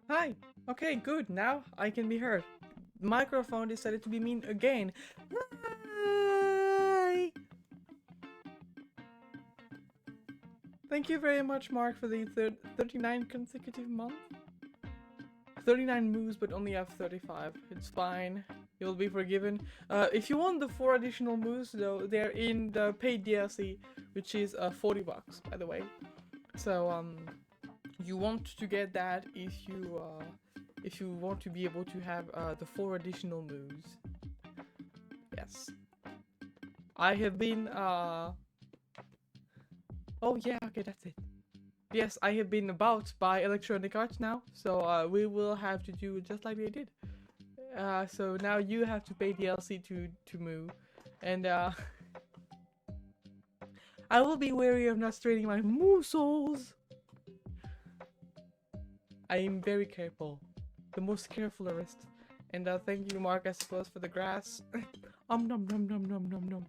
Hi. Okay, good. Now I can be heard. Microphone decided to be mean again. Hi. Thank you very much, Mark, for the 39 consecutive months. 39 moves, but only have 35. It's fine. You'll be forgiven. If you want the 4 additional moves, though, they're in the paid DLC, which is $40, by the way. So, you want to get that if you want to be able to have the 4 additional moves. Yes. I have been oh yeah, okay, that's it. Yes, I have been about by Electronic Arts now, so we will have to do just like they did. So now you have to pay DLC to move, and I will be wary of not straining my muscles. I am very careful, the most carefulerist. And thank you, Mark, I suppose, for the grass. Nom nom nom nom nom nom.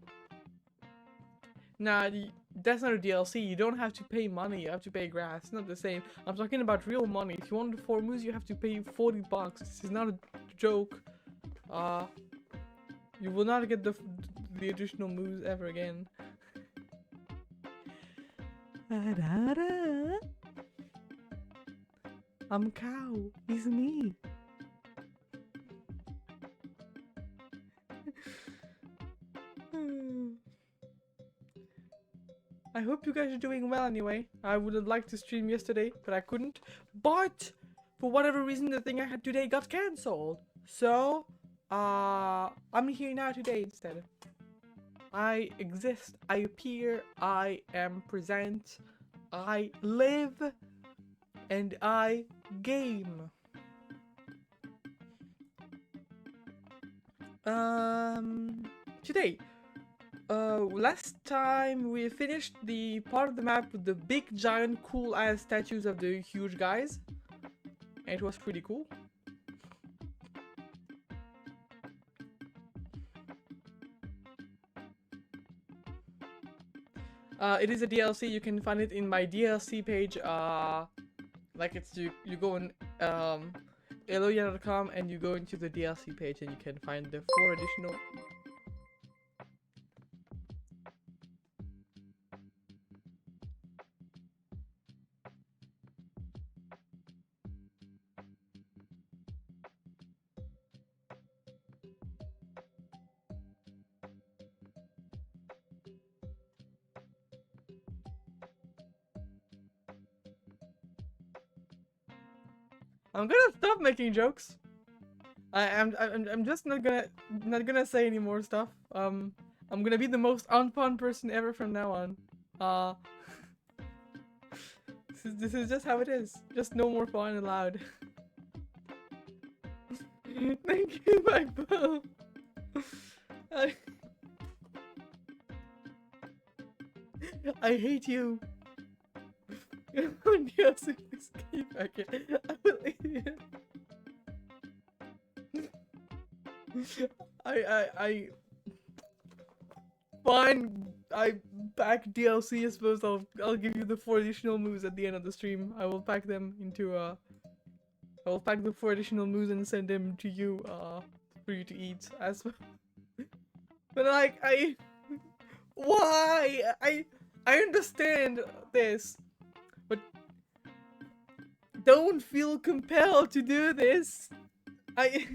Nah, that's not a DLC. You don't have to pay money. You have to pay grass. It's not the same. I'm talking about real money. If you want the 4 moves, you have to pay $40. This is not a joke. You will not get the additional moves ever again. I'm cow. It's me. I hope you guys are doing well anyway. I would have liked to stream yesterday, but I couldn't. But for whatever reason, the thing I had today got cancelled. So, I'm here now today instead. I exist, I appear, I am present, I live, and I game. Today, last time we finished the part of the map with the big, giant, cool-ass statues of the huge guys. And it was pretty cool. It is a DLC. You can find it in my DLC page. Like it's you go on eloya.com and you go into the DLC page and you can find the 4 additional. I'm gonna stop making jokes. I'm just not gonna say any more stuff. I'm gonna be the most unfun person ever from now on. Uh, this is just how it is. Just no more fun and loud. Thank you, Backbone. I hate you. Yes, escape back. I'm an idiot. I fine. I pack DLC. I suppose I'll give you the 4 additional moves at the end of the stream. I will pack them into I will pack the 4 additional moves and send them to you for you to eat as well. But like why I understand this, but don't feel compelled to do this. I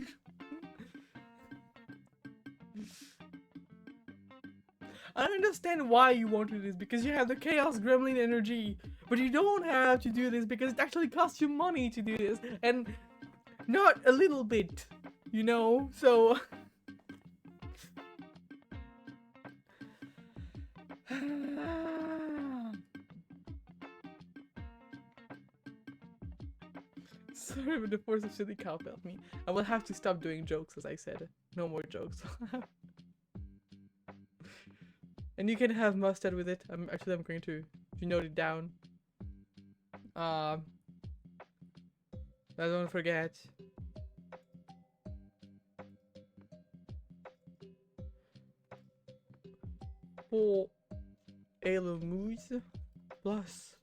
understand why you want to do this, because you have the Chaos Gremlin energy, but you don't have to do this because it actually costs you money to do this, and not a little bit, you know, so... Sorry, but the force of silly cow felt me. I will have to stop doing jokes, as I said. No more jokes. And you can have mustard with it. I'm going to note it down. I don't forget. Four ale mousse plus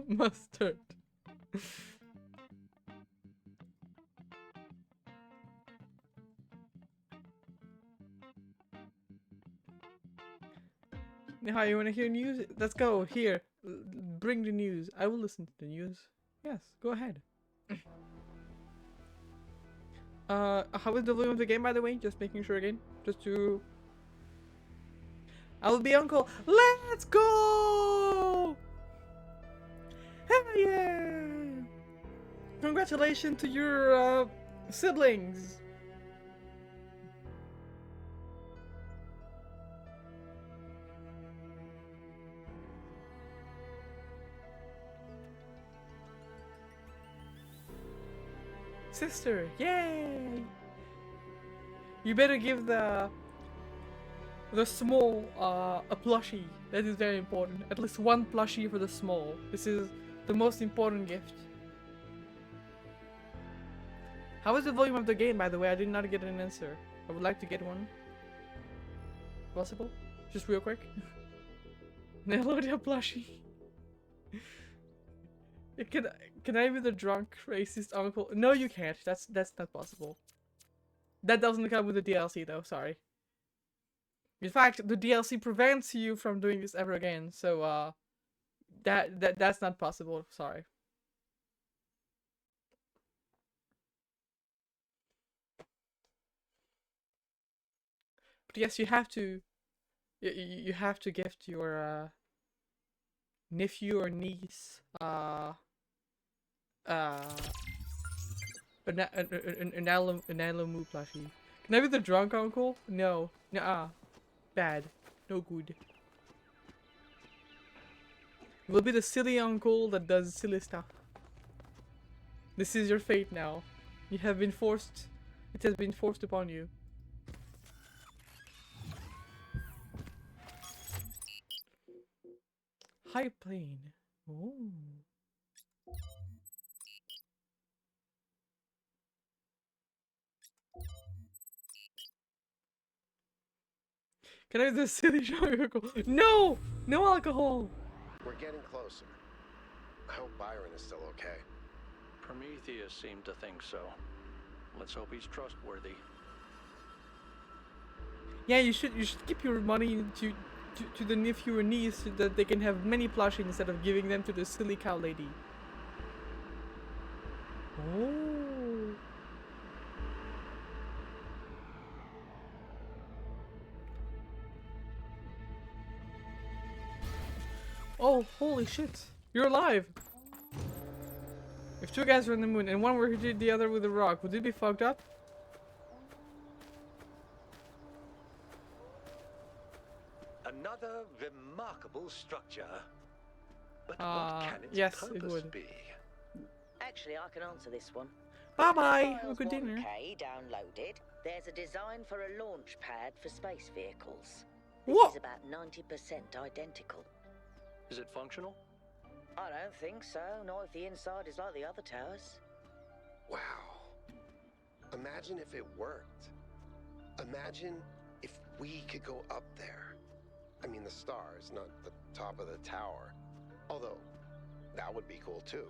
mustard. Hi, you wanna hear news? Let's go. Here. Bring the news. I will listen to the news. Yes, go ahead. How is the volume of the game, by the way? Just making sure again. Just to... I will be uncle. Let's go! Hell yeah! Congratulations to your, siblings! Sister, yay! You better give the small a plushie. That is very important. At least one plushie for the small. This is the most important gift. How is the volume of the game, by the way? I did not get an answer. I would like to get one. Possible? Just real quick. Nelodia plushie. Can I be the drunk racist uncle? No, you can't. That's not possible. That doesn't come with the DLC though. Sorry. In fact, the DLC prevents you from doing this ever again. So that's not possible. Sorry. But yes, you have to. You have to gift your nephew or niece an Alamu plushie. Can I be the drunk uncle? No. Nuh-uh. Bad. No good. You will be the silly uncle that does silly stuff. This is your fate now. You have been forced. It has been forced upon you. High plane. Oh. Can I have this silly drunk uncle? No! No alcohol! We're getting closer. I hope Byron is still okay. Prometheus seemed to think so. Let's hope he's trustworthy. Yeah, you should keep your money to the nephew or niece so that they can have many plushies instead of giving them to the silly cow lady. Oh. Oh, holy shit. You're alive! If two guys were on the moon and one were hit the other with a rock, would it be fucked up? Another remarkable structure. But what can its yes, purpose it would. be? Actually, I can answer this one. Bye-bye! Have a good dinner. 1K downloaded. There's a design for a launch pad for space vehicles. This What? is about 90% identical. Is it functional? I don't think so, not if the inside is like the other towers. Wow. Imagine if it worked. Imagine if we could go up there. I mean, the stars, not the top of the tower. Although, that would be cool too.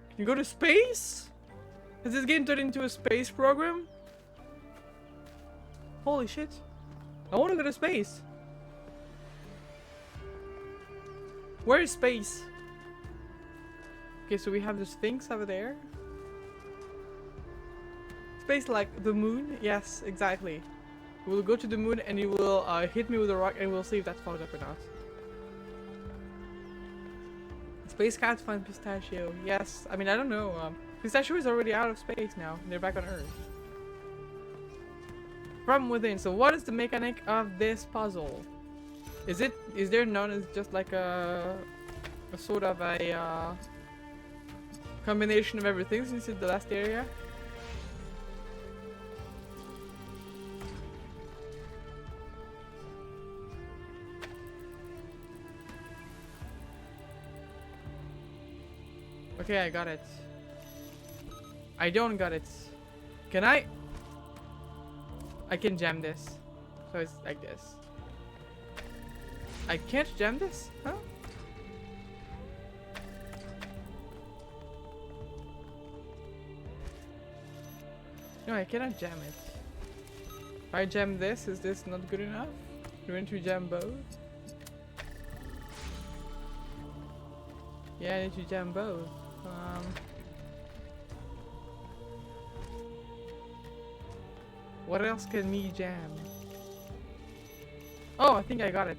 Can you go to space? Has this game turned into a space program? Holy shit. I want to go to space. Where is space? Okay, so we have the Sphinx over there. Space like the moon? Yes, exactly. We'll go to the moon and you will hit me with a rock and we'll see if that's fogged up or not. Space cats find pistachio. Yes, I mean, I don't know. Pistachio is already out of space now. They're back on Earth. From within. So what is the mechanic of this puzzle? Is there none? Is just like a sort of a combination of everything since it's the last area? Okay, I got it. I don't got it. Can I? I can jam this. So it's like this. I can't jam this? Huh? No, I cannot jam it. If I jam this, is this not good enough? You're into jam both? Yeah, I need to jam both. What else can me jam? Oh, I think I got it.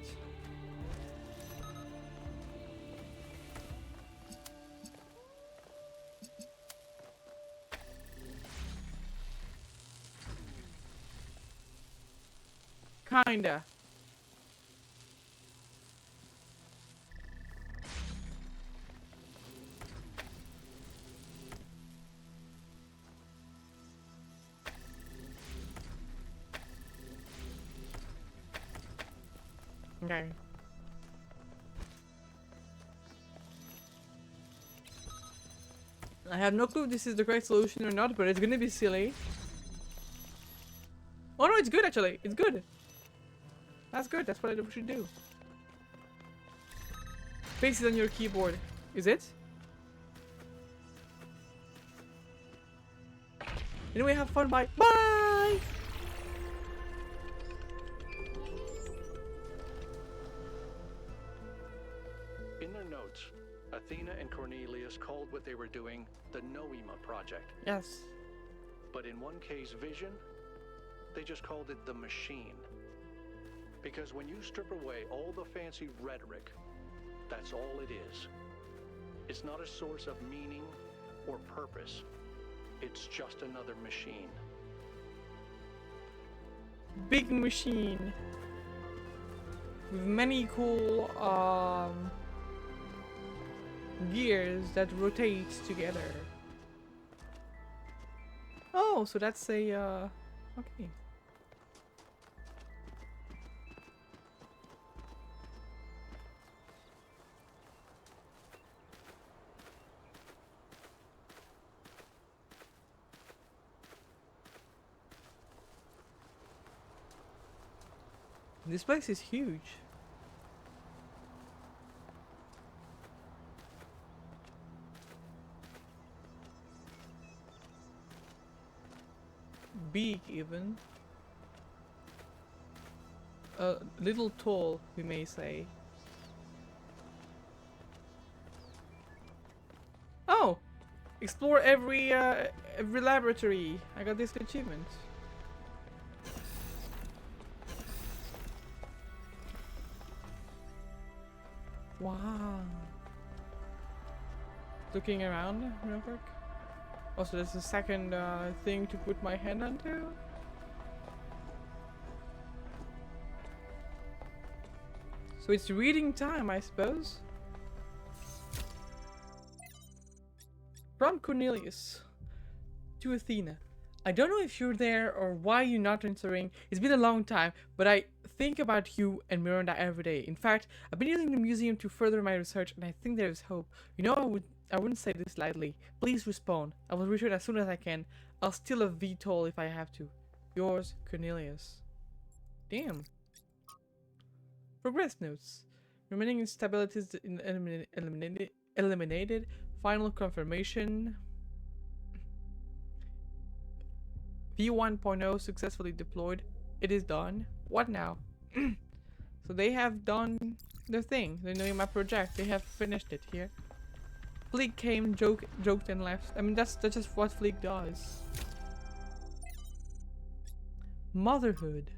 Kinda. Okay. I have no clue if this is the correct solution or not, but it's gonna be silly. Oh no, it's good actually. It's good. That's good. That's what I should do. Paste it on your keyboard. Is it? Anyway, have fun. Bye. Bye! In their notes, Athena and Cornelius called what they were doing the Noema Project. Yes. But in one case, Vision, they just called it the Machine. Because when you strip away all the fancy rhetoric, that's all it is. It's not a source of meaning or purpose. It's just another machine. Big machine. With many cool gears that rotate together. Oh, so that's a okay. This place is huge. Big even. A little tall, we may say. Oh! Explore every laboratory. I got this achievement. Wow. Looking around real quick. Also, there's a second thing to put my hand onto. So it's reading time, I suppose. From Cornelius to Athena. I don't know if you're there or why you're not answering. It's been a long time, but I think about you and Miranda every day. In fact, I've been using the museum to further my research, and I think there is hope. You know, I wouldn't say this lightly. Please respond. I will return as soon as I can. I'll steal a VTOL if I have to. Yours, Cornelius. Damn. Progress notes. Remaining instabilities eliminated. Final confirmation. V1.0 successfully deployed. It is done. What now? So they have done the thing. They're doing my project. They have finished it here. Fleek came, joked and left. I mean, that's just what Fleek does. Motherhood.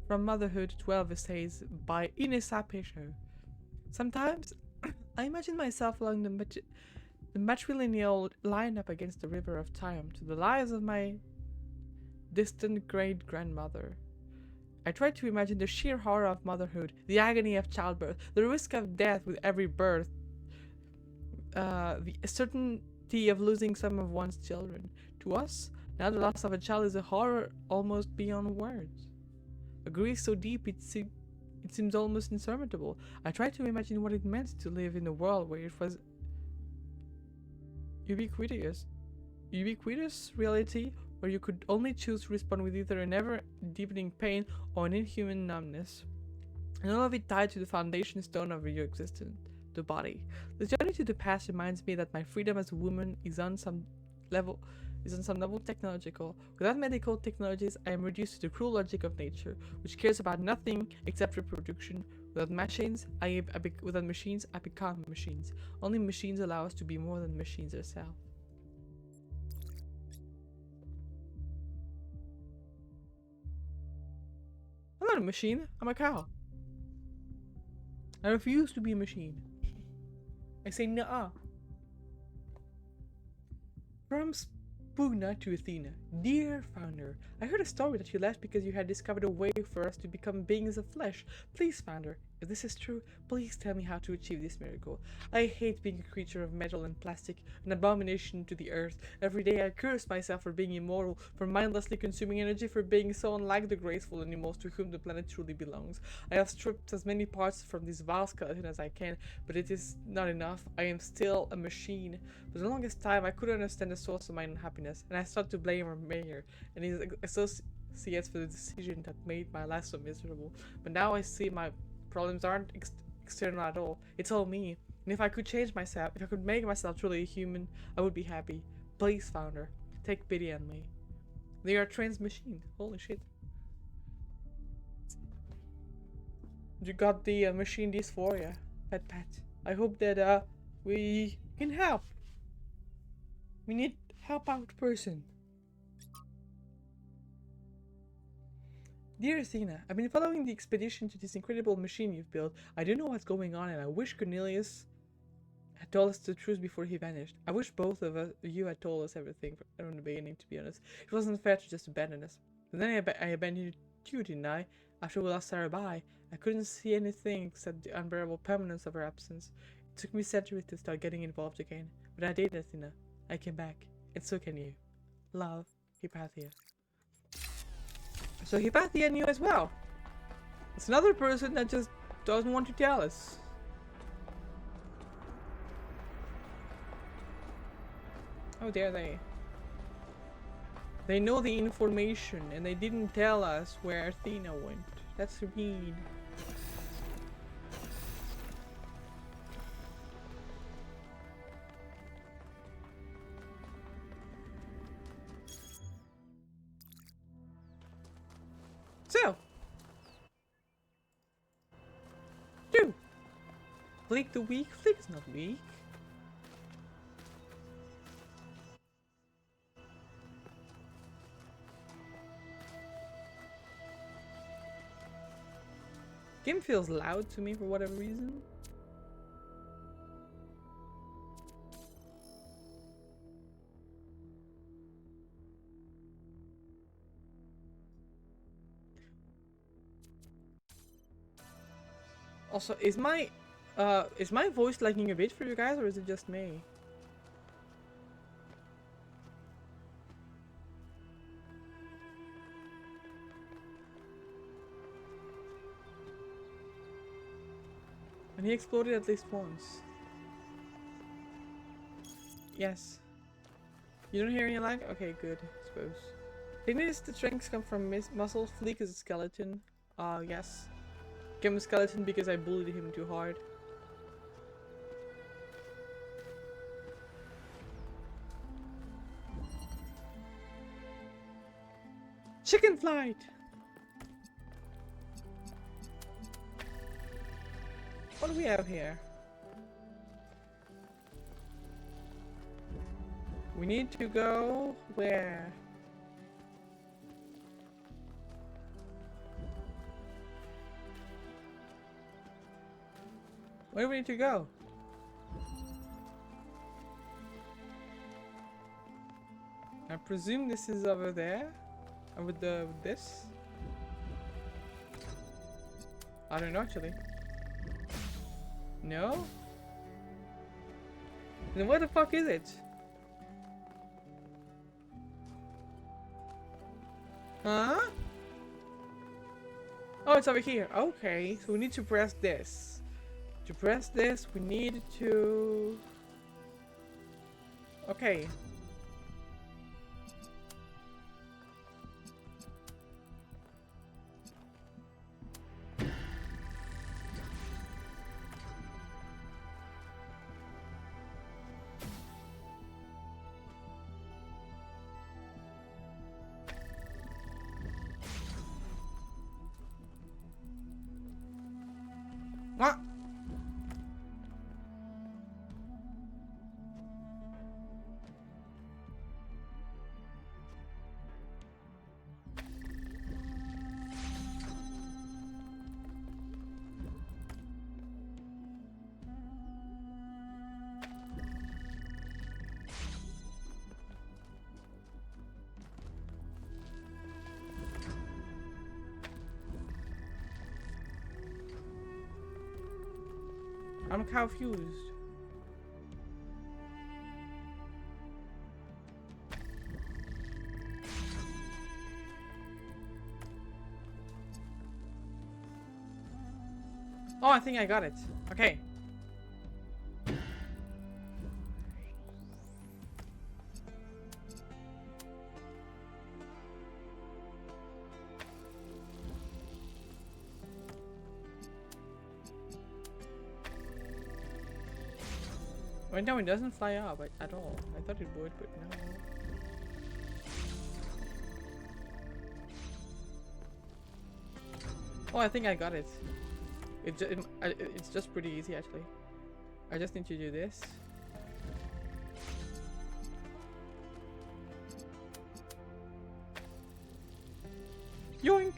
From Motherhood 12 Essays by Inessa Pesher. Sometimes I imagine myself along the matrilineal lineup against the river of time to the lives of my distant great-grandmother. I try to imagine the sheer horror of motherhood, the agony of childbirth, the risk of death with every birth, the certainty of losing some of one's children. To us, now the loss of a child is a horror almost beyond words. A grief so deep it seems almost insurmountable. I try to imagine what it meant to live in a world where it was ubiquitous reality, where you could only choose to respond with either an ever-deepening pain or an inhuman numbness. And all of it tied to the foundation stone of your existence, the body. The journey to the past reminds me that my freedom as a woman is on some level isn't some novel technological. Without medical technologies, I am reduced to the cruel logic of nature, which cares about nothing except reproduction. Without machines, without machines, I become machines. Only machines allow us to be more than machines ourselves. I'm not a machine. I'm a cow. I refuse to be a machine. I say nah. From Spugna to Athena. Dear Founder, I heard a story that you left because you had discovered a way for us to become beings of flesh. Please, Founder, if this is true, please tell me how to achieve this miracle. I hate being a creature of metal and plastic, an abomination to the earth. Every day I curse myself for being immortal, for mindlessly consuming energy, for being so unlike the graceful animals to whom the planet truly belongs. I have stripped as many parts from this vile skeleton as I can, but it is not enough. I am still a machine. For the longest time I couldn't understand the source of my unhappiness, and I started to blame our mayor and his associates for the decision that made my life so miserable. But now I see my problems aren't external at all. It's all me. And if I could change myself, if I could make myself truly a human, I would be happy. Please, Founder, take pity on me. They are a trans machine. Holy shit. You got the machine dysphoria. Pat. I hope that we can help. We need help out person. Dear Athena, I've been following the expedition to this incredible machine you've built. I don't know what's going on, and I wish Cornelius had told us the truth before he vanished. I wish both of you had told us everything from the beginning, to be honest. It wasn't fair to just abandon us. But then I abandoned you, didn't I? After we lost Sarah Bai, I couldn't see anything except the unbearable permanence of her absence. It took me centuries to start getting involved again. But I did, Athena. I came back. And so can you. Love, Hypatia. So Hypatia knew as well. It's another person that just doesn't want to tell us. How dare they? They know the information and they didn't tell us where Athena went. That's mean. So, do Fleek the weak? Fleek is not weak. Game feels loud to me for whatever reason. Also, is my voice lagging a bit for you guys, or is it just me? And he exploded at least once. Yes. You don't hear any lag? Okay, good, I suppose. Fitness, the strengths come from muscles. Fleek is a skeleton. Yes. Became a skeleton because I bullied him too hard. Chicken flight! What do we have here? We need to go where? Where do we need to go? I presume this is over there? Or with this? I don't know actually. No? Then where the fuck is it? Huh? Oh, it's over here. Okay, so we need to press this. To press this, we need to... Okay. Ah! I'm confused. Oh, I think I got it. Okay. Wait, no, it doesn't fly up at all. I thought it would, but no. Oh, I think I got it. It's just pretty easy, actually. I just need to do this. Yoink!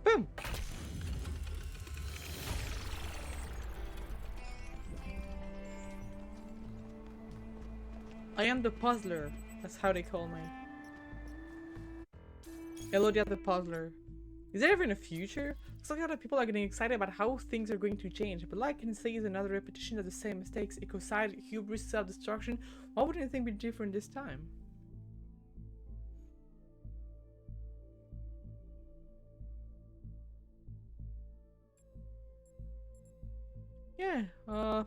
Boom! I am the puzzler. That's how they call me. Elodia the puzzler. Is there even a future? Looks like a lot of people are getting excited about how things are going to change, but all I can say is another repetition of the same mistakes. Ecocide, hubris, self-destruction. Why would anything be different this time? Yeah,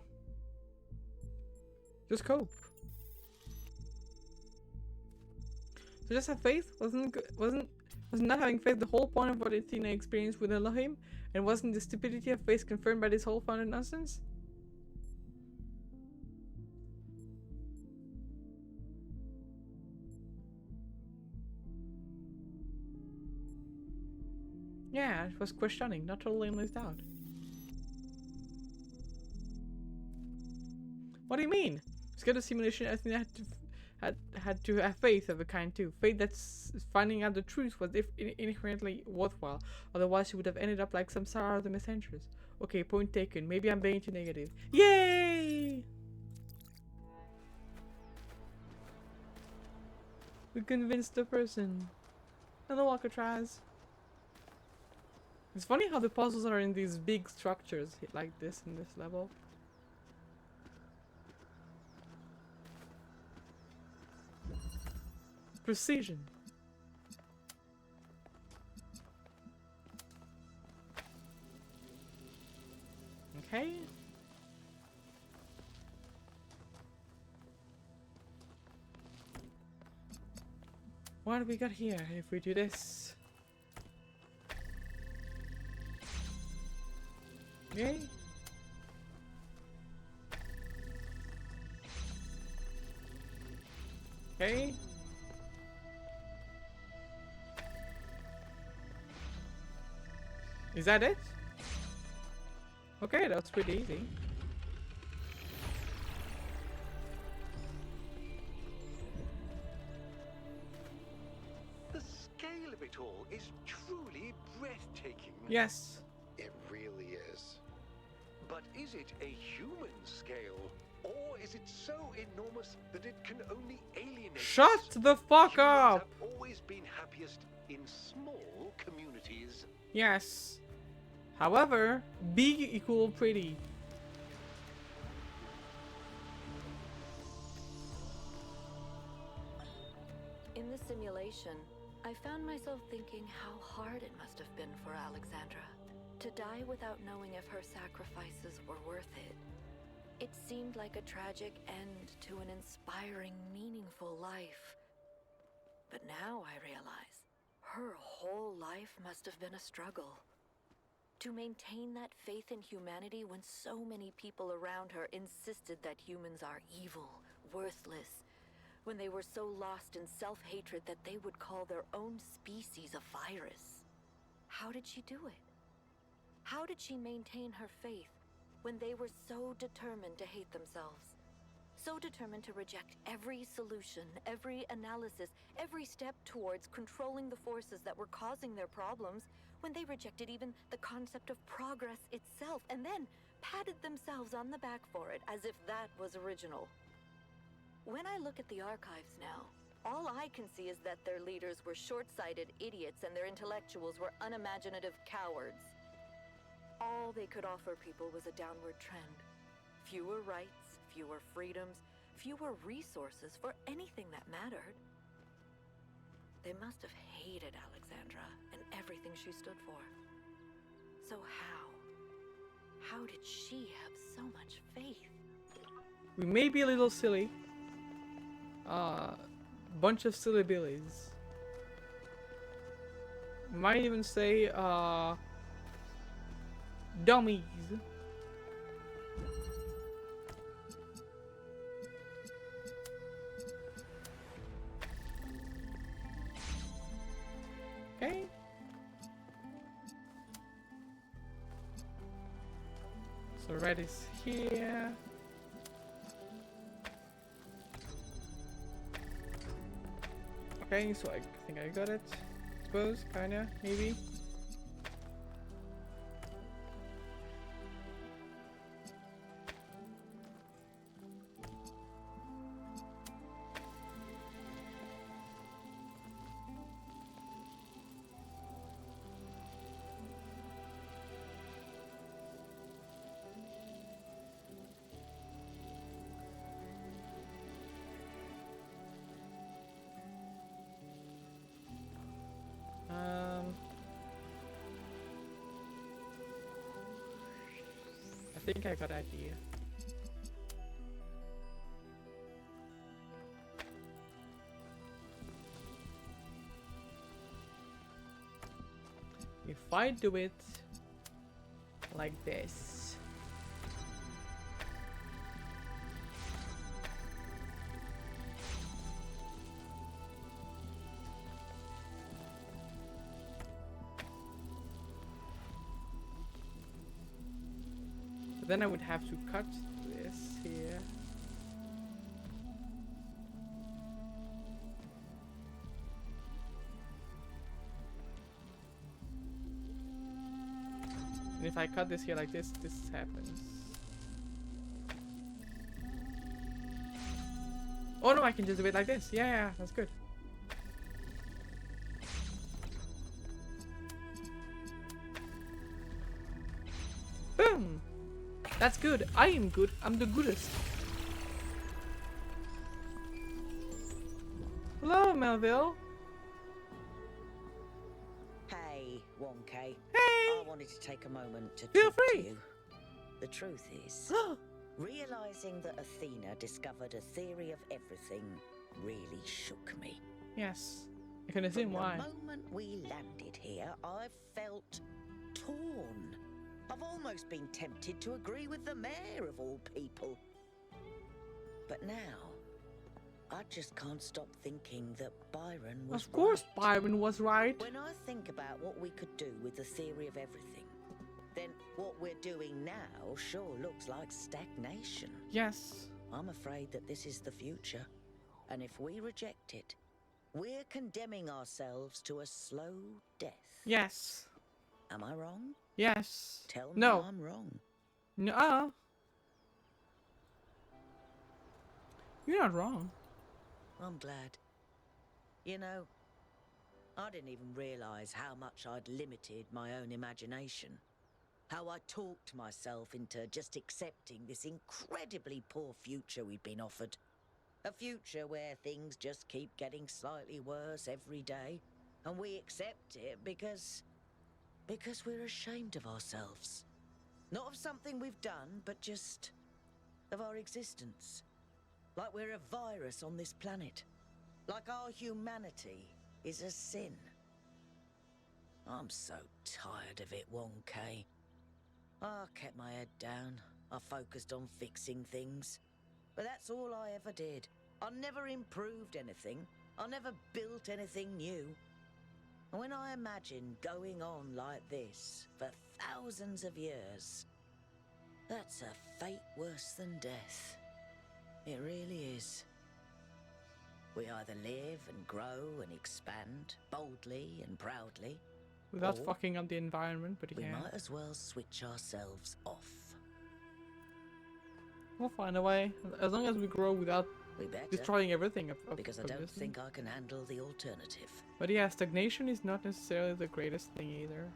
just cope. So just have faith? Wasn't not having faith the whole point of what Athena experienced with Elohim? And wasn't the stupidity of faith confirmed by this whole founded nonsense? Yeah, it was questioning, not totally enlisted out. What do you mean? Scared of simulation, Athena had to have faith of a kind too. Faith that's finding out the truth was inherently worthwhile. Otherwise, she would have ended up like some Sarah of the Messengers. Okay, point taken. Maybe I'm being too negative. Yay! We convinced the person. Another Alcatraz. It's funny how the puzzles are in these big structures like this in this level. Precision. Okay. What do we got here if we do this? Okay. Okay. Is that it? Okay, that's pretty easy. The scale of it all is truly breathtaking. Yes. It really is. But is it a human scale? Or is it so enormous that it can only alienate Shut us? the fuck Humans up! have always been happiest in small communities. Yes. However, big equal pretty. In the simulation, I found myself thinking how hard it must have been for Alexandra to die without knowing if her sacrifices were worth it. It seemed like a tragic end to an inspiring, meaningful life. But now I realize her whole life must have been a struggle. To maintain that faith in humanity when so many people around her insisted that humans are evil, worthless, when they were so lost in self-hatred that they would call their own species a virus. How did she do it? How did she maintain her faith when they were so determined to hate themselves? So determined to reject every solution, every analysis, every step towards controlling the forces that were causing their problems, when they rejected even the concept of progress itself, and then patted themselves on the back for it as if that was original. When I look at the archives now, all I can see is that their leaders were short-sighted idiots and their intellectuals were unimaginative cowards. All they could offer people was a downward trend. Fewer rights, fewer freedoms, fewer resources for anything that mattered. They must have hated Alexandra and everything she stood for. So how did she have so much faith? We may be a little silly. Bunch of silly billies. Might even say, dummies. Okay. So red is here. Okay, so I think I got it. Suppose, kinda, maybe. I think I got an idea. If I do it like this. Then I would have to cut this here. And if I cut this here like this, this happens. Oh no, I can just do it like this. Yeah, that's good. Boom! That's good. I am good. I'm the goodest. Hello, Melville. Hey, Wonka. Hey! I wanted to take a moment to Feel talk free. to you. The truth is, realizing that Athena discovered a theory of everything really shook me. Yes. I can assume From why. the moment we landed here, I've felt torn. I've almost been tempted to agree with the mayor of all people. But now, I just can't stop thinking that Byron was Of course right. Byron was right. When I think about what we could do with the theory of everything, then what we're doing now sure looks like stagnation. Yes. I'm afraid that this is the future. And if we reject it, we're condemning ourselves to a slow death. Yes. Am I wrong? Yes. Tell me No. I'm wrong. No. You're not wrong. I'm glad. You know, I didn't even realize how much I'd limited my own imagination. How I talked myself into just accepting this incredibly poor future we'd been offered. A future where things just keep getting slightly worse every day, and we accept it because we're ashamed of ourselves. Not of something we've done, but just of our existence. Like we're a virus on this planet. Like our humanity is a sin. I'm so tired of it, Wonka. I kept my head down. I focused on fixing things. But that's all I ever did. I never improved anything. I never built anything new. When I imagine going on like this for thousands of years, that's a fate worse than death. It really is. We either live and grow and expand boldly and proudly, Without or fucking up the environment, but we yeah. might as well switch ourselves off. We'll find a way. As long as we grow without We better, destroying everything. because I don't obviously. think I can handle the alternative. But yeah, stagnation is not necessarily the greatest thing either.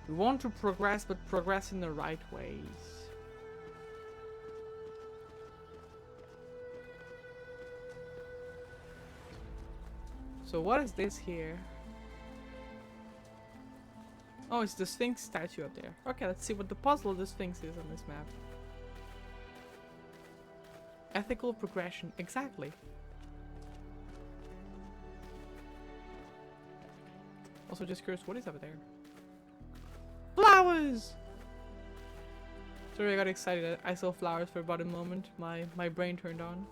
We want to progress, but progress in the right ways. So what is this here? Oh, it's the Sphinx statue up there. Okay, let's see what the puzzle of the Sphinx is on this map. Ethical progression, exactly. Also just curious, what is over there? Flowers! Sorry, I got excited. I saw flowers for about a moment. My brain turned on.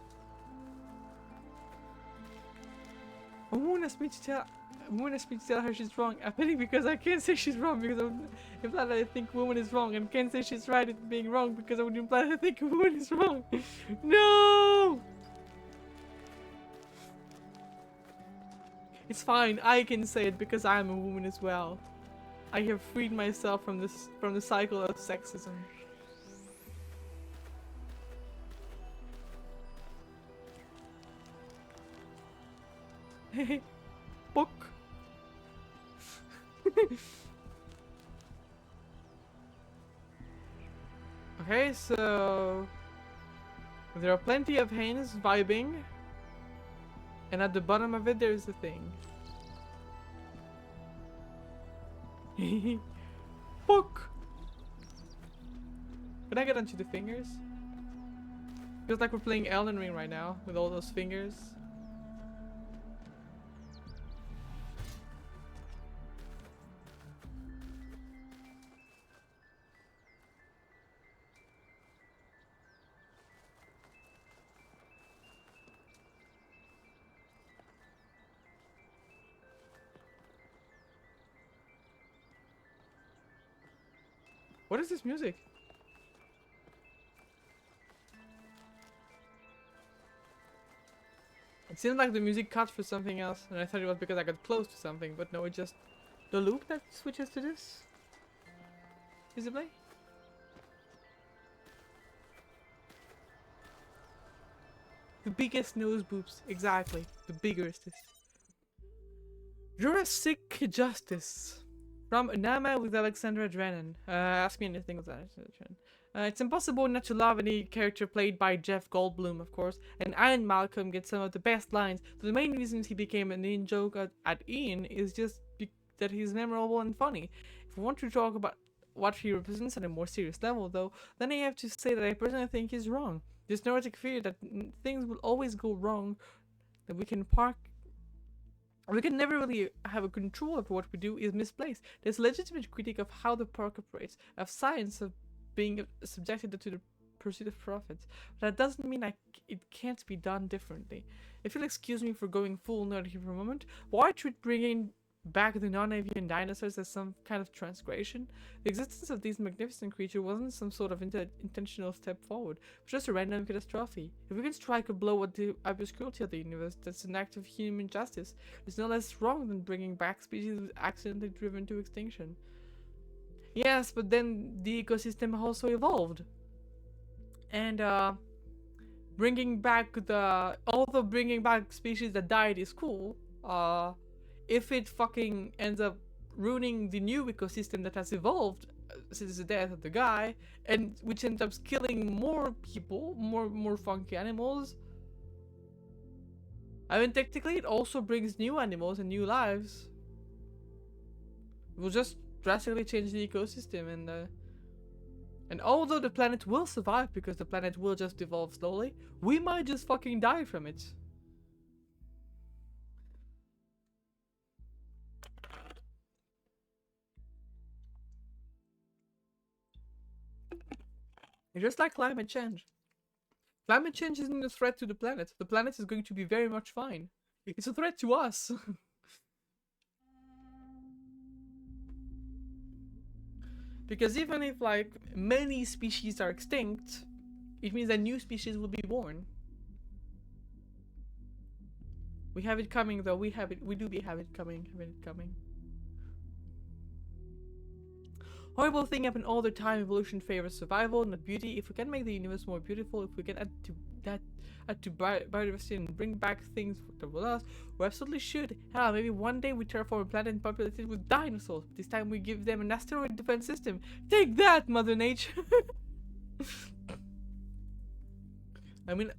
I want to tell her she's wrong. I think because I can't say she's wrong because it implies that I think a woman is wrong, and can't say she's right at being wrong because it would imply that I think a woman is wrong. No! It's fine. I can say it because I'm a woman as well. I have freed myself from the cycle of sexism. Book. Okay, so there are plenty of hens vibing, and at the bottom of it there's a thing. Book. Can I get onto the fingers? Feels like we're playing Elden Ring right now with all those fingers. What is this music? It seemed like the music cut for something else, and I thought it was because I got close to something, but no, it's just the loop that switches to this. Visibly. The biggest nose boobs, exactly. The biggest. Jurassic Justice. From Nama with Alexandra Drennan. Ask me anything with Alexandra Drennan. It's impossible not to love any character played by Jeff Goldblum, of course, and Ian Malcolm gets some of the best lines. So the main reasons he became an in joke at Ian is just that he's memorable and funny. If we want to talk about what he represents at a more serious level, though, then I have to say that I personally think he's wrong. This neurotic fear that things will always go wrong, that we can never really have a control over what we do is misplaced. There's a legitimate critique of how the park operates, of science, of being subjected to the pursuit of profits. But that doesn't mean it can't be done differently. If you'll excuse me for going full nerd here for a moment, why treat bringing back the non-avian dinosaurs as some kind of transgression? The existence of these magnificent creatures wasn't some sort of intentional step forward, but just a random catastrophe. If we can strike a blow at the obscurity of the universe, that's an act of human justice. It's no less wrong than bringing back species accidentally driven to extinction. Yes, but then the ecosystem also evolved. And bringing back species that died is cool. If it fucking ends up ruining the new ecosystem that has evolved since the death of the guy, and which ends up killing more people, more funky animals. I mean, technically, it also brings new animals and new lives. It will just drastically change the ecosystem, and although the planet will survive because the planet will just evolve slowly, we might just fucking die from it. It's just like climate change. Climate change isn't a threat to the planet. The planet is going to be very much fine. It's a threat to us. Because even if like many species are extinct, it means that new species will be born. We have it coming though. We have it coming. Horrible thing happen all the time. Evolution favors survival, not beauty. If we can make the universe more beautiful, if we can add to biodiversity and bring back things that were lost, we absolutely should. Hell, maybe one day we terraform a planet and populate it with dinosaurs. This time we give them an asteroid defense system. Take that, Mother Nature! I mean,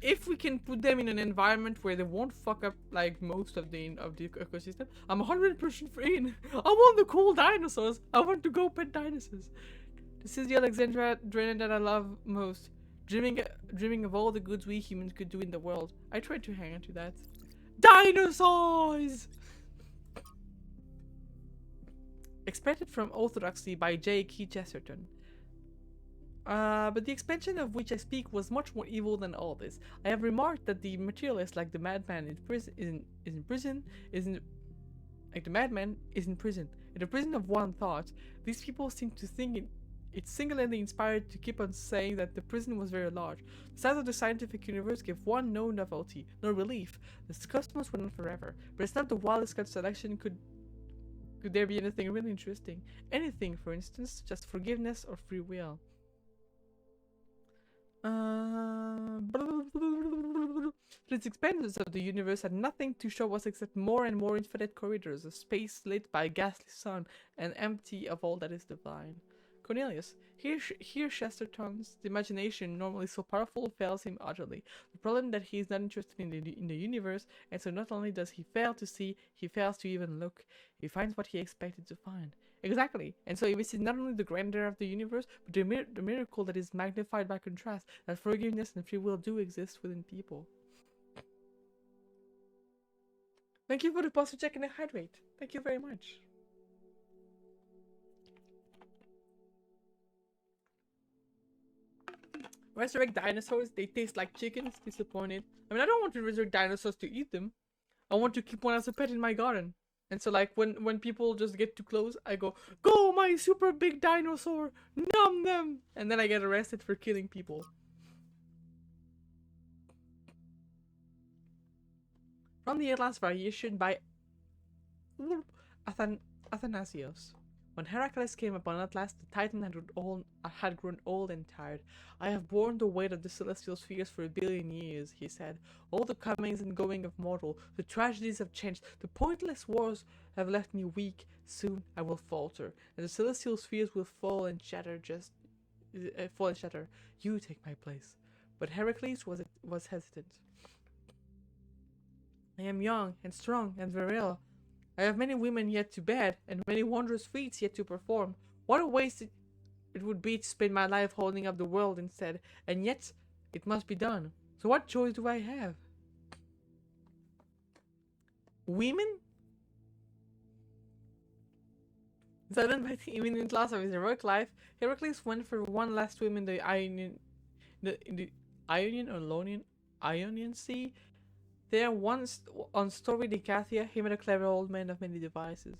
if we can put them in an environment where they won't fuck up like most of the ecosystem, I'm 100% in. I want the cool dinosaurs. I want to go pet dinosaurs. This is the Alexandria Drainer that I love most. Dreaming of all the goods we humans could do in the world. I tried to hang on to that. Dinosaurs! Expected from Orthodoxy by J. Key Chesterton. But the expansion of which I speak was much more evil than all this. I have remarked that the materialist, like the madman in prison, is in prison. Like the madman is in prison. In the prison of one thought. These people seem to think it's singularly inspired to keep on saying that the prison was very large. The size of the scientific universe gave one no novelty, no relief. The cosmos went on forever. But it's not the wildest cut selection. Could there be anything really interesting? Anything, for instance, just forgiveness or free will. Its expansions of the universe had nothing to show us except more and more infinite corridors, a space lit by a ghastly sun and empty of all that is divine. Cornelius, here Chesterton's imagination, normally so powerful, fails him utterly. The problem that he is not interested in the universe, and so not only does he fail to see, he fails to even look. He finds what he expected to find. Exactly, and so he misses not only the grandeur of the universe, but the miracle that is magnified by contrast, that forgiveness and free will do exist within people. Thank you for the posture check and the hydrate. Thank you very much. Resurrect dinosaurs, they taste like chickens, disappointed. I mean, I don't want to resurrect dinosaurs to eat them. I want to keep one as a pet in my garden. And so like when people just get too close, I go my super big dinosaur, nom them, and then I get arrested for killing people. From the Atlas variation by Athanasios. When Heracles came upon Atlas, the Titan had grown old and tired. I have borne the weight of the celestial spheres for 1 billion years, he said. All the comings and going of mortal, the tragedies have changed, the pointless wars have left me weak. Soon I will falter, and the celestial spheres will fall and shatter. You take my place. But Heracles was hesitant. I am young and strong and virile. I have many women yet to bed, and many wondrous feats yet to perform. What a waste it would be to spend my life holding up the world instead, and yet it must be done. So what choice do I have? Women? Sudden by the imminent loss of his heroic life, Heracles went for one last swim in the Ionian Sea. There, once on storied Icathia, he met a clever old man of many devices.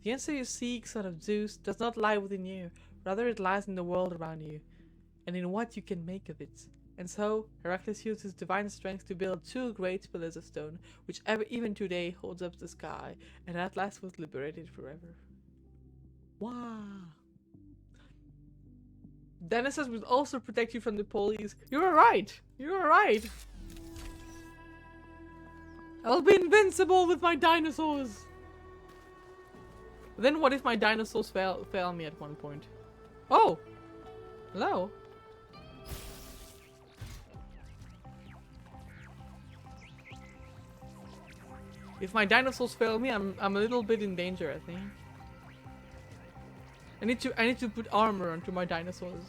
The answer you seek, son of Zeus, does not lie within you, rather it lies in the world around you, and in what you can make of it. And so, Heracles used his divine strength to build 2 great pillars of stone, which even today holds up the sky, and at last was liberated forever. Wow! Dinosaurs will also protect you from the police. You're right! You're right! I'll be invincible with my dinosaurs! Then what if my dinosaurs fail me at one point? Oh! Hello? If my dinosaurs fail me, I'm a little bit in danger, I think. I need to put armor onto my dinosaurs.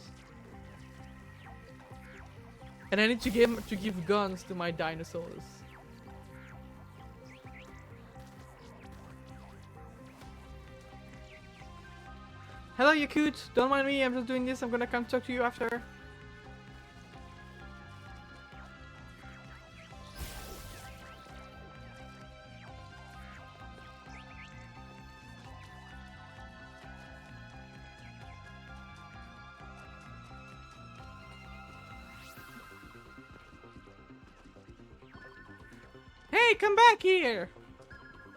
And I need to give guns to my dinosaurs. Hello, Yakut. Don't mind me. I'm just doing this. I'm gonna come talk to you after. Hey, come back here!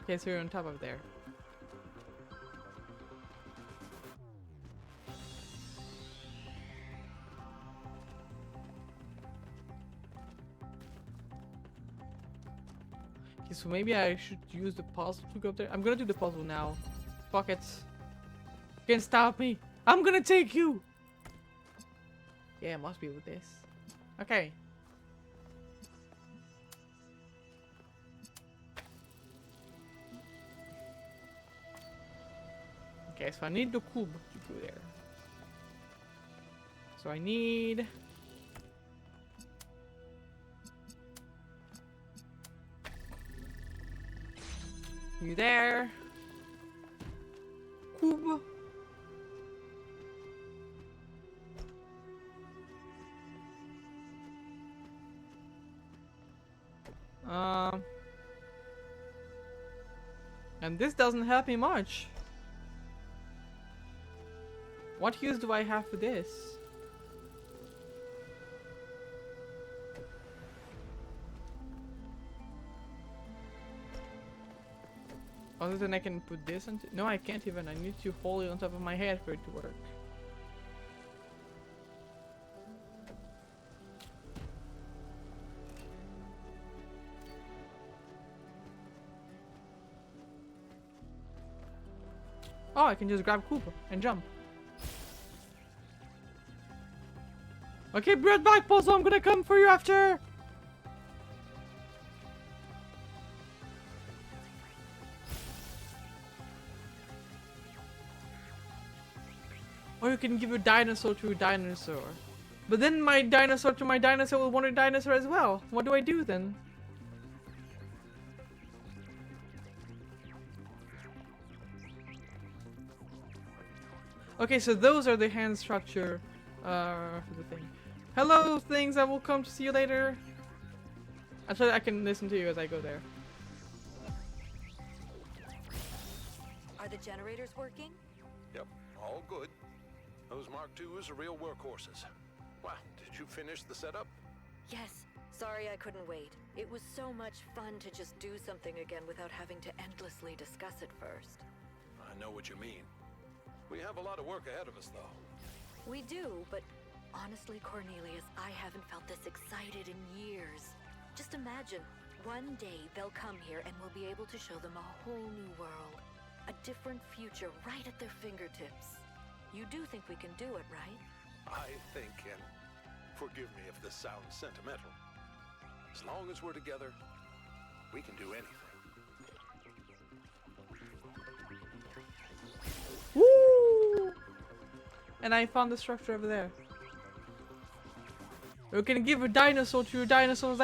Okay, so you're on top of there. Okay, so maybe I should use the puzzle to go up there. I'm gonna do the puzzle now. Fuck it. You can't stop me. I'm gonna take you! Yeah, it must be with this. Okay. Okay, so I need the cube to go there. So I need... you there. Cube. And this doesn't help me much. What use do I have for this? Other than I can put this on. No, I can't even. I need to hold it on top of my head for it to work. Oh, I can just grab Cooper and jump. Okay, bread back puzzle, I'm gonna come for you after! Or you can give a dinosaur to a dinosaur. But then my dinosaur to my dinosaur will want a dinosaur as well. What do I do then? Okay, so those are the hand structure for the thing. Hello, things, I will come to see you later. Actually, I can listen to you as I go there. Are the generators working? Yep, all good. Those Mark IIs are real workhorses. Wow, did you finish the setup? Yes. Sorry I couldn't wait. It was so much fun to just do something again without having to endlessly discuss it first. I know what you mean. We have a lot of work ahead of us, though. We do, but honestly, Cornelius, I haven't felt this excited in years. Just imagine, one day they'll come here and we'll be able to show them a whole new world. A different future right at their fingertips. You do think we can do it, right? I think, and forgive me if this sounds sentimental, as long as we're together, we can do anything. Woo! And I found the structure over there. You can give a dinosaur to your dinosaurs.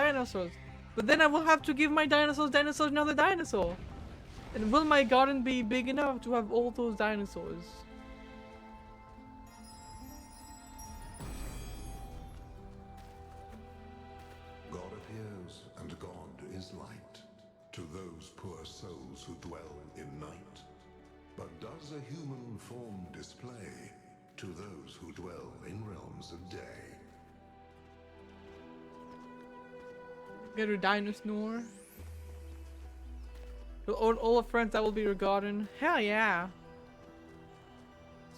But then I will have to give my dinosaurs another dinosaur. And will my garden be big enough to have all those dinosaurs? God appears, and God is light to those poor souls who dwell in night. But does a human form display to those who dwell in realms of day? Get a dinosaur. All of friends that will be your garden. Hell yeah.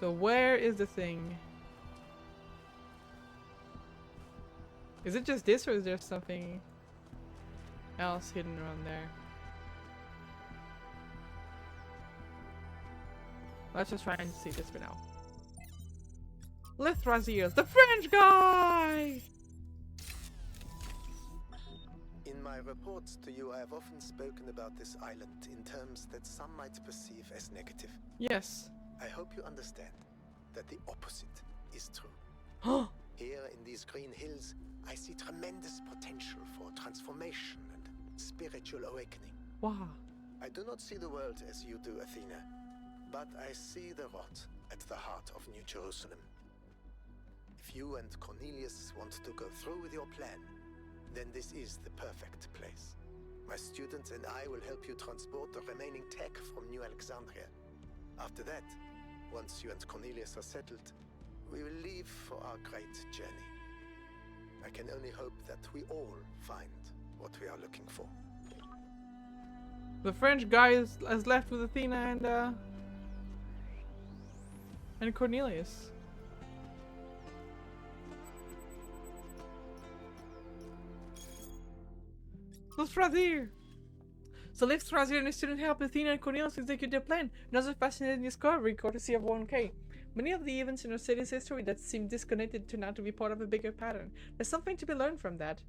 So where is the thing? Is it just this or is there something else hidden around there? Let's just try and see this for now. Lithrazir, the French guy! In my reports to you, I have often spoken about this island in terms that some might perceive as negative. Yes. I hope you understand that the opposite is true. Oh! Here in these green hills, I see tremendous potential for transformation and spiritual awakening. Wow. I do not see the world as you do, Athena, but I see the rot at the heart of New Jerusalem. If you and Cornelius want to go through with your plan, then this is the perfect place. My students and I will help you transport the remaining tech from New Alexandria. After that, once you and Cornelius are settled, we will leave for our great journey. I can only hope that we all find what we are looking for. The French guy is left with Athena and Cornelius. Let's Strazir! So Liv, Strazir and his student help Athena and Cornelius execute their plan. Another fascinating discovery, courtesy of 1K. Many of the events in our city's history that seem disconnected turn out to be part of a bigger pattern. There's something to be learned from that.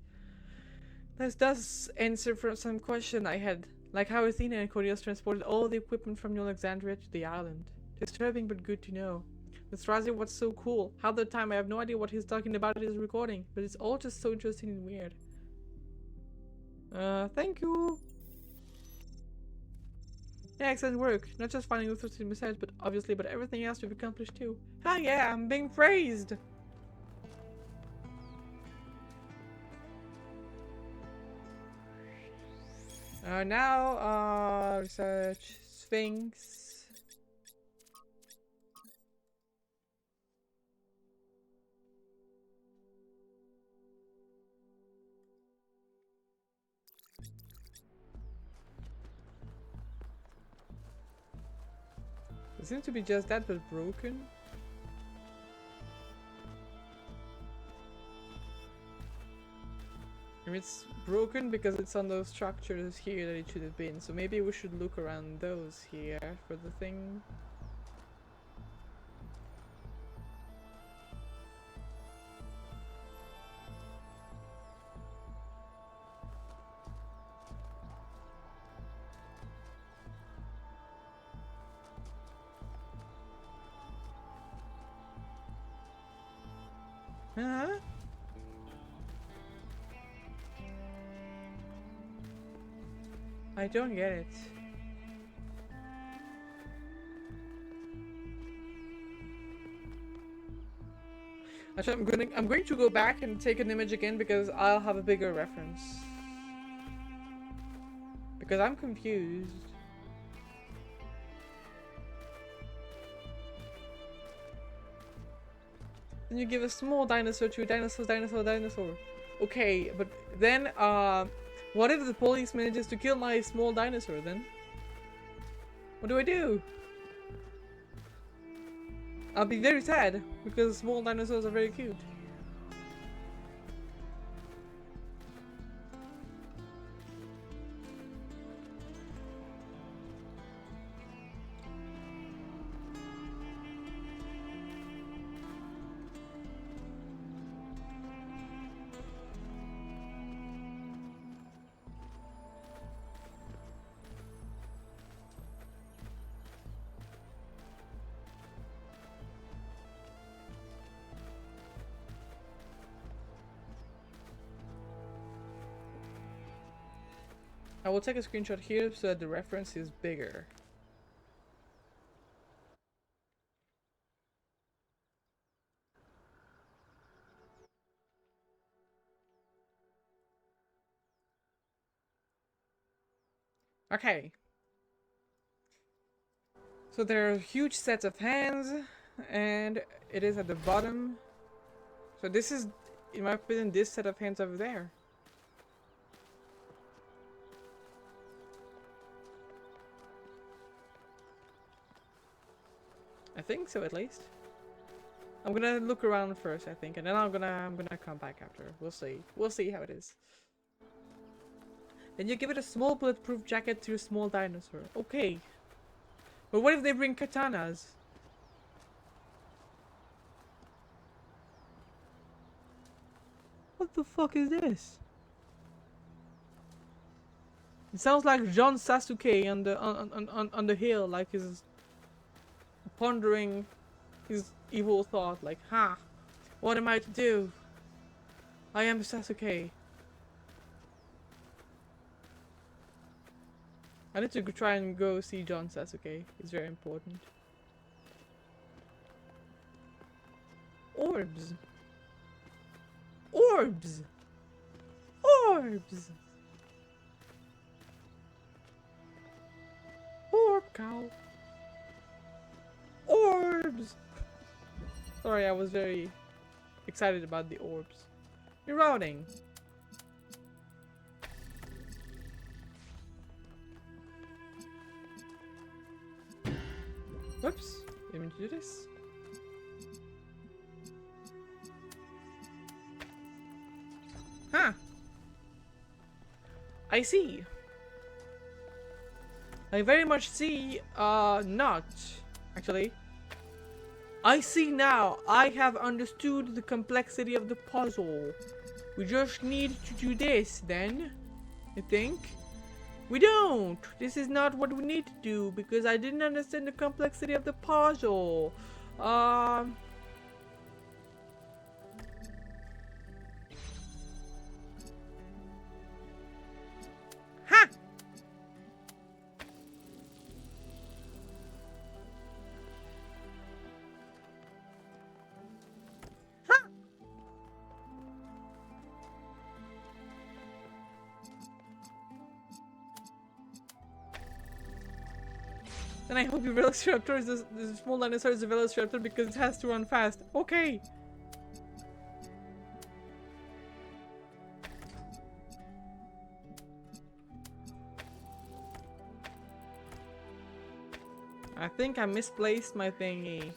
This does answer for some question I had, like how Athena and Cornelius transported all the equipment from New Alexandria to the island. Disturbing but good to know. With Strazir, what's so cool? Half the time I have no idea what he's talking about in his recording, but it's all just so interesting and weird. Thank you. Yeah, excellent work. Not just finding Luthor's besides, but obviously, but everything else you've accomplished too. Ah, yeah, I'm being praised. Now, research Sphinx. It seems to be just that, but broken. I mean, it's broken because it's on those structures here that it should have been. So maybe we should look around those here for the thing. Huh? I don't get it. Actually, I'm going to go back and take an image again because I'll have a bigger reference. Because I'm confused. Then you give a small dinosaur to a dinosaur. Okay, but then, what if the police manages to kill my small dinosaur then? What do I do? I'll be very sad, because small dinosaurs are very cute. I will take a screenshot here so that the reference is bigger. Okay. So there are huge sets of hands, and it is at the bottom. So this is, in my opinion, this set of hands over there. I think so, at least. I'm gonna look around first, I think, and then I'm gonna come back after. We'll see. We'll see how it is. Then you give it a small bulletproof jacket to a small dinosaur. Okay. But what if they bring katanas? What the fuck is this? It sounds like John Sasuke on the hill, like he's pondering his evil thought, like, ha, what am I to do? I am Sasuke. I need to try and go see John Sasuke. It's very important. Orbs. Orbs. Orbs. Orb cow. Orbs. Sorry, I was very excited about the orbs. Rerouting. Whoops. Didn't mean to do this. Huh. I see. I very much see, not. Actually. I see now. I have understood the complexity of the puzzle. We just need to do this, then. I think. We don't! This is not what we need to do, because I didn't understand the complexity of the puzzle. Ha! Then I hope your Velociraptor is the small dinosaur is a Velociraptor because it has to run fast. Okay. I think I misplaced my thingy.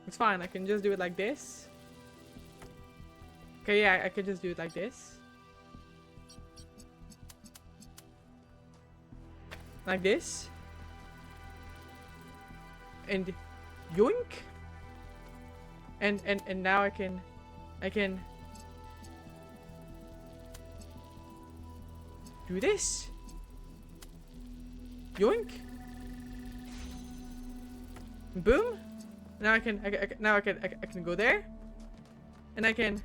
It's fine, I can just do it like this. Okay, yeah, I can just do it like this. Like this. And yoink. And now I can do this. Yoink. Boom. Now I can go there. And I can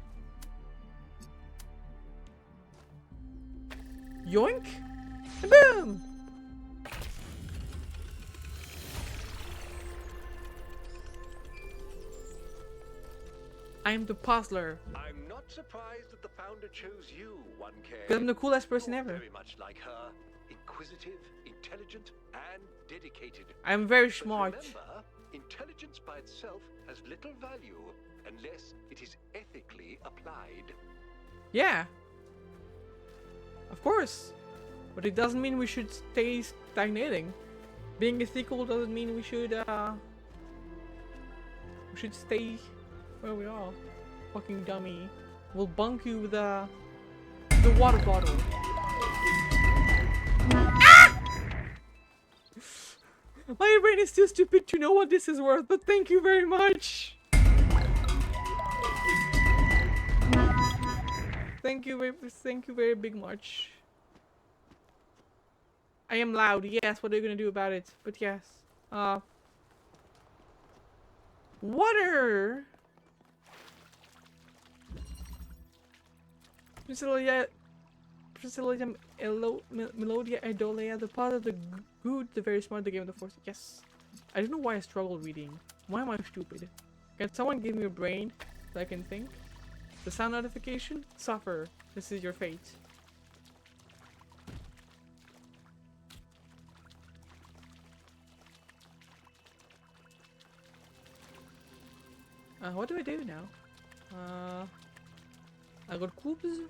yoink. And boom. I am the puzzler. I'm not surprised that the founder chose you, 1K. Because I'm the coolest person You're ever. Very much like her, inquisitive, intelligent, and dedicated. I'm very But smart. remember, intelligence by itself has little value unless it is ethically applied. Yeah. Of course. But it doesn't mean we should stay stagnating. Being ethical doesn't mean we should stay where we are. Fucking dummy. We'll bunk you with the water bottle. Ah! My brain is too stupid to know what this is worth, but thank you very much. Thank you very big much. I am loud, yes, what are you gonna do about it? But yes. Water! Priscilla Melodia Idolea, the part of the good, the very smart, the game of the force. Yes. I don't know why I struggle reading. Why am I stupid? Can someone give me a brain so I can think? The sound notification? Suffer. This is your fate. What do I do now? I got cubes?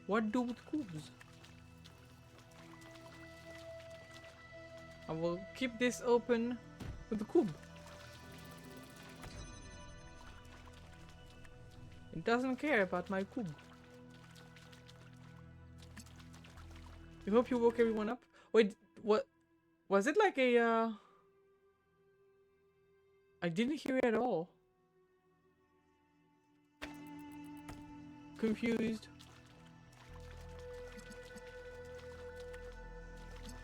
What do with cubes? I will keep this open with the cube. It doesn't care about my cube. I hope you woke everyone up. Wait, what? Was it like a, I didn't hear it at all. Confused.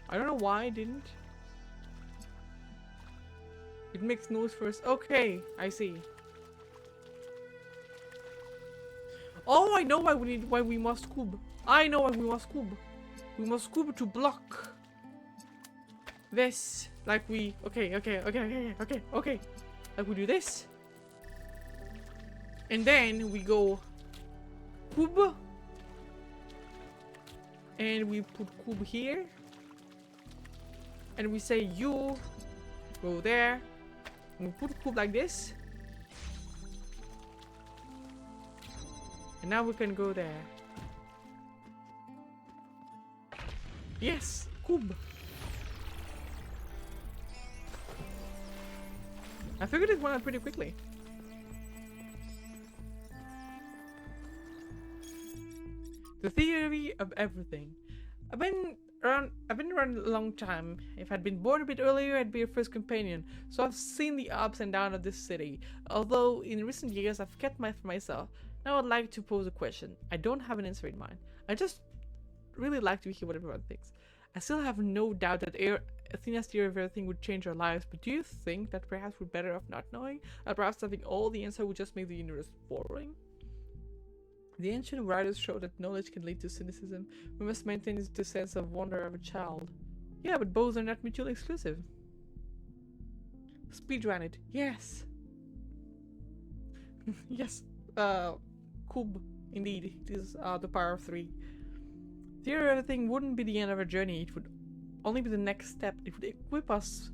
I don't know why I didn't. It makes noise first. Okay, I see. Oh, I know why we must cube. I know why we must cube. We must cube to block this. Like we, okay. Like we do this. And then we go cube. And we put cube here. And we say you go there. And we put cube like this. And now we can go there. Yes, Kub. I figured it went out pretty quickly. The theory of everything. I've been around a long time. If I'd been born a bit earlier, I'd be your first companion. So I've seen the ups and downs of this city. Although in recent years I've kept my for myself. Now I'd like to pose a question. I don't have an answer in mind. I just really like to hear what everyone thinks. I still have no doubt that Athena's theory of everything would change our lives, but do you think that perhaps we're better off not knowing? Or perhaps having all the answer would just make the universe boring? The ancient writers show that knowledge can lead to cynicism. We must maintain the sense of wonder of a child. Yeah, but both are not mutually exclusive. Speedrun it. Yes. Yes. Kub. Indeed. It is the power of 3. Theory of everything wouldn't be the end of our journey. It would only be the next step. It would equip us.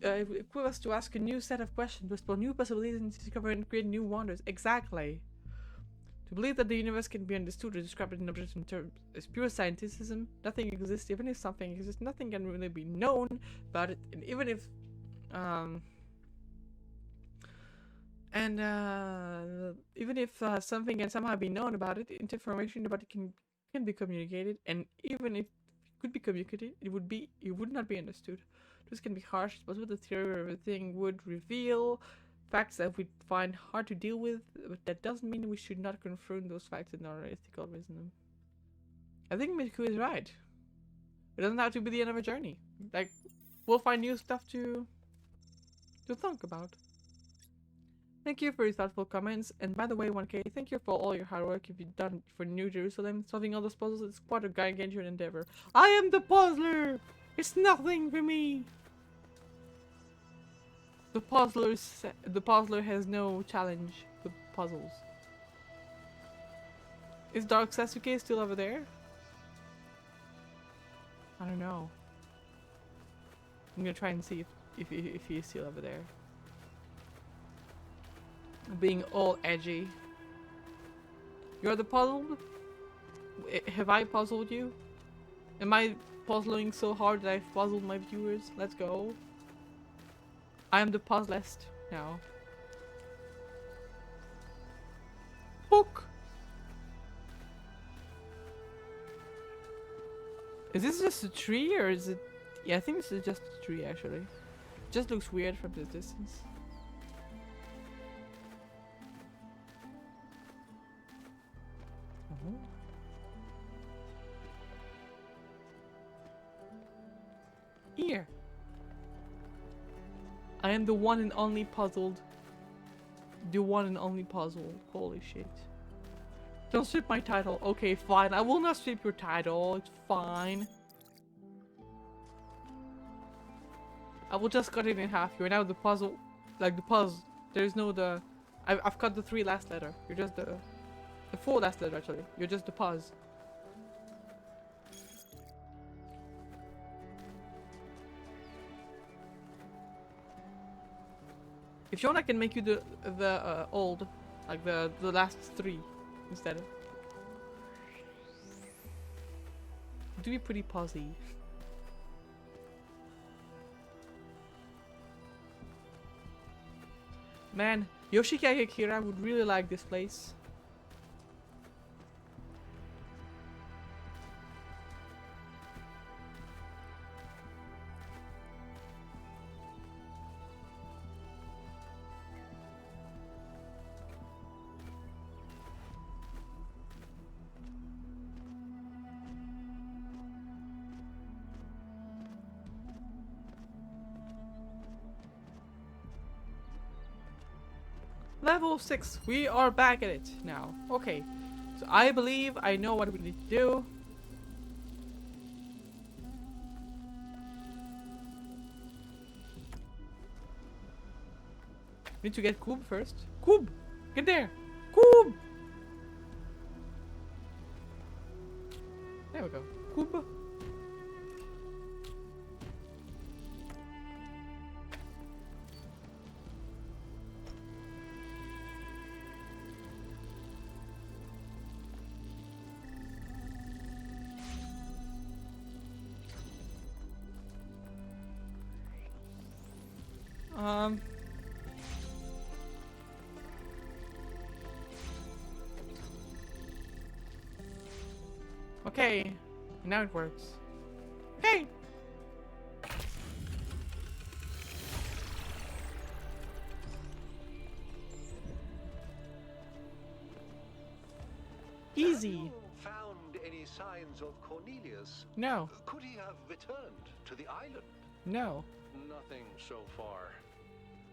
It would equip us to ask a new set of questions, to explore new possibilities, and to discover and create new wonders. Exactly. To believe that the universe can be understood or described in objective terms is pure scientificism. Nothing exists. Even if something exists, nothing can really be known about it. And even if, even if something can somehow be known about it, information about it can be communicated. And even if it could be communicated, it would not be understood. This can be harsh, but what the theory of everything would reveal facts that we find hard to deal with, but that doesn't mean we should not confront those facts in our ethical wisdom. I think Miku is right. It doesn't have to be the end of a journey. Like, we'll find new stuff to think about. Thank you for your thoughtful comments, and by the way, 1K, thank you for all your hard work you've done for New Jerusalem. Solving all those puzzles is quite a gargantuan endeavor. I am the puzzler! It's nothing for me! The puzzler has no challenge with puzzles. Is Dark Sasuke still over there? I don't know. I'm gonna try and see if he is still over there. Being all edgy. You're the puzzled? Have I puzzled you? Am I puzzling so hard that I've puzzled my viewers? Let's go. I am the puzzlest now. Book! Is this just a tree or is it... Yeah, I think this is just a tree actually. It just looks weird from this distance. Here. I am the one and only puzzled. The one and only puzzled. Holy shit. Don't strip my title. Okay, fine. I will not strip your title. It's fine. I will just cut it in half. You're now the puzzle. Like the puzzle. There's no the... I've cut the 3 last letter. You're just the 4 last letter actually. You're just the puzz. If you want, I can make you the old, like the last 3 instead. Do be pretty puzzy. Man, Yoshikage Kira would really like this place. Level 6. We are back at it now. Okay. So I believe I know what we need to do. We need to get Kub first. Kub! Get there! Kub! There we go. Kub. Okay. Now it works. Okay. Easy. Have you found any signs of Cornelius? No. Could he have returned to the island? No. Nothing so far.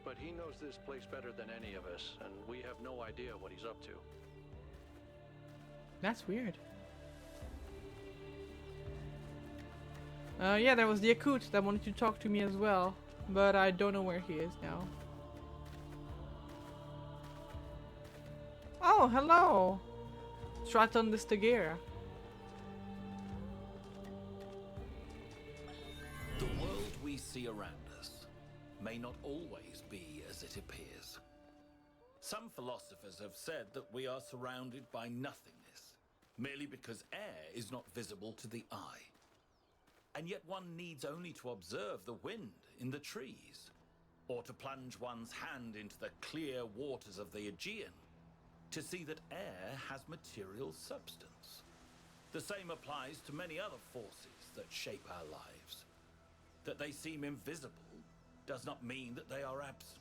But he knows this place better than any of us, and we have no idea what he's up to. That's weird. Yeah, there was the Akut that wanted to talk to me as well, but I don't know where he is now. Oh, hello! Straton the Stagira. The world we see around us may not always be as it appears. Some philosophers have said that we are surrounded by nothingness, merely because air is not visible to the eye. And yet one needs only to observe the wind in the trees, or to plunge one's hand into the clear waters of the Aegean, to see that air has material substance. The same applies to many other forces that shape our lives. That they seem invisible does not mean that they are absent.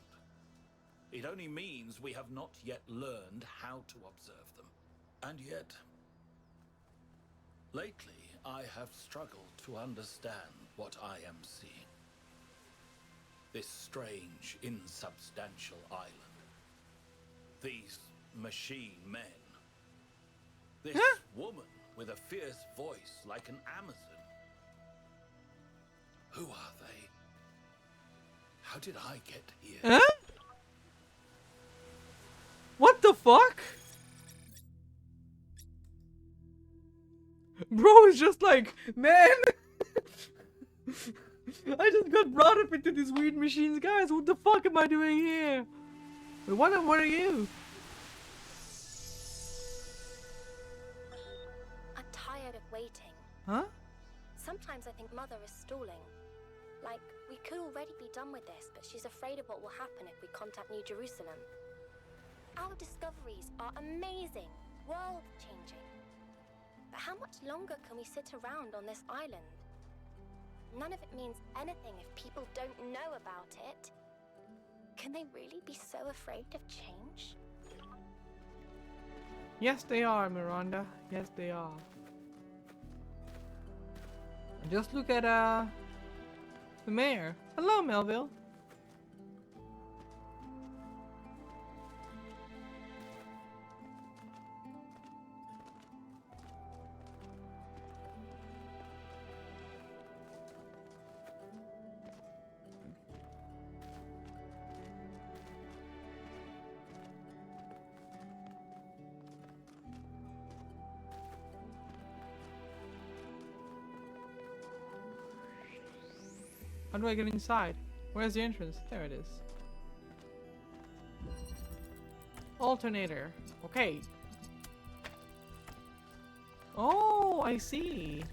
It only means we have not yet learned how to observe them. And yet, lately, I have struggled to understand what I am seeing. This strange, insubstantial island. These machine men. This woman with a fierce voice like an Amazon. Who are they? How did I get here? Huh? What the fuck? Bro is just like, man! I just got brought up into these weird machines, guys. What the fuck am I doing here? Wait, what are you? I'm tired of waiting. Huh? Sometimes I think Mother is stalling. Like, we could already be done with this, but she's afraid of what will happen if we contact New Jerusalem. Our discoveries are amazing, world-changing. But how much longer can we sit around on this island? None of it means anything if people don't know about it. Can they really be so afraid of change? Yes, they are, Miranda. Yes, they are. And just look at, the mayor. Hello, Melville. How do I get inside? Where's the entrance? There it is. Alternator. Okay. Oh, I see.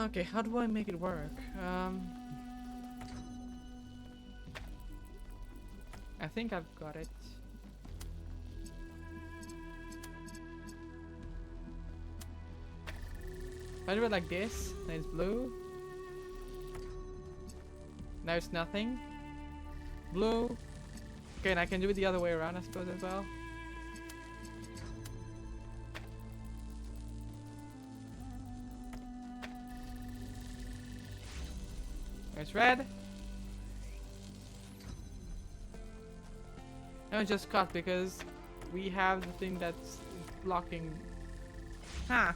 Okay, how do I make it work? I think I've got it. If I do it like this, then it's blue. Now it's nothing. Blue. Okay, and I can do it the other way around, I suppose, as well. It's red. No, it's just cut because we have the thing that's blocking. Ha!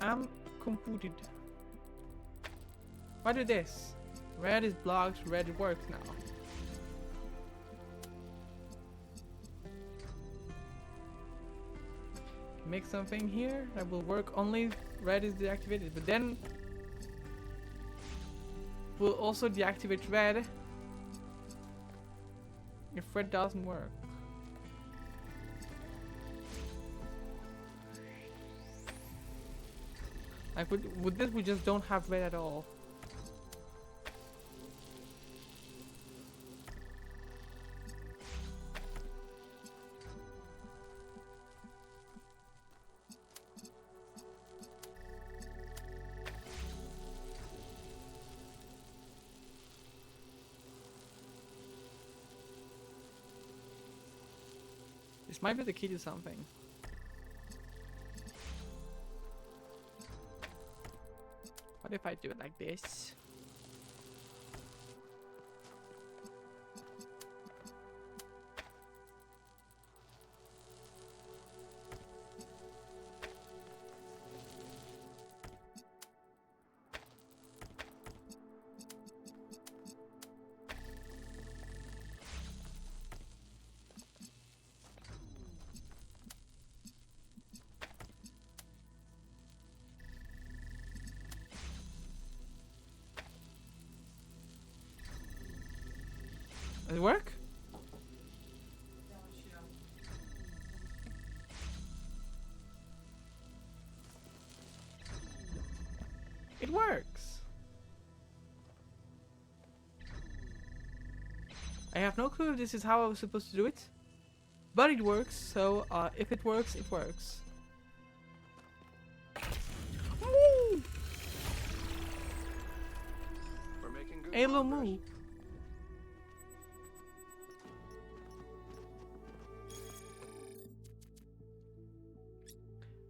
I'm computed. What is this? Red is blocked, red works now. Make something here that will work only if red is deactivated, but then we'll also deactivate red if red doesn't work. Like with this we just don't have red at all. This might be the key to something. What if I do it like this? Does it work? It works. I have no clue if this is how I was supposed to do it, but it works. So if it works, it works. Woo! We're making good Halo progress. move.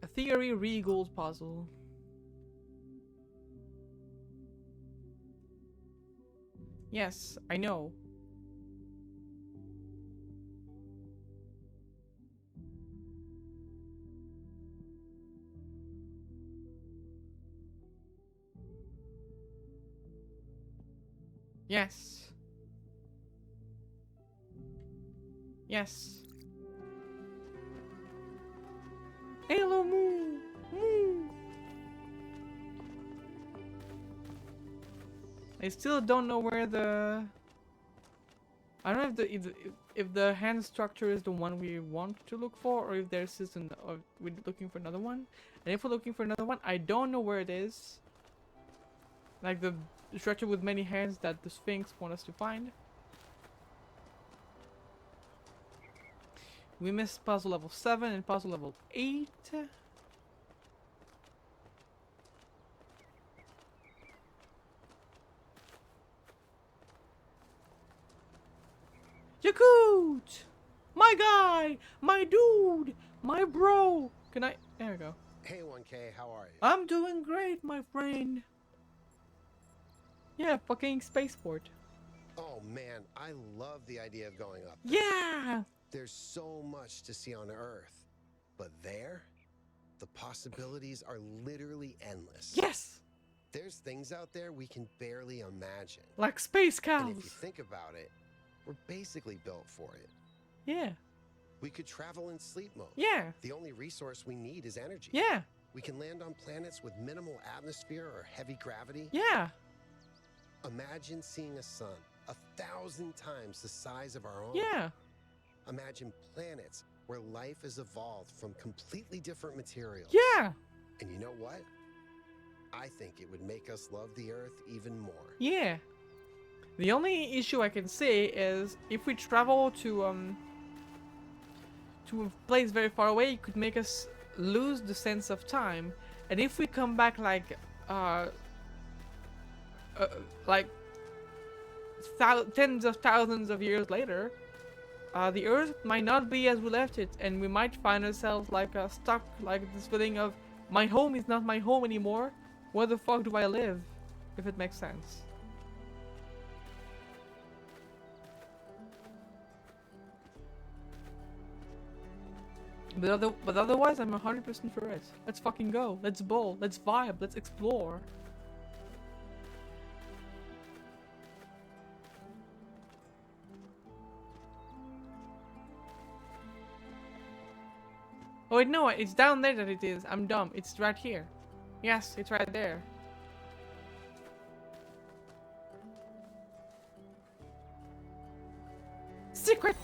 A theory re-gold puzzle. Yes, I know. Yes. Yes. Halo moo! Moo! I still don't know where the... I don't know if the hand structure is the one we want to look for, or if there's just or we're looking for another one. And if we're looking for another one, I don't know where it is. Like the structure with many hands that the Sphinx want us to find. We missed puzzle level 7 and puzzle level 8. Yakut! My guy! My dude! My bro! Can I... There we go. Hey 1K, how are you? I'm doing great, my friend. Yeah, fucking spaceport. Oh man, I love the idea of going up. Yeah! There's so much to see on Earth. But there, the possibilities are literally endless. Yes! There's things out there we can barely imagine. Like space And if you cows. think about it, we're basically built for it. Yeah. We could travel in sleep mode. Yeah. The only resource we need is energy. Yeah. We can land on planets with minimal atmosphere or heavy gravity. Yeah. Imagine seeing a sun 1,000 times the size of our own. Yeah. Imagine planets where life has evolved from completely different materials. Yeah. And you know what? I think it would make us love the Earth even more. Yeah. The only issue I can see is if we travel to a place very far away, it could make us lose the sense of time. And if we come back like tens of thousands of years later, the Earth might not be as we left it, and we might find ourselves like stuck, like this feeling of my home is not my home anymore. Where the fuck do I live? If it makes sense. But otherwise, I'm 100% for it. Let's fucking go. Let's bowl. Let's vibe. Let's explore. Oh wait, no, it's down there that it is. I'm dumb. It's right here. Yes, it's right there. Secret!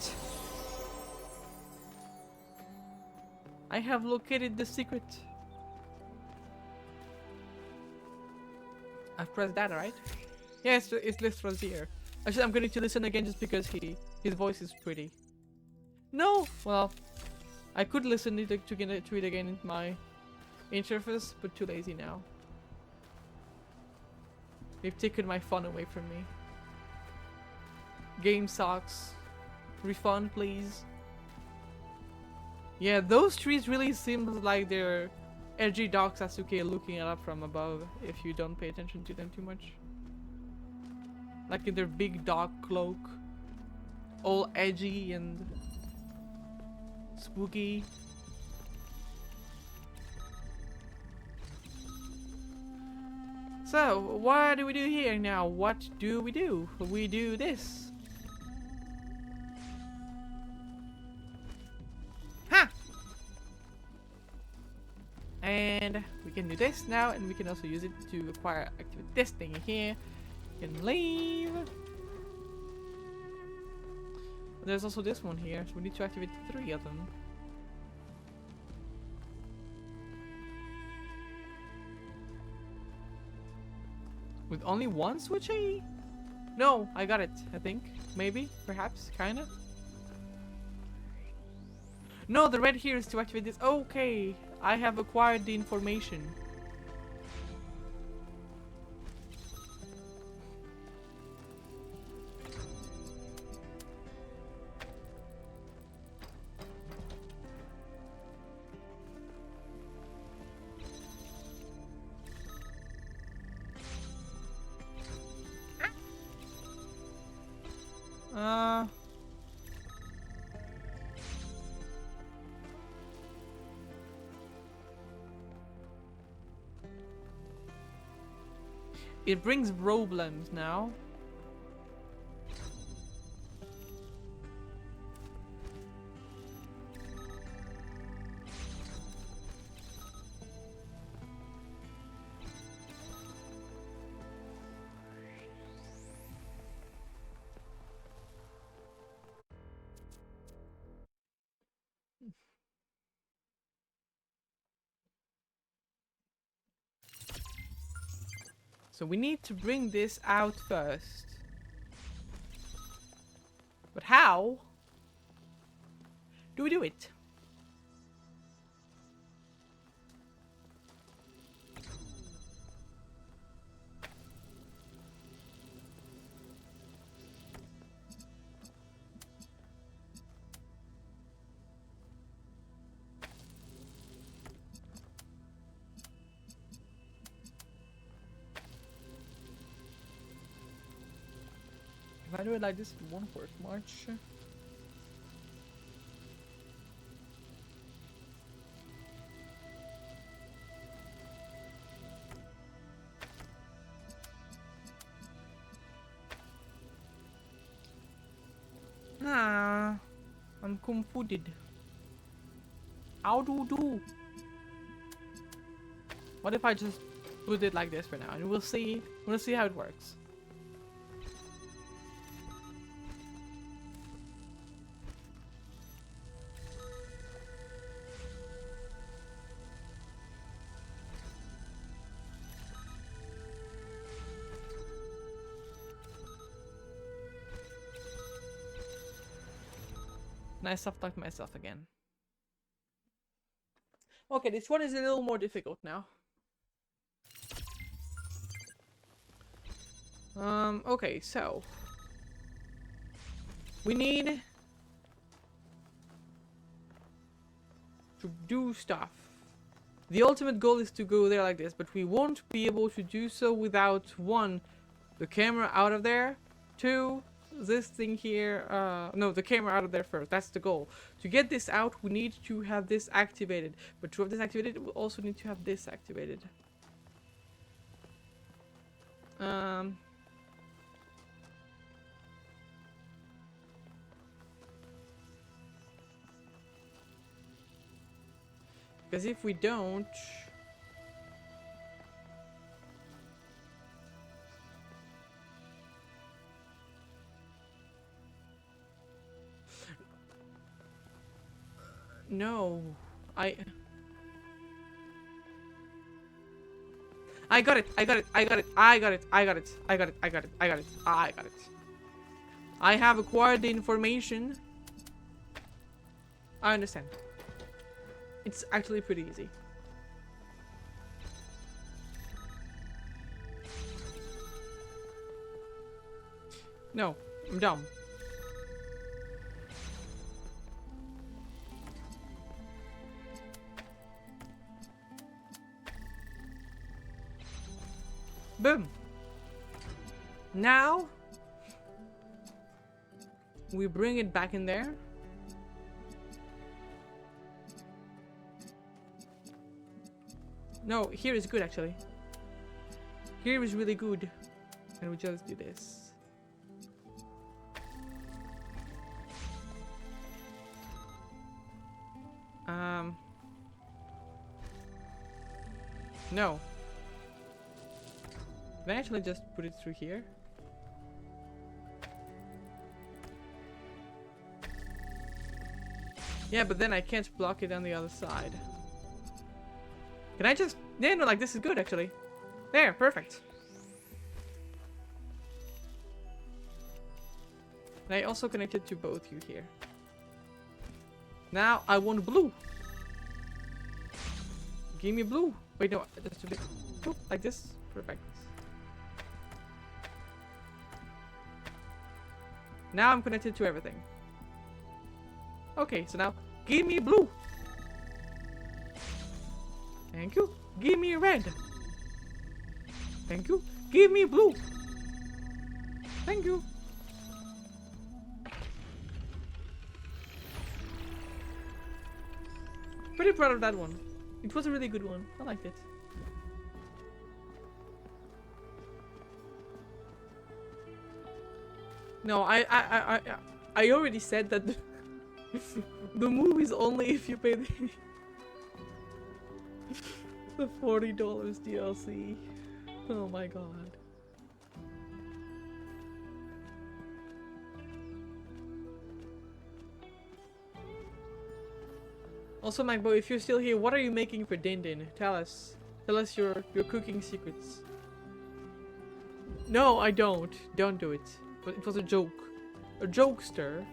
I have located the secret. I've pressed that, right? Yes, it's Lystra's here. Actually, I'm going to listen again just because his voice is pretty. No! Well, I could listen to it again in my interface, but too lazy now. They've taken my fun away from me. Game sucks. Refund, please. Yeah, those trees really seem like they're edgy Dark Sasuke looking it up from above if you don't pay attention to them too much. Like in their big dark cloak. All edgy and spooky. So, what do we do here now? What do? We do this. Ha! And we can do this now, and we can also use it to activate this thing here. We can leave. There's also this one here, so we need to activate 3 of them. With only one switchy? No, I got it, I think. Maybe, perhaps, kinda. No, the red here is to activate this. Okay, I have acquired the information. It brings problems now. So we need to bring this out first. But how do we do it? If I do it like this, it won't work much. Ah, I'm confounded. How do? What if I just put it like this for now, and we'll see how it works. And I self-talked myself again. Okay, this one is a little more difficult now. Okay, so we need to do stuff. The ultimate goal is to go there like this, but we won't be able to do so without 1, the camera out of there, 2, this thing here, no, the camera out of there first. That's the goal. To get this out, we need to have this activated. But to have this activated, we also need to have this activated. Because if we don't... No, I got it. I got it. I got it. I got it. I got it. I got it. I got it. I got it. I got it. I have acquired the information. I understand. It's actually pretty easy. No, I'm dumb. Boom. Now we bring it back in there. No, here is good actually. Here is really good. And we just do this. No. Can I actually just put it through here? Yeah, but then I can't block it on the other side. Can I just... Yeah, no, like this is good actually. There, perfect. And I also connected to both you here. Now I want blue. Give me blue. Wait, no, just a bit. Like this. Perfect. Now I'm connected to everything. Okay, so now give me blue. Thank you. Give me red. Thank you. Give me blue. Thank you. Pretty proud of that one. It was a really good one. I liked it. No, I already said that the move is only if you pay the $40 DLC. Oh my god. Also, Macbo, if you're still here, what are you making for Din Din? Tell us. Tell us your cooking secrets. No, I don't. Don't do it. But it was a joke. A jokester.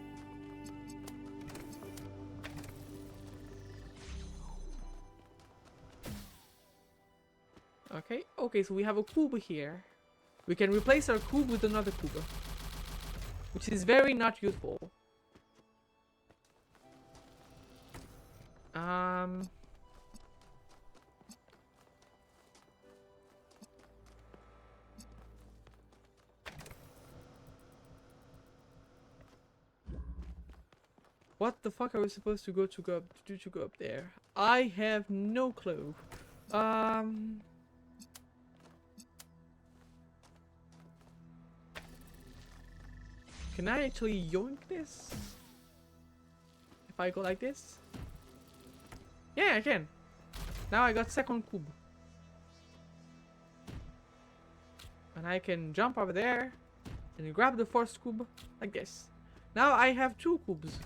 Okay, okay, so we have a cube here. We can replace our cube with another cube. Which is very not useful. What the fuck are we supposed to go up there? I have no clue. Can I actually yoink this? If I go like this? Yeah, I can. Now I got second cube. And I can jump over there and grab the first cube like this. Now I have two cubes.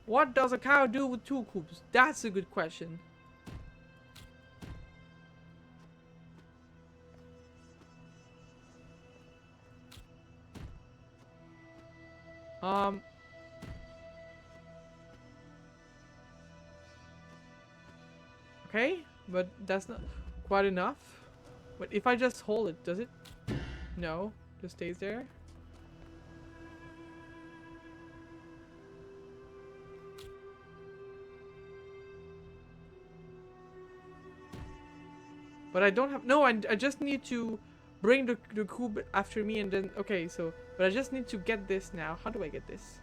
What does a cow do with two cubes? That's a good question. Okay, but that's not quite enough. But if I just hold it, does it? No, just stays there. But I don't have... No, I just need to bring the cube after me and then... Okay, so... But I just need to get this now. How do I get this?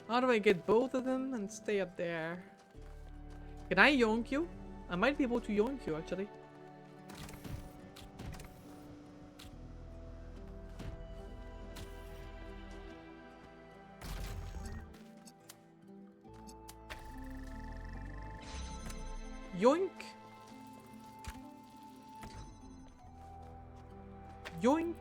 How do I get both of them and stay up there? Can I yoink you? I might be able to yoink you actually. Yoink! Yoink!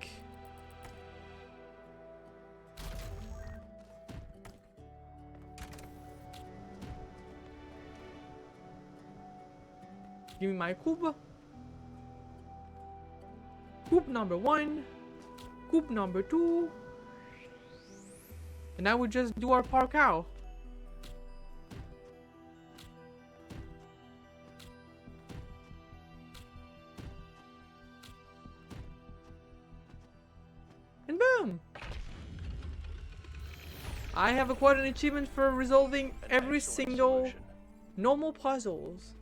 Give me my cube. Cube number 1. Cube number 2. And now we just do our parkour. And boom! I have acquired an achievement for resolving every single solution. normal puzzles.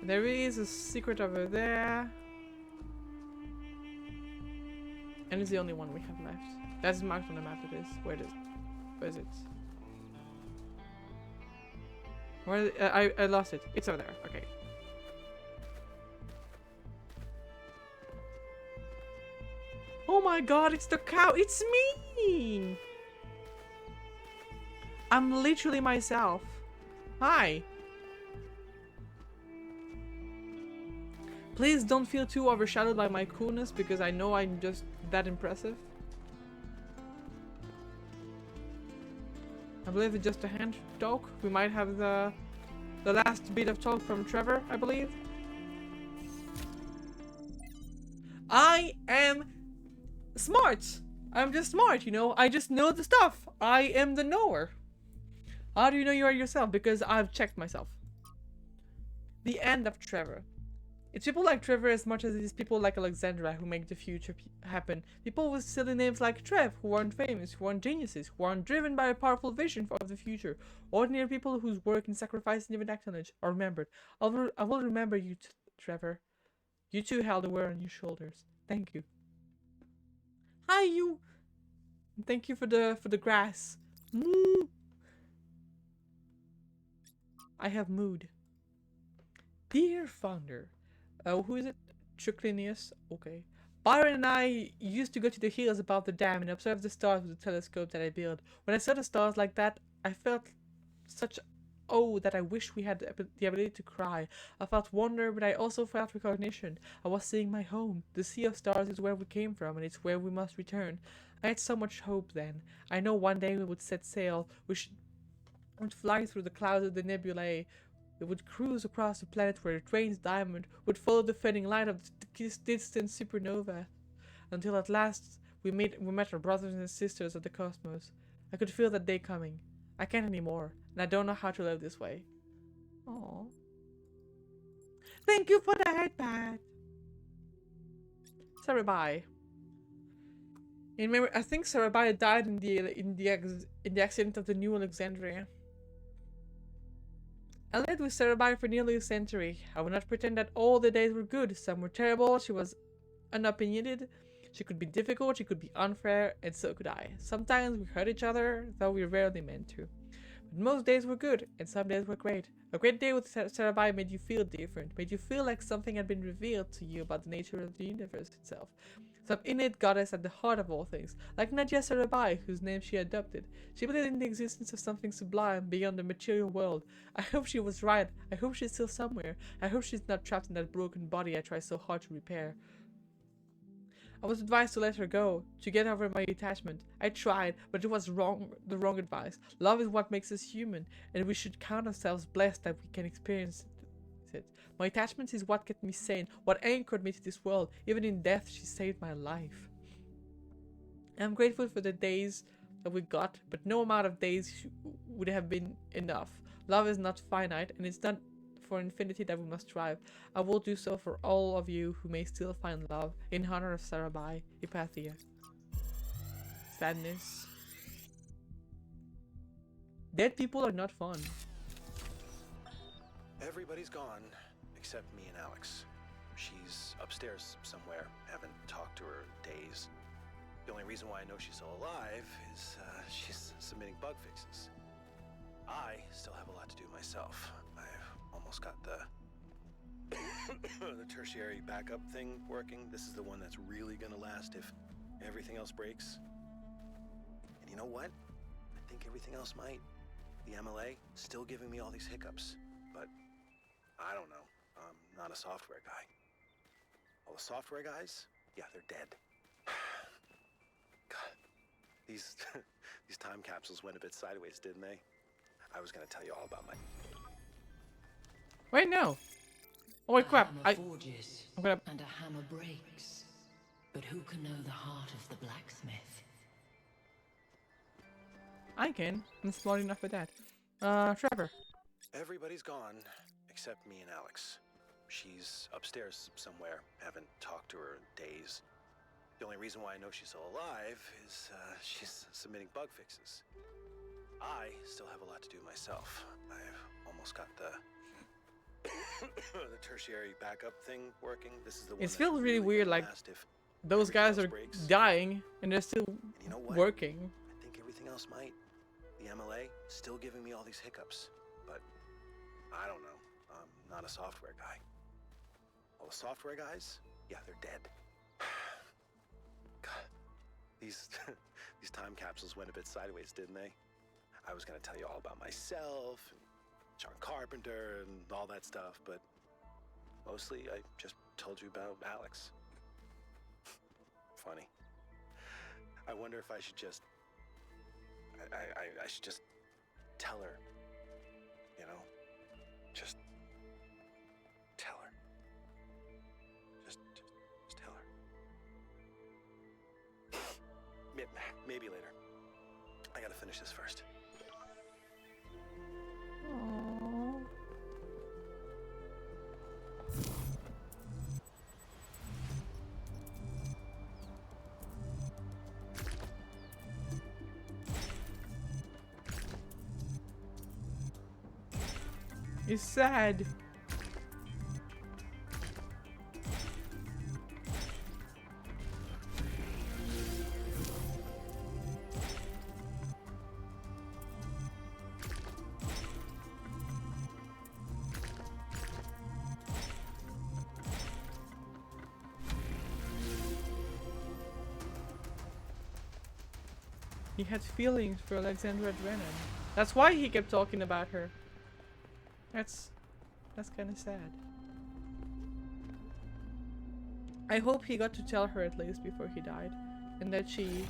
There is a secret over there. And it's the only one we have left. That's marked on the map, it is. Where is it? Where I lost it. It's over there. Okay. Oh my god, it's the cow. It's me! I'm literally myself. Hi. Please don't feel too overshadowed by my coolness because I know I'm just that impressive. I believe it's just a hand talk. We might have the last bit of talk from Trevor, I believe. I am smart. I'm just smart, you know. I just know the stuff. I am the knower. How do you know you are yourself? Because I've checked myself. The end of Trevor. It's people like Trevor as much as it is people like Alexandra who make the future happen. People with silly names like Trev who aren't famous, who aren't geniuses, who aren't driven by a powerful vision of the future. Ordinary people whose work and sacrifice and even acknowledged are remembered. I will remember you, Trevor. You too held the world on your shoulders. Thank you. Hi, you. Thank you for the grass. Moo. I have mood. Dear founder. Who is it? Triclinius? Okay. Byron and I used to go to the hills above the dam and observe the stars with the telescope that I built. When I saw the stars like that, I felt such awe that I wish we had the ability to cry. I felt wonder, but I also felt recognition. I was seeing my home. The sea of stars is where we came from, and it's where we must return. I had so much hope then. I know one day we would set sail. We would fly through the clouds of the nebulae. We would cruise across the planet where it rains diamond, would follow the fading light of the distant supernova, until at last we met our brothers and sisters of the cosmos. I could feel that day coming. I can't anymore, and I don't know how to live this way. Aww. Thank you for the headband. Sarabai. In memory, I think Sarabai died in the accident of the New Alexandria. I lived with Sarabai for nearly a century. I will not pretend that all the days were good. Some were terrible. She was unopinionated. She could be difficult. She could be unfair. And so could I. Sometimes we hurt each other, though we rarely meant to. But most days were good, and some days were great. A great day with Sarabai made you feel different. Made you feel like something had been revealed to you about the nature of the universe itself. Some innate goddess at the heart of all things, like Nadia Sarabai, whose name she adopted. She believed in the existence of something sublime beyond the material world. I hope she was right. I hope she's still somewhere. I hope she's not trapped in that broken body I try so hard to repair. I was advised to let her go, to get over my attachment. I tried, but it was the wrong advice. Love is what makes us human, and we should count ourselves blessed that we can experience it. My attachment is what kept me sane, what anchored me to this world. Even in death, she saved my life. I'm grateful for the days that we got, but no amount of days would have been enough. Love is not finite, and it's not for infinity that we must strive. I will do so for all of you who may still find love, in honor of Sarabai, Ipathia. Sadness. Dead people are not fun. Everybody's gone except me and Alex. She's upstairs somewhere. Haven't talked to her in days. The only reason why I know she's still alive is she's submitting bug fixes. I still have a lot to do myself. I've almost got the the tertiary backup thing working. This is the one that's really gonna last if everything else breaks. And you know what? I think everything else might. The MLA still giving me all these hiccups, but I don't know. I'm not a software guy. All the software guys, yeah, they're dead. God, these these time capsules went a bit sideways, didn't they? I was gonna tell you all about my. Wait, no. Oh wait, crap! Forges I'm gonna. and a hammer breaks, but who can know the heart of the blacksmith? I can. I'm smart enough for that. Trevor. Everybody's gone except me and Alex. She's upstairs somewhere. Haven't talked to her in days. The only reason why I know she's still alive is she's submitting bug fixes. I still have a lot to do myself. I've almost got the the tertiary backup thing working. This is the one. It feels really weird, like those guys are breaks. dying and they're still You know what? working. I think everything else might. The MLA still giving me all these hiccups, but I don't know. I'm not a software guy. All the software guys, yeah, they're dead. God, these these time capsules went a bit sideways, didn't they? I was gonna tell you all about myself, and John Carpenter, and all that stuff, but mostly I just told you about Alex. Funny. I wonder if I should just. I should just tell her. You know, just tell her. Just tell her. Maybe later. I gotta finish this first. Aww. It's sad. He had feelings for Alexandra Drennan. That's why he kept talking about her. That's kind of sad. I hope he got to tell her at least before he died, and that she,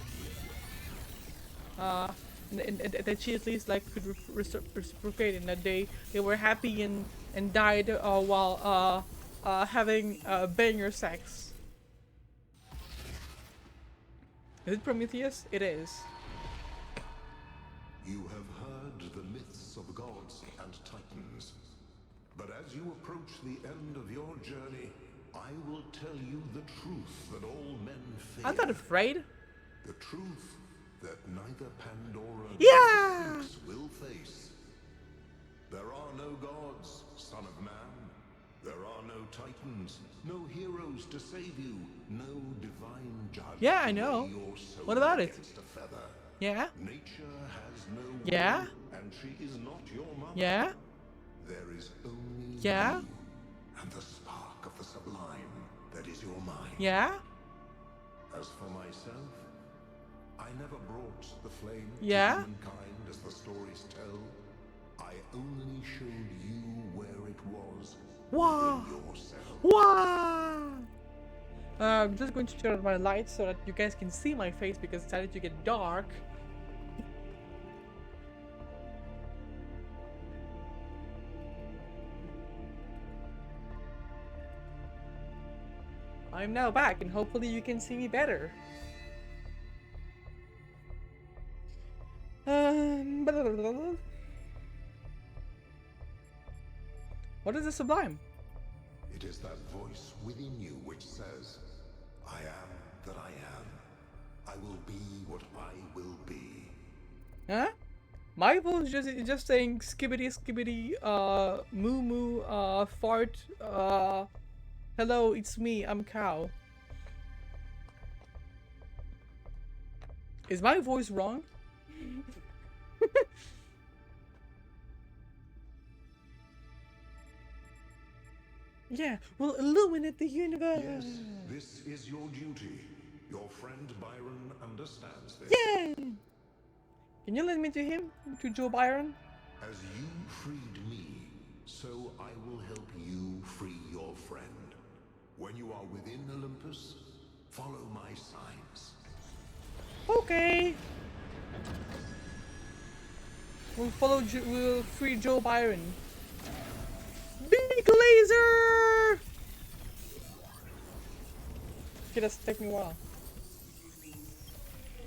that she at least like could reciprocate, and that they were happy and died while having banger sex. Is it Prometheus? It is. You have heard the myths of gods and titans. But as you approach the end of your journey, I will tell you the truth that all men fear. I'm not afraid. The truth that neither Pandora nor Yeah! the Sphinx will face. There are no gods, son of man. There are no titans, no heroes to save you, no divine judge. Yeah, I to know. lay your soul What about it? against a feather. Yeah? Nature has no Yeah? will, and she is not your mother. Yeah? There is only Yeah? you and the spark of the sublime that is your mind. Yeah? As for myself, I never brought the flame Yeah? to humankind as the stories tell. I only showed you where it was. Wow! Within yourself. Wow! I'm just going to turn on my lights so that you guys can see my face because it's starting to get dark. I'm now back and hopefully you can see me better. What is the sublime? It is that voice within you which says, I am that I am. I will be what I will be. Huh? My voice is just saying skibbity skibbity, moo moo, fart, hello, it's me, I'm cow. Is my voice wrong? Yeah, we'll illuminate the universe. Yes, this is your duty. Your friend Byron understands this. Yeah! Can you lend me to him? To Joe Byron? As you freed me, so I will help you free your friend. When you are within Olympus, follow my signs. Okay. We'll free Joe Byron. Big laser! Okay, that's taking a while.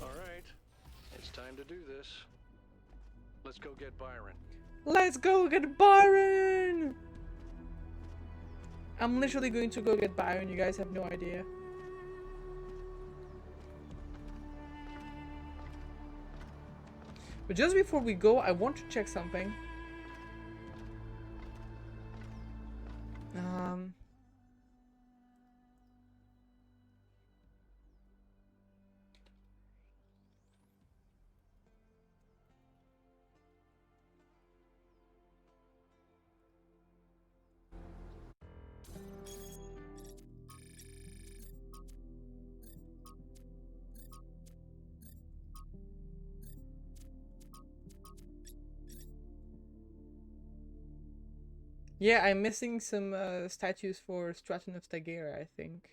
Alright, it's time to do this. Let's go get Byron. Let's go get Byron! I'm literally going to go get Byron, you guys have no idea. But just before we go, I want to check something. Yeah, I'm missing some statues for Stratton of Stagera, I think.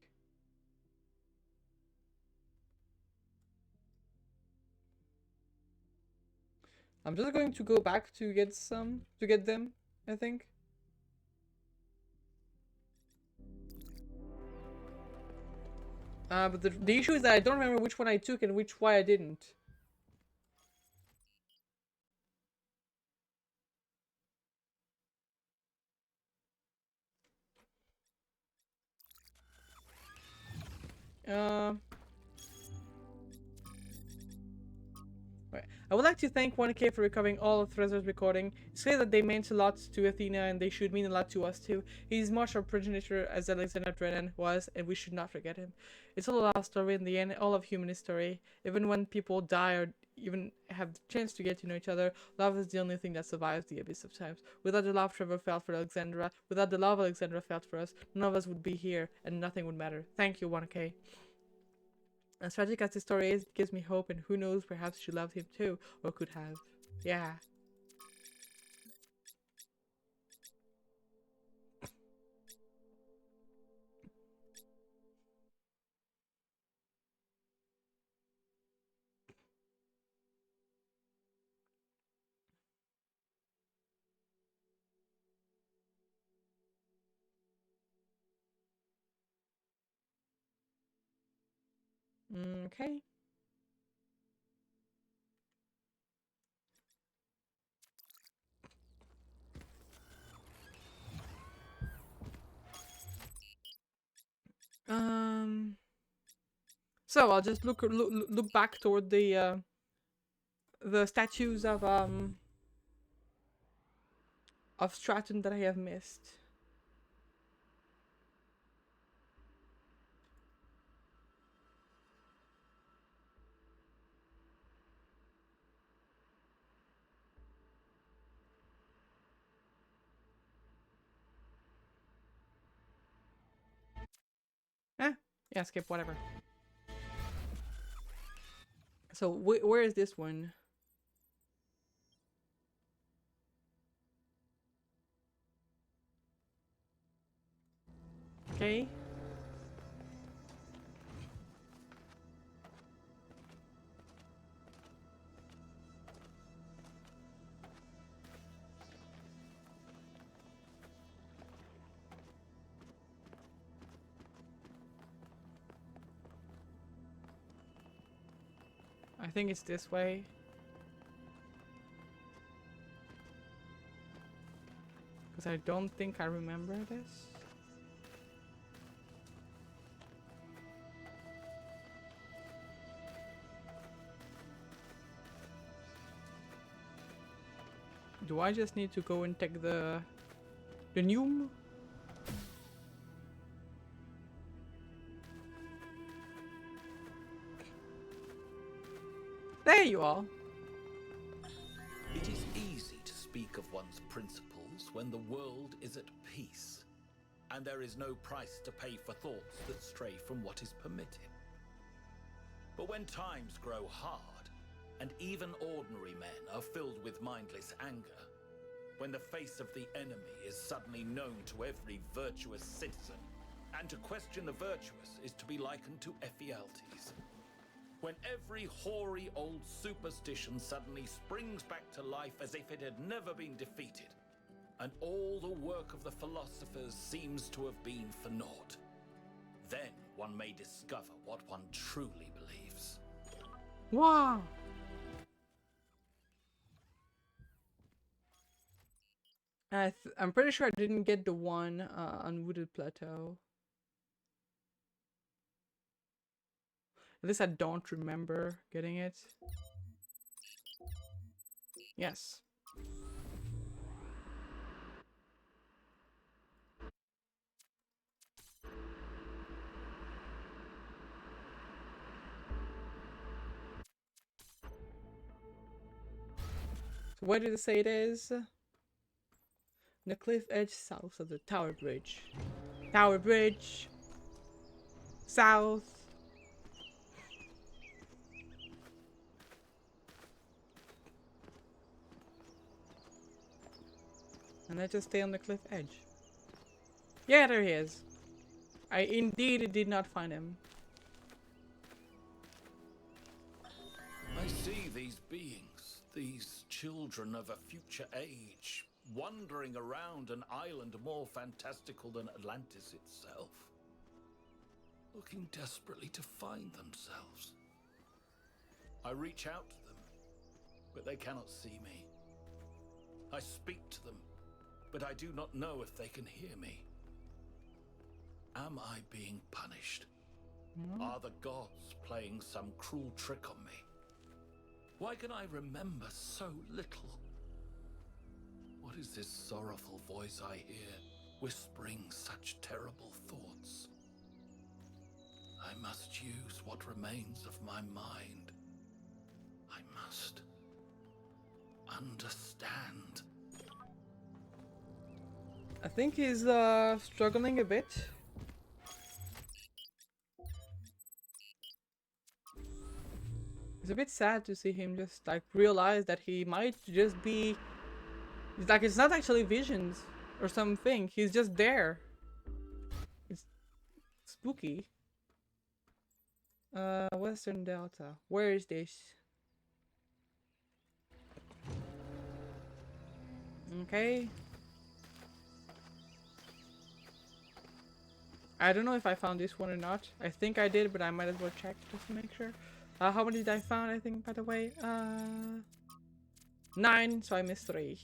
I'm just going to go back to get them, I think. But the issue is that I don't remember which one I took and which why I didn't. Right. I would like to thank 1K for recovering all of Threser's recording. It's clear that they meant a lot to Athena and they should mean a lot to us too. He's much our progenitor as Alexander Drennan was, and we should not forget him. It's all a love story in the end, all of human history. Even when people die or even have the chance to get to know each other, love is the only thing that survives the abyss of times. Without the love Trevor felt for Alexandra, without the love Alexandra felt for us, none of us would be here and nothing would matter. Thank you, 1K. As tragic as the story is, it gives me hope, and who knows, perhaps she loved him too, or could have. Yeah. Okay. So I'll just look back toward the statues of Stratton that I have missed. Yeah, skip whatever. So where is this one? Okay. I think it's this way. Because Because I don't think I remember this. Do I just need to go and take the Neum? There you are. It is easy to speak of one's principles when the world is at peace, and there is no price to pay for thoughts that stray from what is permitted. But when times grow hard, and even ordinary men are filled with mindless anger, when the face of the enemy is suddenly known to every virtuous citizen, and to question the virtuous is to be likened to Ephialtes, when every hoary old superstition suddenly springs back to life as if it had never been defeated, and all the work of the philosophers seems to have been for naught, then one may discover what one truly believes. Wow. I'm pretty sure I didn't get the one on Wooded Plateau. At least I don't remember getting it. Yes. So where did it say it is? The cliff edge south of the Tower Bridge. Tower Bridge. South. And I just stay on the cliff edge. Yeah, there he is. I indeed did not find him. I see these beings, these children of a future age, wandering around an island more fantastical than Atlantis itself, looking desperately to find themselves. I reach out to them, but they cannot see me. I speak to them, but I do not know if they can hear me. Am I being punished? Are the gods playing some cruel trick on me? Why can I remember so little? What is this sorrowful voice I hear, whispering such terrible thoughts? I must use what remains of my mind. I must understand. I think he's struggling a bit. It's a bit sad to see him just like realize that he might just be, it's like it's not actually visions or something, he's just there. It's spooky. Western Delta, where is this? Okay. I don't know if I found this one or not. I think I did, but I might as well check just to make sure. How many did I found, I think, by the way? 9, so I missed 3.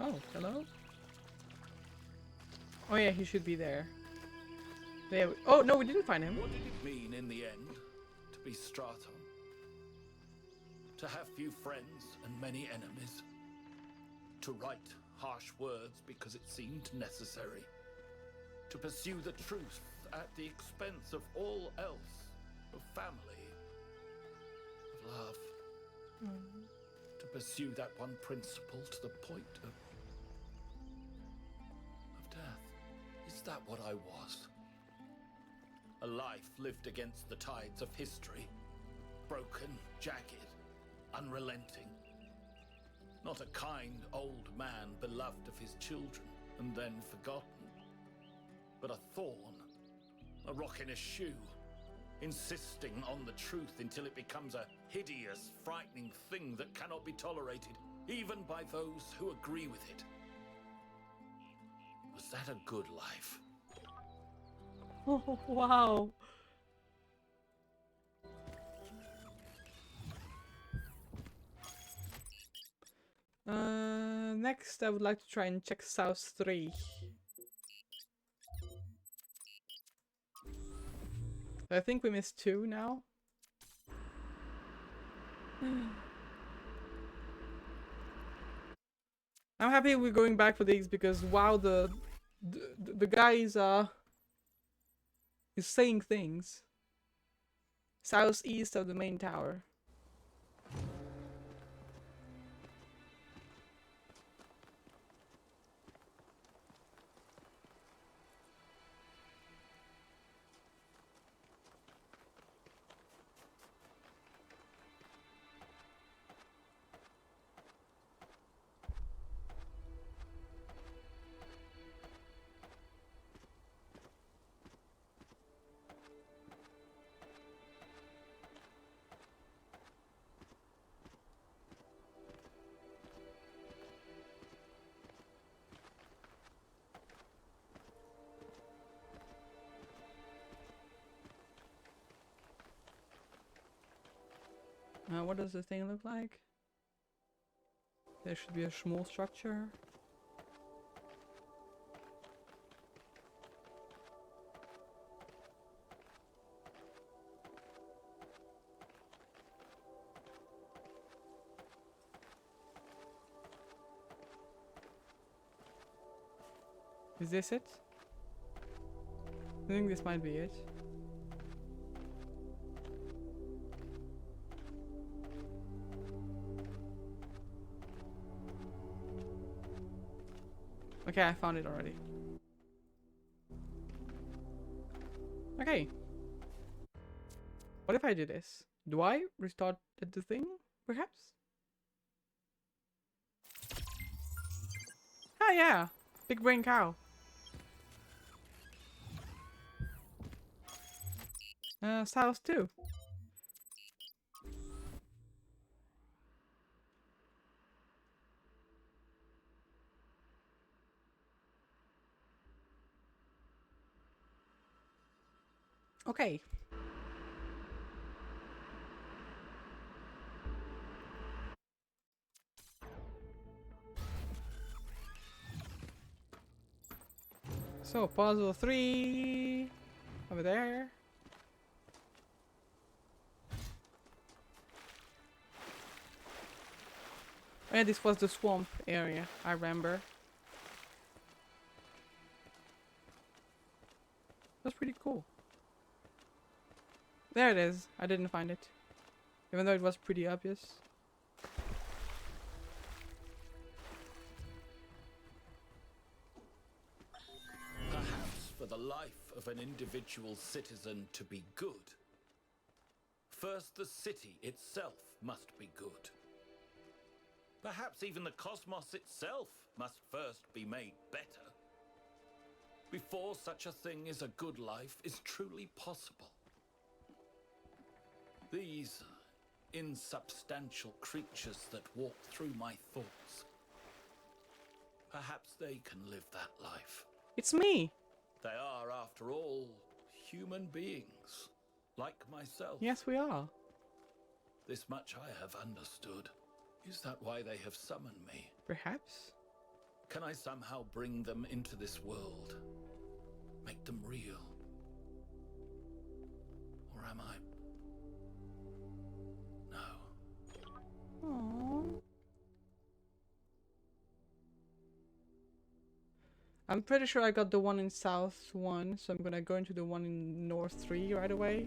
Oh, hello? Oh yeah, he should be there. There we, oh no, we didn't find him. What did it mean in the end to be Straton? To have few friends and many enemies? To write harsh words because it seemed necessary? To pursue the truth at the expense of all else? Of family? Of love? To pursue that one principle to the point of death? Is that what I was? A life lived against the tides of history, broken, jagged, unrelenting. Not a kind old man beloved of his children and then forgotten but a thorn, a rock in a shoe, insisting on the truth until it becomes a hideous, frightening thing that cannot be tolerated, even by those who agree with it. Was that a good life? Oh, wow. Next I would like to try and check South 3. I think we missed 2 now. I'm happy we're going back for these because wow, the guy is saying things. Southeast of the main tower. What does the thing look like? There should be a small structure. Is this it? I think this might be it. Okay, I found it already. Okay. What if I do this? Do I restart the thing, perhaps? Ah, yeah! Big brain cow. Styles too. Okay. So, puzzle 3 over there. Oh, yeah, this was the swamp area, I remember. That's pretty cool. There it is. I didn't find it. Even though it was pretty obvious. Perhaps for the life of an individual citizen to be good, first the city itself must be good. Perhaps even the cosmos itself must first be made better, before such a thing as a good life is truly possible. These insubstantial creatures that walk through my thoughts, perhaps they can live that life. It's me! They are, after all, human beings, like myself. Yes, we are. This much I have understood. Is that why they have summoned me? Perhaps? Can I somehow bring them into this world? Make them real? Or am I... No. Aww. I'm pretty sure I got the one in South 1, so I'm gonna go into the one in North 3 right away.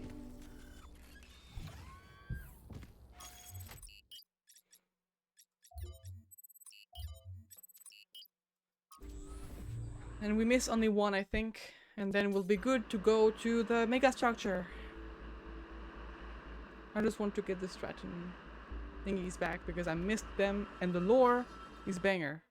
And we miss only one, I think, and then we'll be good to go to the mega structure. I just want to get the Stratton thingies back because I missed them, and the lore is banger.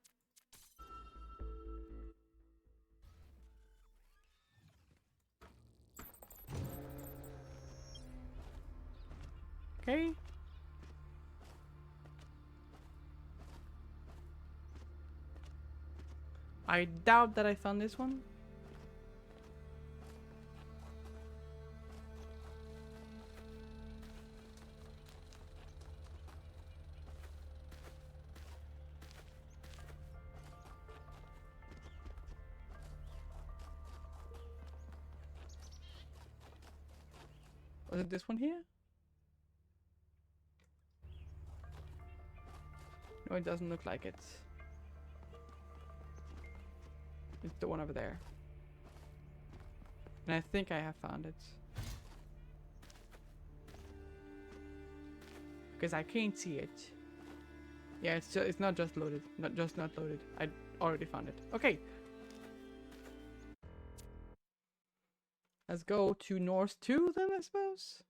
Okay. I doubt that I found this one. Was it this one here? No, it doesn't look like it. It's the one over there. And I think I have found it. Because I can't see it. Yeah, it's not just loaded. Not loaded. I already found it. Okay. Let's go to North 2 then, I suppose.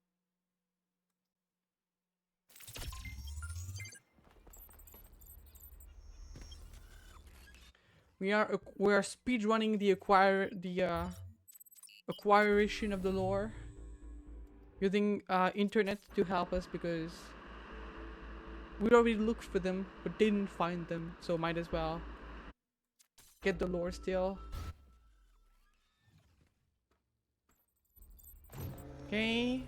We're speedrunning the acquiration of the lore, using internet to help us because we already looked for them but didn't find them, so might as well get the lore still. Okay.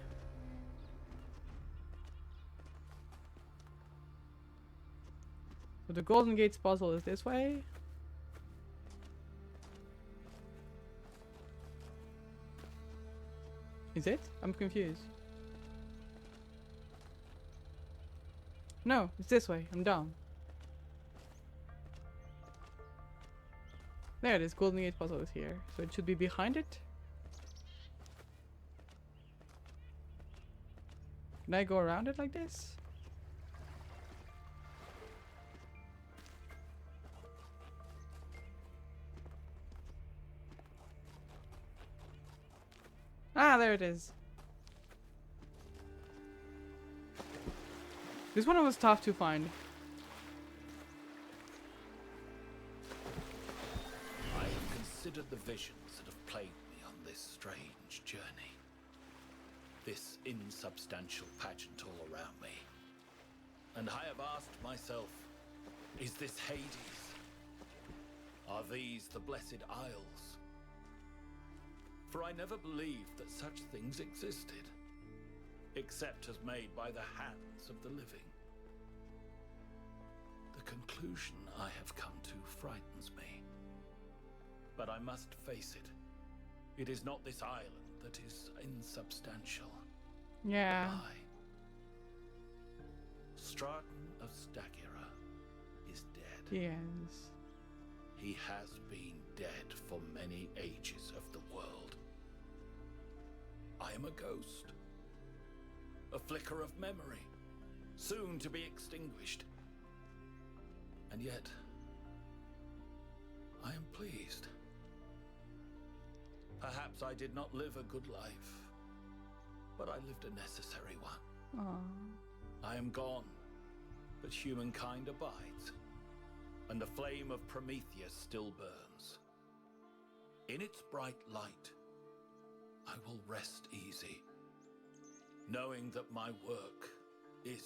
So the Golden Gates puzzle is this way. Is it? I'm confused. No, it's this way. I'm dumb. There it is. Golden Gate puzzle is here. So it should be behind it. Can I go around it like this? Ah, there it is. This one was tough to find. I have considered the visions that have plagued me on this strange journey. This insubstantial pageant all around me. And I have asked myself, is this Hades? Are these the Blessed Isles? For I never believed that such things existed, except as made by the hands of the living. The conclusion I have come to frightens me. But I must face it. It is not this island that is insubstantial. Yeah. I, Straton of Stagira, is dead. Yes. He has been dead for many ages of the world. I am a ghost. A flicker of memory, soon to be extinguished. And yet, I am pleased. Perhaps I did not live a good life, but I lived a necessary one. Aww. I am gone, but humankind abides, and the flame of Prometheus still burns. In its bright light, I will rest easy, knowing that my work is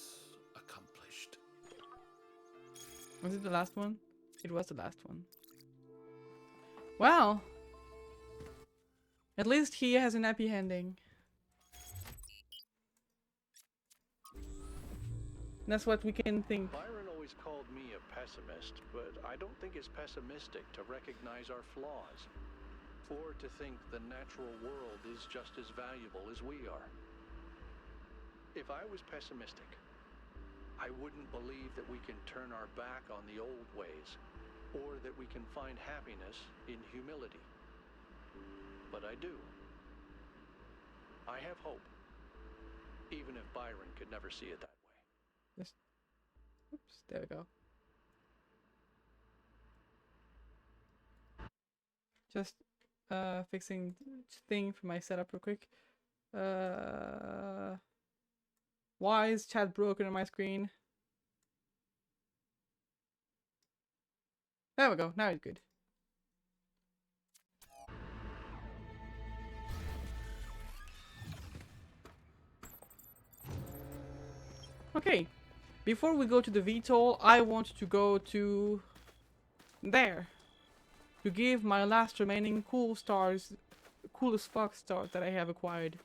accomplished. Was it the last one? It was the last one. Well, at least he has an happy ending. That's what we can think. Byron always called me a pessimist, but I don't think it's pessimistic to recognize our flaws, or to think the natural world is just as valuable as we are. If I was pessimistic, I wouldn't believe that we can turn our back on the old ways, or that we can find happiness in humility. But I do. I have hope, even if Byron could never see it that way. Just, oops, there we go. Just fixing thing for my setup real quick. Why is chat broken on my screen? There we go, now it's good. Okay. Before we go to the VTOL, I want to go to there to give my last remaining coolest fuck stars that I have acquired.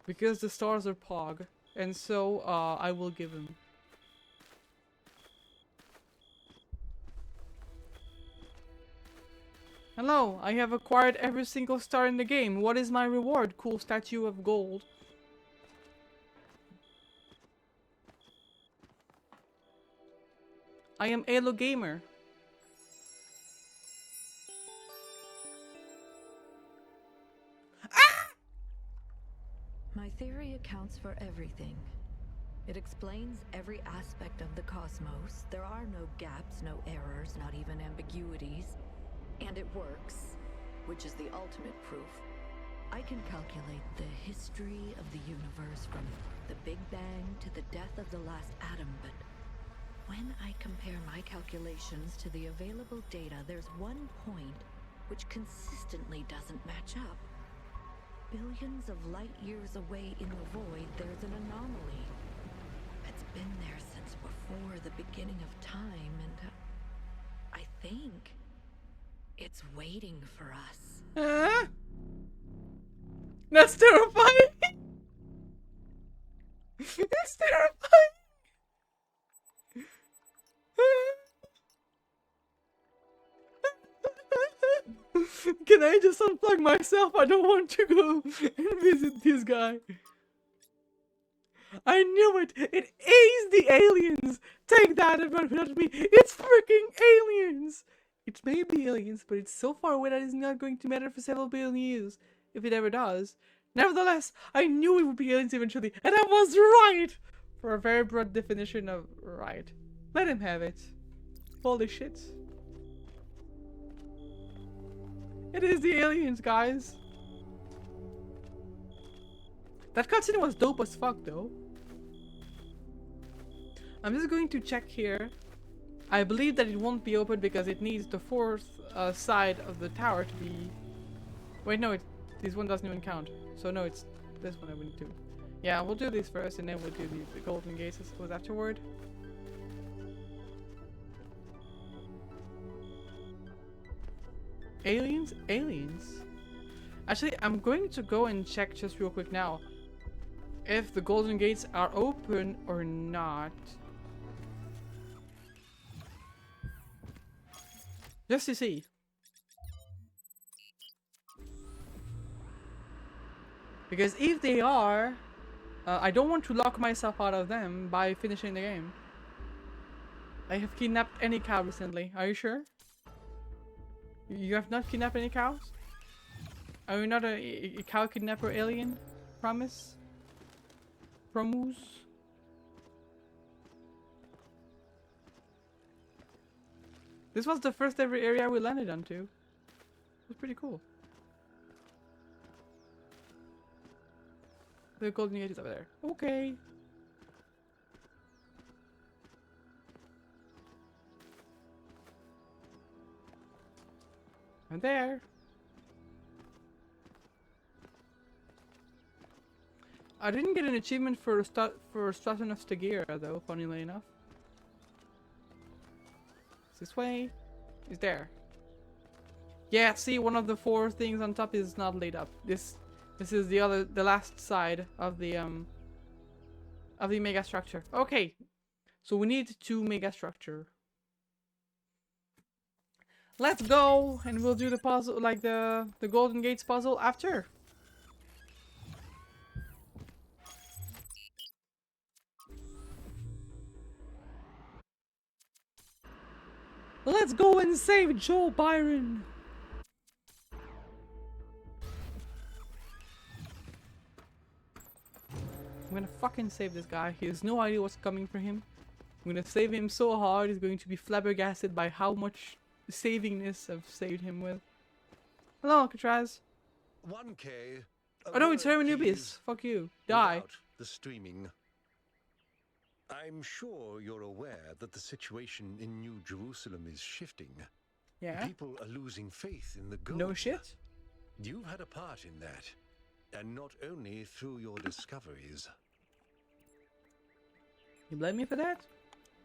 Because the stars are Pog, and so I will give them. Hello, I have acquired every single star in the game. What is my reward? Cool statue of gold. I am Elo Gamer. My theory accounts for everything. It explains every aspect of the cosmos. There are no gaps, no errors, not even ambiguities. And it works, which is the ultimate proof. I can calculate the history of the universe from the Big Bang to the death of the last atom, but when I compare my calculations to the available data, there's one point which consistently doesn't match up. Billions of light years away in the void, there's an anomaly. It's been there since before the beginning of time, and I think it's waiting for us. That's terrifying! It's terrifying! Can I just unplug myself? I don't want to go and visit this guy. I knew it! It is the aliens! Take that and run without me! It's freaking aliens! It may be aliens, but it's so far away that it's not going to matter for several billion years, if it ever does. Nevertheless, I knew it would be aliens eventually, and I was right! For a very broad definition of right. Let him have it. Holy shit. It is the aliens, guys. That cutscene was dope as fuck, though. I'm just going to check here. I believe that it won't be open because it needs the fourth side of the tower to be... Wait, no, this one doesn't even count. So no, it's this one I will do. Yeah, we'll do this first and then we'll do the golden gates afterward. Aliens? Aliens? Actually, I'm going to go and check just real quick now if the golden gates are open or not. Just to see. Because if they are, I don't want to lock myself out of them by finishing the game. I have kidnapped any cow recently. Are you sure? You have not kidnapped any cows? Are you not a cow kidnapper alien? Promise? Promus? This was the first ever area we landed onto. It was pretty cool. The golden gate is over there. Okay. And there. I didn't get an achievement for Straton of Stagira though, funnily enough. This way is there. Yeah, see, one of the four things on top is not lit up. This is the last side of the mega structure. Okay, so we need 2 mega structure. Let's go, and we'll do the puzzle, like the Golden Gates puzzle after. Let's go and save Joe Byron. I'm gonna fucking save this guy. He has no idea what's coming for him. I'm gonna save him so hard, he's going to be flabbergasted by how much savingness I've saved him with. Hello, Alcatraz. 1K. Oh no, it's Hermanubius. Fuck you. Die. The streaming. I'm sure you're aware that the situation in New Jerusalem is shifting. Yeah. People are losing faith in the gold. No shit. You've had a part in that. And not only through your discoveries. You blame me for that?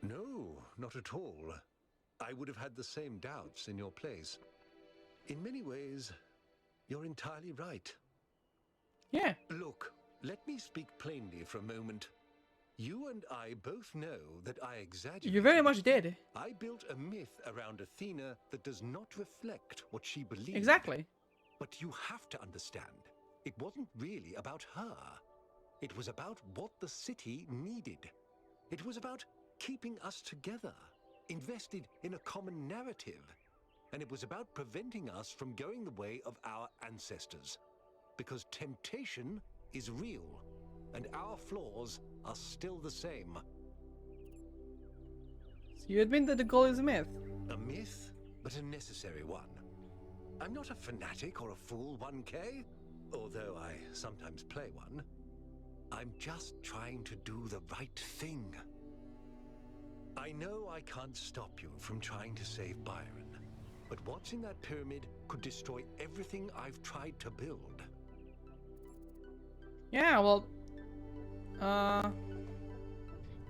No, not at all. I would have had the same doubts in your place. In many ways, you're entirely right. Yeah. Look, let me speak plainly for a moment. You and I both know that I exaggerated. You very much did. I built a myth around Athena that does not reflect what she believed. Exactly. But you have to understand, it wasn't really about her. It was about what the city needed. It was about keeping us together, invested in a common narrative. And it was about preventing us from going the way of our ancestors. Because temptation is real, and our flaws are still the same. So you admit that the goal is a myth? A myth, but a necessary one. I'm not a fanatic or a fool, 1K, although I sometimes play one. I'm just trying to do the right thing. I know I can't stop you from trying to save Byron, but what's in that pyramid could destroy everything I've tried to build. Yeah, well,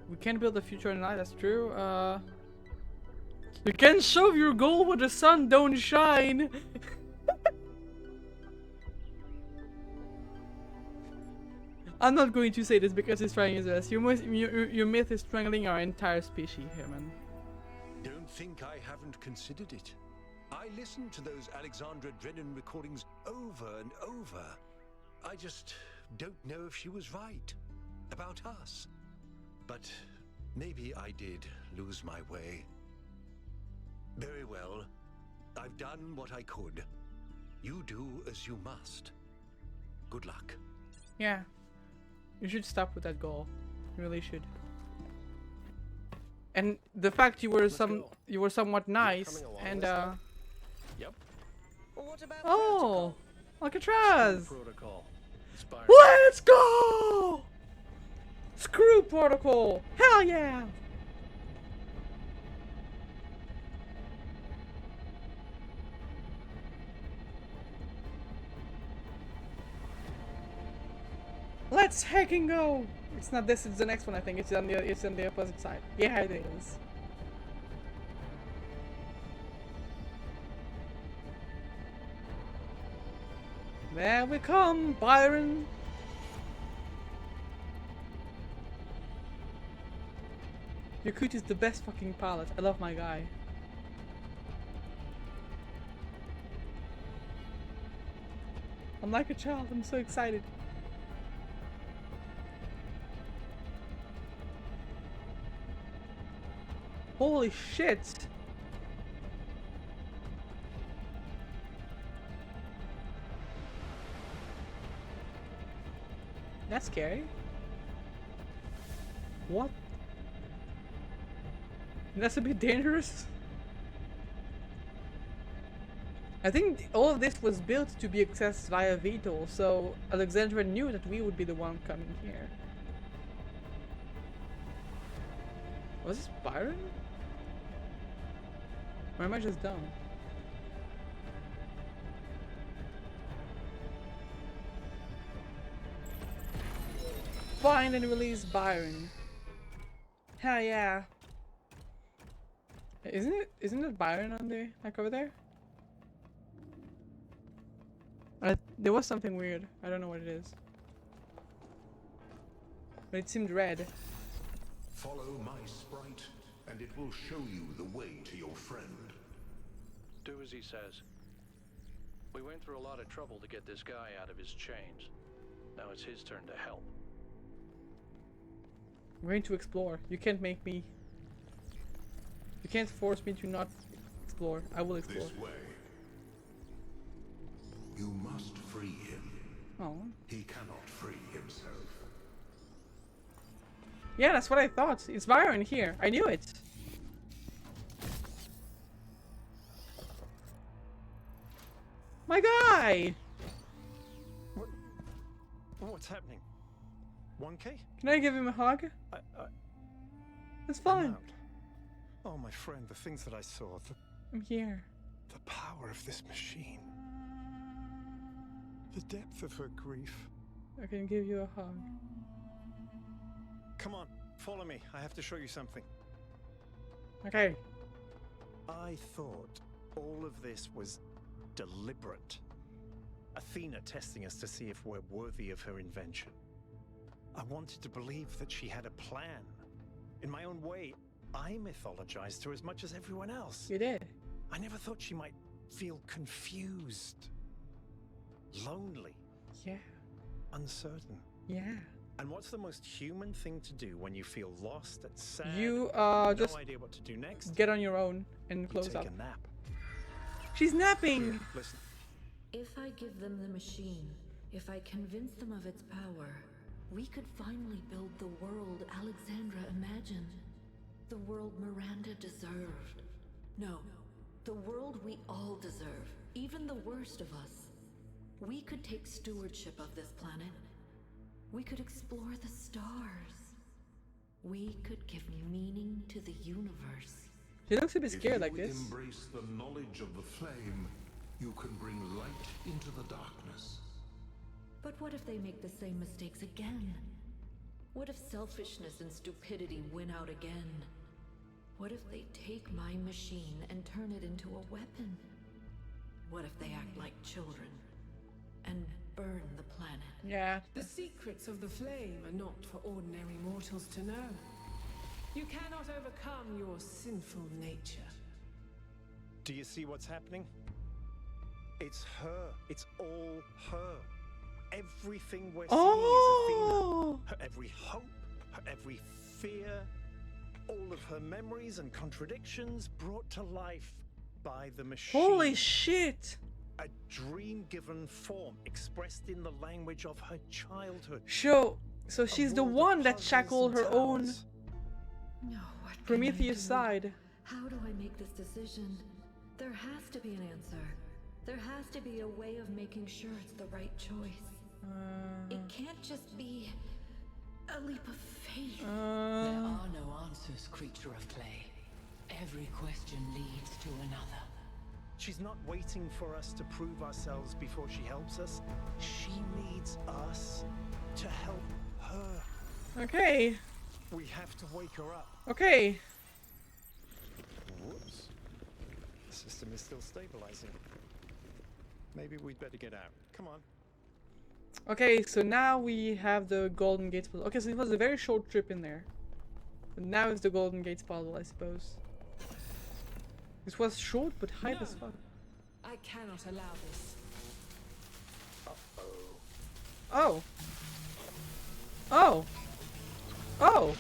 we can't build a future in light, that's true. You can't shove your goal where the sun don't shine. I'm not going to say this because he's trying his best. Your myth is strangling our entire species here, man. Don't think I haven't considered it. I listened to those Alexandra Drennan recordings over and over. I just don't know if she was right about us. But maybe I did lose my way. Very well. I've done what I could. You do as you must. Good luck. Yeah. You should stop with that goal. You really should. And the fact you were somewhat nice and Yep. Well, what about oh, Alcatraz. Protocol. Inspired. Let's go! Screw protocol. Hell yeah! Let's heckin' go! It's not this, it's the next one I think. It's on the opposite side. Yeah, it is. There we come, Byron! Yakut is the best fucking pilot. I love my guy. I'm like a child, I'm so excited. Holy shit! That's scary. What? That's a bit dangerous. I think all of this was built to be accessed via VTOL, so Alexandra knew that we would be the one coming here. Was this Byron? Or am I just dumb? Find and release Byron. Hell yeah. Isn't it Byron on there? Like over there? There was something weird. I don't know what it is. But it seemed red. Follow my sprite, and it will show you the way to your friend. Do as he says. We went through a lot of trouble to get this guy out of his chains. Now it's his turn to help. I'm going to explore. You can't make me. You can't force me to not explore. I will explore. This way. You must free him. Oh. He cannot free himself. Yeah, that's what I thought. It's Byron here. I knew it. My guy! What's happening? 1K? Can I give him a hug? It's fine. I'm out. Oh, my friend, the things that I saw. I'm here. The power of this machine. The depth of her grief. I can give you a hug. Come on, follow me. I have to show you something. Okay. I thought all of this was deliberate. Athena testing us to see if we're worthy of her invention. I wanted to believe that she had a plan. In my own way, I mythologized her as much as everyone else. You did. I never thought she might feel confused, lonely. Yeah. Uncertain. Yeah. And what's the most human thing to do when you feel lost and sad? You just no idea what to do next. Get on your own and close take up. A nap. She's napping. Here, listen. If I give them the machine, if I convince them of its power, we could finally build the world Alexandra imagined. The world Miranda deserved. No, the world we all deserve, even the worst of us. We could take stewardship of this planet. We could explore the stars. We could give meaning to the universe. She looks a bit scared like this. If you embrace the knowledge of the flame, you can bring light into the darkness. But what if they make the same mistakes again? What if selfishness and stupidity win out again? What if they take my machine and turn it into a weapon? What if they act like children and burn the planet? Yeah. The secrets of the flame are not for ordinary mortals to know. You cannot overcome your sinful nature. Do you see what's happening? It's her. It's all her. Everything we're seeing is Athena. Her every hope, her every fear, all of her memories and contradictions brought to life by the machine. Holy shit! A dream given form expressed in the language of her childhood. So she's the one that shackled her own No, what can Prometheus I do? side. How do I make this decision? There has to be an answer. There has to be a way of making sure it's the right choice. It can't just be a leap of faith. There are no answers, creature of clay. Every question leads to another. She's not waiting for us to prove ourselves before she helps us. She needs us to help her. Okay. We have to wake her up. Okay. Whoops. The system is still stabilizing. Maybe we'd better get out. Come on. Okay, so now we have the Golden Gates puzzle. Okay, so it was a very short trip in there. But now it's the Golden Gates puzzle, I suppose. This was short, but hype as fuck. I cannot allow this. Oh. Oh. Oh.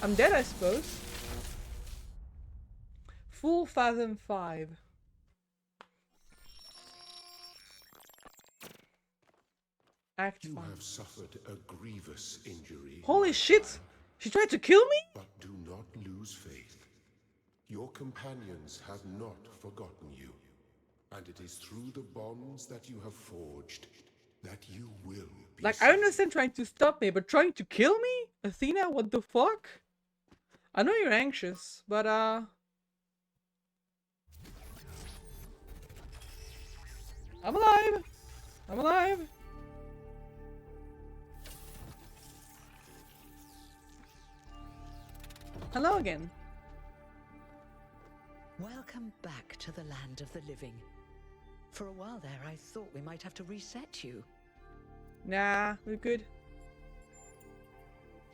I'm dead, I suppose. Full Fathom 5. Act 5. You have suffered a grievous injury. Holy shit! She tried to kill me? But do not lose faith. Your companions have not forgotten you. And it is through the bonds that you have forged that you will be Like, I understand trying to stop me, but trying to kill me? Athena, what the fuck? I know you're anxious, but I'm alive! I'm alive! Hello again. Welcome back to the land of the living. For a while there, I thought we might have to reset you. Nah, we're good.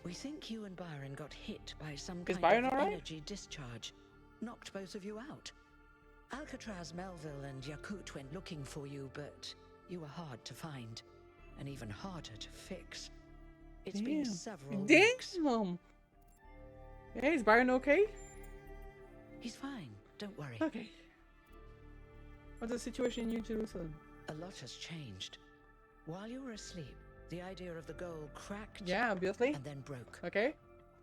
We think you and Byron got hit by some Is kind Byron of alright? energy discharge. Knocked both of you out. Alcatraz, Melville, and Yakut went looking for you, but you were hard to find. And even harder to fix. It's been several weeks. Damn! Hey, is Byron okay? He's fine, don't worry. Okay. What's the situation in New Jerusalem? A lot has changed. While you were asleep, the idea of the goal cracked. Yeah, obviously. And then broke. Okay.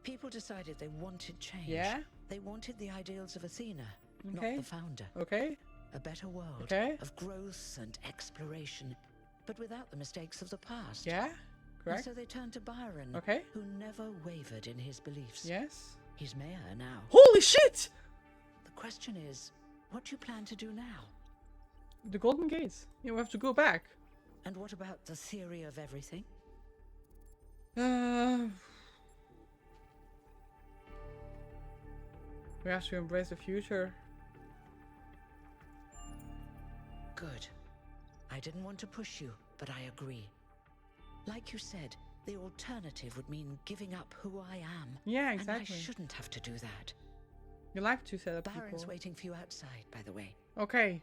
People decided they wanted change. Yeah. They wanted the ideals of Athena, Okay. not the founder. Okay. A better world Okay. of growth and exploration, but without the mistakes of the past. Yeah, correct. And so they turned to Byron, Okay. who never wavered in his beliefs. Yes. He's mayor now. Holy shit! The question is, what do you plan to do now? The Golden Gates. Yeah, we have to go back. And what about the theory of everything? We have to embrace the future. Good. I didn't want to push you, but I agree. Like you said, the alternative would mean giving up who I am. Yeah, exactly. And I shouldn't have to do that. You like to set up Byron's people. waiting for you outside, by the way. Okay.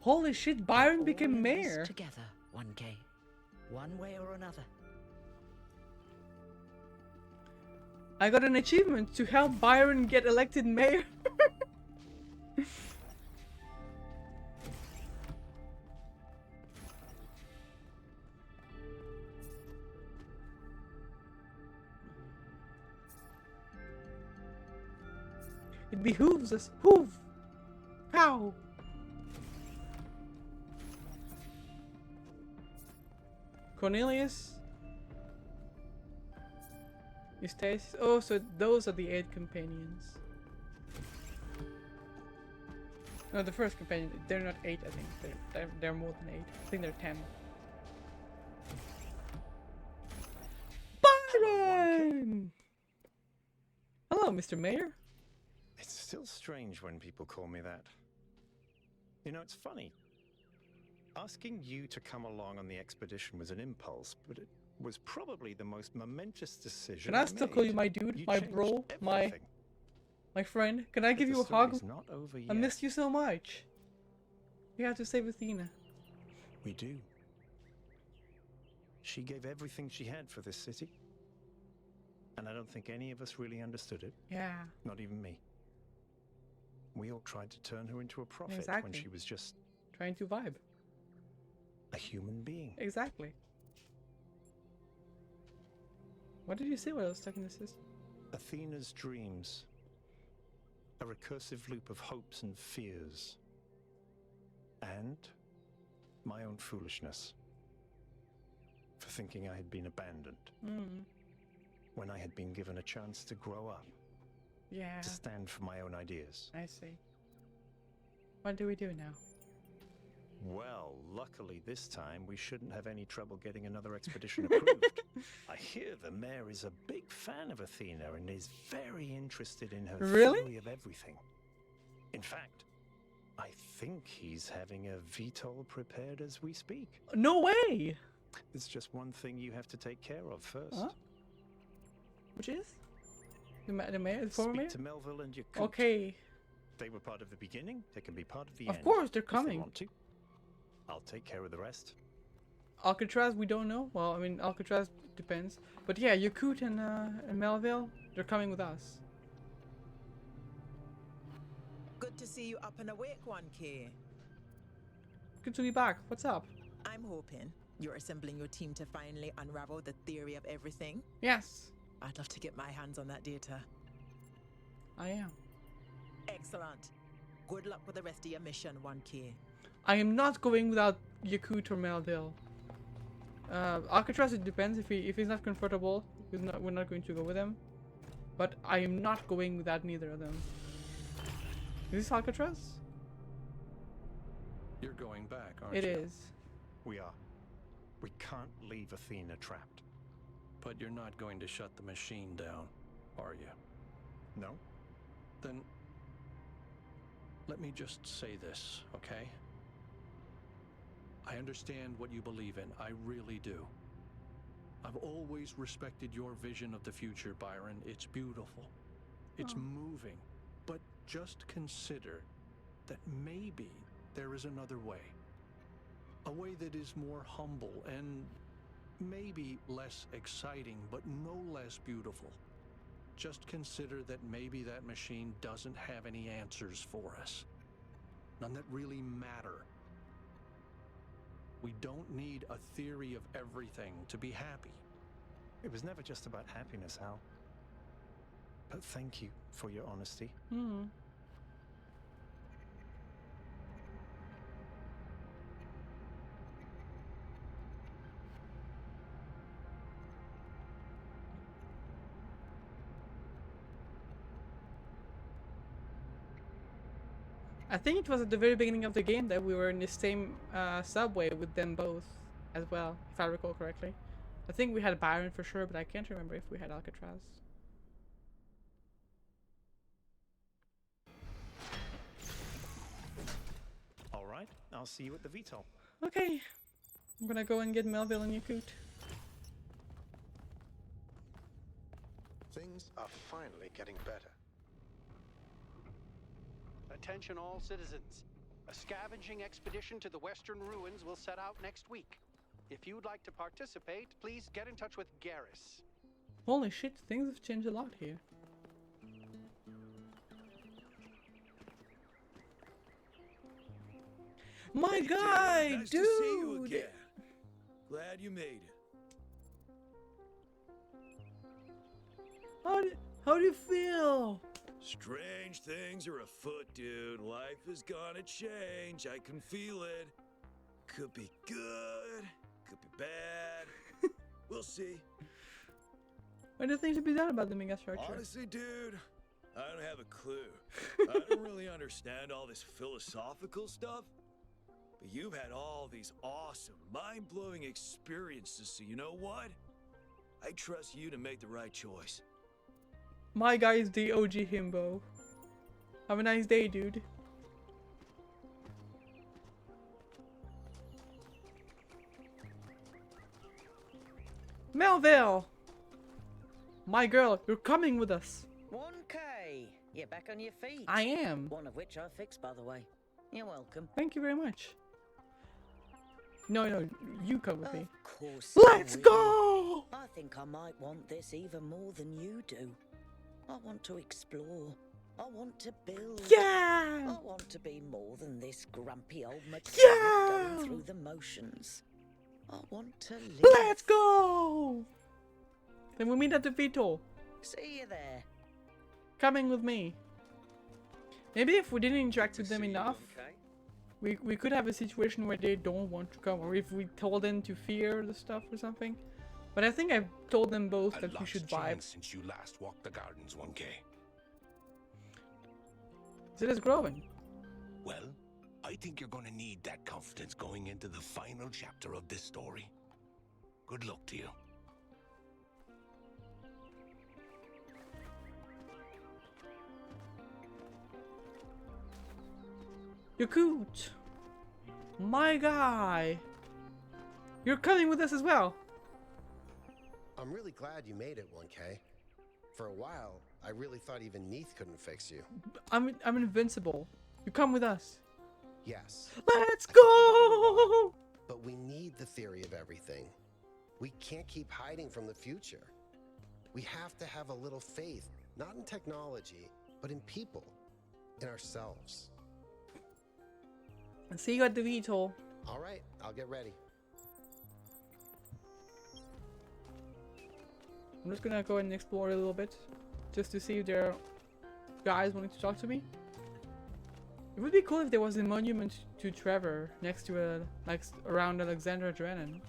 Holy shit, Byron became mayor. Together, 1K. One way or another. I got an achievement to help Byron get elected mayor. It behooves us. Hoof! How? Cornelius? Eustace? Oh, so those are the 8 companions. No, the first companion. They're not 8, I think. They're more than 8. I think they're 10. Byron! Hello, Mr. Mayor. It's still strange when people call me that. You know, it's funny. Asking you to come along on the expedition was an impulse, but it was probably the most momentous decision. Can I still call you my dude, my bro, my friend? Can I give you a hug? Not over yet. I missed you so much. We have to save Athena. We do. She gave everything she had for this city. And I don't think any of us really understood it. Yeah. Not even me. We all tried to turn her into a prophet Exactly. when she was just trying to vibe. A human being. Exactly. What did you say while I was stuck in the system? Athena's dreams. A recursive loop of hopes and fears. And my own foolishness. For thinking I had been abandoned. When I had been given a chance to grow up. Yeah. To stand for my own ideas. I see. What do we do now? Well, luckily this time we shouldn't have any trouble getting another expedition approved. I hear the mayor is a big fan of Athena and is very interested in her theory of everything. In fact, I think he's having a VTOL prepared as we speak. No way! There's just one thing you have to take care of first. Huh? Which is? The mayor? The former mayor? Speak to Melville and Yakut. Okay. They were part of the beginning. They can be part of the end. Of course, they're if coming. they want to. I'll take care of the rest. Alcatraz, we don't know. Well, I mean, Alcatraz depends. But yeah, Yakut and Melville, they're coming with us. Good to see you up and awake, 1K. Good to be back. What's up? I'm hoping you're assembling your team to finally unravel the theory of everything. Yes. I'd love to get my hands on that data. I am. Excellent. Good luck with the rest of your mission, 1K. I am not going without Yakut or Melville. Alcatraz, it depends. If he's not comfortable, we're not going to go with him. But I am not going without neither of them. Is this Alcatraz? You're going back, aren't It you? is. We are. We can't leave Athena trapped. But you're not going to shut the machine down, are you? No. Then let me just say this, okay? I understand what you believe in. I really do. I've always respected your vision of the future, Byron. It's beautiful. It's moving. But just consider that maybe there is another way. A way that is more humble and maybe less exciting, but no less beautiful. Just consider that maybe that machine doesn't have any answers for us. None that really matter. We don't need a theory of everything to be happy. It was never just about happiness, Hal. But thank you for your honesty. I think it was at the very beginning of the game that we were in the same subway with them both as well, if I recall correctly. I think we had Byron for sure, but I can't remember if we had Alcatraz. All right, I'll see you at the VTOL. Okay, I'm gonna go and get Melville and Yakut. Things are finally getting better. Attention all citizens. A scavenging expedition to the Western Ruins will set out next week. If you'd like to participate, please get in touch with Garrus. Holy shit, things have changed a lot here. My guy, nice dude! to see you again. Glad you made it. How do you feel? Strange things are afoot, dude. Life is gonna change. I can feel it. Could be good, could be bad. We'll see. What do you think should be done about the megastructure? Honestly, dude, I don't have a clue. I don't really understand all this philosophical stuff. But you've had all these awesome, mind-blowing experiences, so you know what? I trust you to make the right choice. My guy is the OG himbo. Have a nice day, dude. Melville! My girl, you're coming with us. 1K! You're back on your feet. I am. One of which I fixed, by the way. You're welcome. Thank you very much. No, you come with me. Of course. Let's go! I think I might want this even more than you do. I want to explore. I want to build. Yeah! I want to be more than this grumpy old mechanic Yeah! going through the motions. I want to live. Let's go! Then we meet at the VTOL. See you there. Coming with me. Maybe if we didn't interact with them enough, we could have a situation where they don't want to come, or if we told them to fear the stuff or something. But I think I've told them both that we should vibe. Since you last walked the gardens, 1K. It is growing. Well, I think you're going to need that confidence going into the final chapter of this story. Good luck to you. Yakut! My guy! You're coming with us as well! I'm really glad you made it, 1K. For a while, I really thought even Neith couldn't fix you. I'm invincible. You come with us. Yes. Let's go! But we need the theory of everything. We can't keep hiding from the future. We have to have a little faith, not in technology, but in people, in ourselves. See you at the VTOL. All right, I'll get ready. I'm just gonna go and explore a little bit, just to see if there are guys wanting to talk to me. It would be cool if there was a monument to Trevor next to around Alexandra Drennan,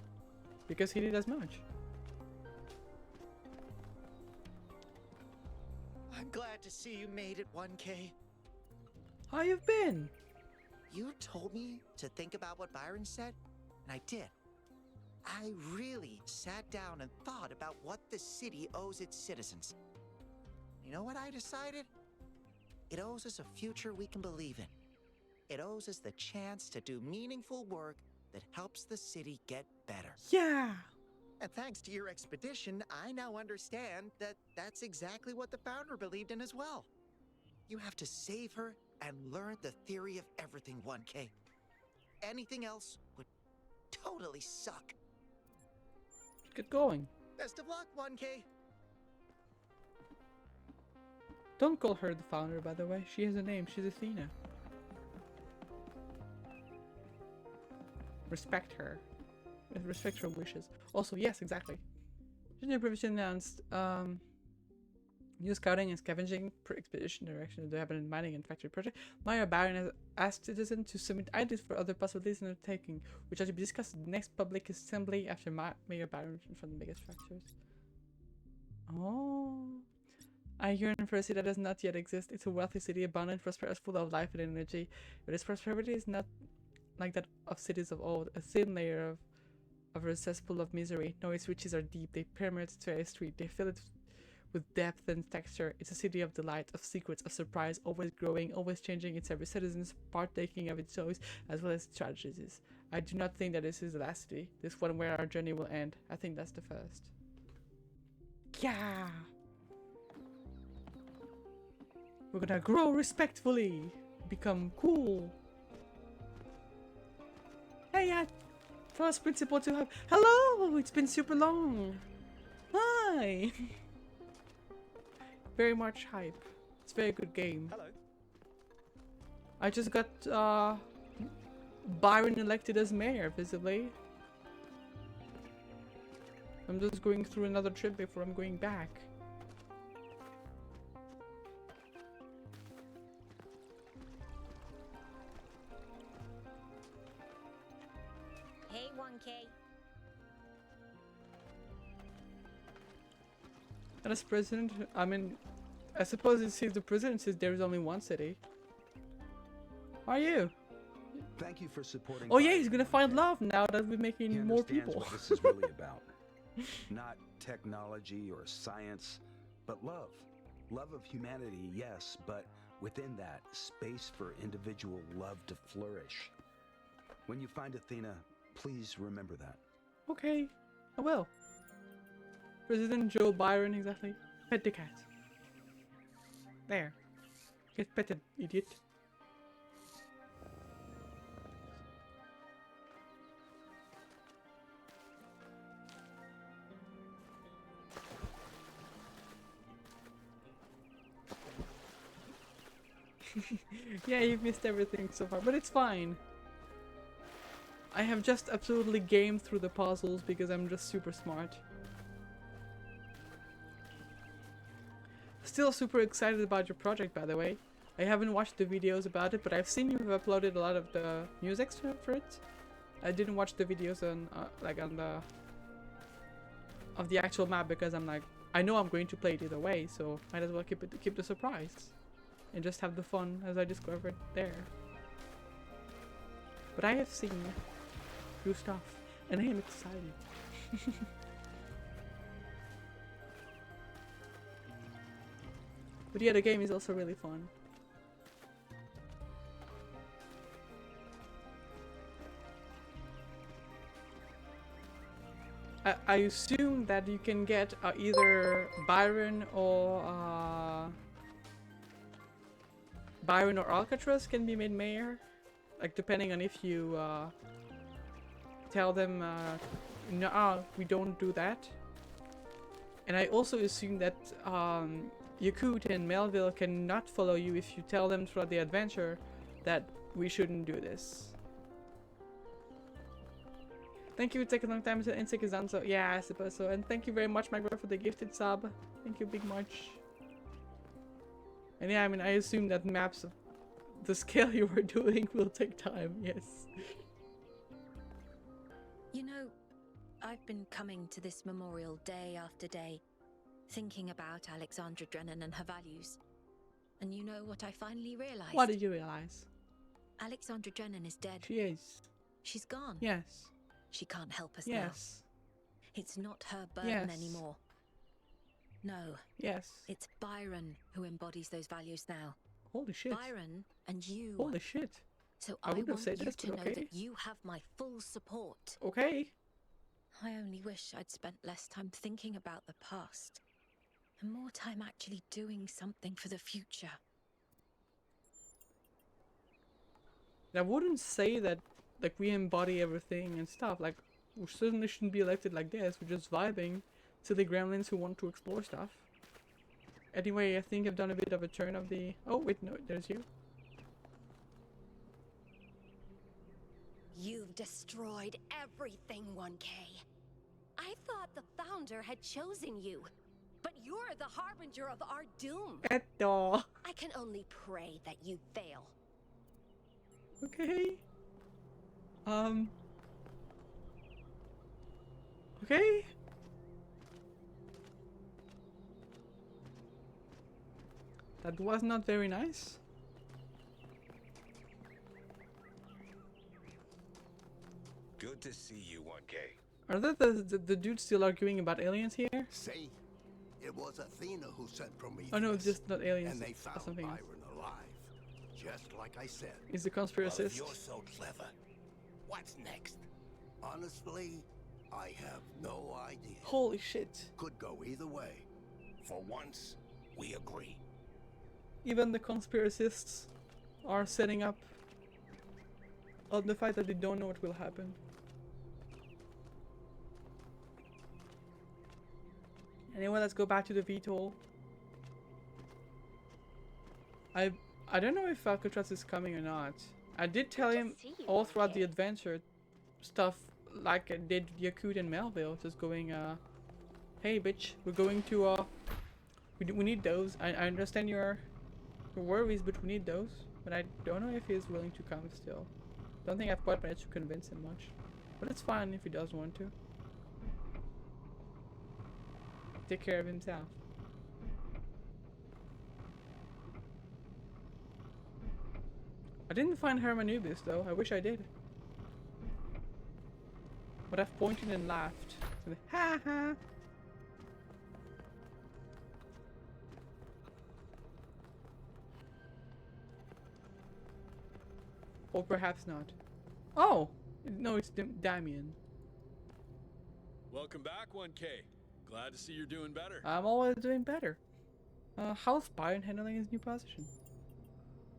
because he did as much. I'm glad to see you made it, 1K. How you've been? You told me to think about what Byron said, and I did. I really sat down and thought about what the city owes its citizens. You know what I decided? It owes us a future we can believe in. It owes us the chance to do meaningful work that helps the city get better. Yeah! And thanks to your expedition, I now understand that that's exactly what the founder believed in as well. You have to save her and learn the theory of everything, 1K. Anything else would totally suck. Get going. Best of luck, 1K. Don't call her the founder, by the way. She has a name. She's Athena. Respect her. Respect her wishes. Also, yes, exactly. New provision announced new scouting and scavenging per expedition direction to happen in mining and factory project. Mayor Baron has asked citizens to submit ideas for other possibilities in undertaking, which are to be discussed at the next public assembly after Mayor Baron from the megastructures. Oh. I yearn for a city that does not yet exist. It's a wealthy city, abundant, prosperous, full of life and energy. But its prosperity is not like that of cities of old, a thin layer of a cesspool of misery. No, its riches are deep. They permeate its very street. They fill it with depth and texture. It's a city of delight, of secrets, of surprise, always growing, always changing. Its every citizen's partaking of its joys as well as its tragedies. I do not think that this is the last city. This one where our journey will end. I think that's the first. Yeah. We're gonna grow respectfully. Become cool. Hey, first principal to have. Hello! It's been super long. Hi! Very much hype. It's a very good game. Hello. I just got Byron elected as mayor, visibly. I'm just going through another trip before I'm going back. Hey, 1K. And as president, I mean, I suppose it sees the president says there is only one city. How are you? Thank you for supporting. Oh yeah, he's gonna find love now that we're making more people. What this is really about. Not technology or science, but love. Love of humanity, yes, but within that, space for individual love to flourish. When you find Athena, please remember that. Okay, I will. President Joe Byron, exactly. Pet the cat. There. Get petted, idiot. Yeah, you've missed everything so far, but it's fine. I have just absolutely gamed through the puzzles because I'm just super smart. Still super excited about your project, by the way. I haven't watched the videos about it, but I've seen you've uploaded a lot of the music for it. I didn't watch the videos on of the actual map because I'm like, I know I'm going to play it either way, so might as well keep the surprise and just have the fun as I discovered there. But I have seen new stuff, and I am excited. But yeah, the game is also really fun. I assume that you can get either Byron or Alcatraz can be made mayor, like depending on if you tell them no, we don't do that. And I also assume that Yakut and Melville cannot follow you if you tell them throughout the adventure that we shouldn't do this. Thank you, it takes a long time to Insect is done, so yeah, I suppose so. And thank you very much, Magro, for the gifted sub. Thank you big much. And yeah, I mean, I assume that maps of the scale you were doing will take time, yes. You know, I've been coming to this memorial day after day, thinking about Alexandra Drennan and her values. And you know what I finally realized? What did you realize? Alexandra Drennan is dead. She is. She's gone. Yes. She can't help us yes. now. It's not her burden yes. anymore. No. Yes. It's Byron who embodies those values now. Holy shit. Byron and you. Holy shit. So I want say you this, to know okay. that you have my full support. Okay. I only wish I'd spent less time thinking about the past and more time actually doing something for the future. I wouldn't say that like we embody everything and stuff. Like we certainly shouldn't be elected like this. We're just vibing silly gremlins who want to explore stuff. Anyway, I think I've done a bit of a turn of the... Oh wait, no, there's you. You've destroyed everything, 1K. I thought the Founder had chosen you, but you're the harbinger of our doom. Eto. I can only pray that you fail. Okay. Okay. That was not very nice. Good to see you, 1K. Are there the dudes still arguing about aliens here? See? It was Athena who sent Prometheus. Oh no, just not aliens. And they or found something else. Byron alive. Just like I said. He's the conspiracist. Well, if you're so clever, what's next? Honestly, I have no idea. Holy shit. Could go either way. For once, we agree. Even the conspiracists are setting up on the fact that they don't know what will happen. Anyway, let's go back to the VTOL. I don't know if Alcatraz is coming or not. I did tell him all throughout the adventure stuff like I did Yakut and Melville, just going hey bitch, we're going to we need those. I understand your worries, but we need those. But I don't know if he's willing to come still. Don't think I've quite managed to convince him much. But it's fine if he does want to. Take care of himself. I didn't find Hermanubis though. I wish I did. But I've pointed and laughed. So ha ha. Or perhaps not. Oh! No, it's Damien. Welcome back, 1K. Glad to see you're doing better. I'm always doing better. How's Byron handling his new position?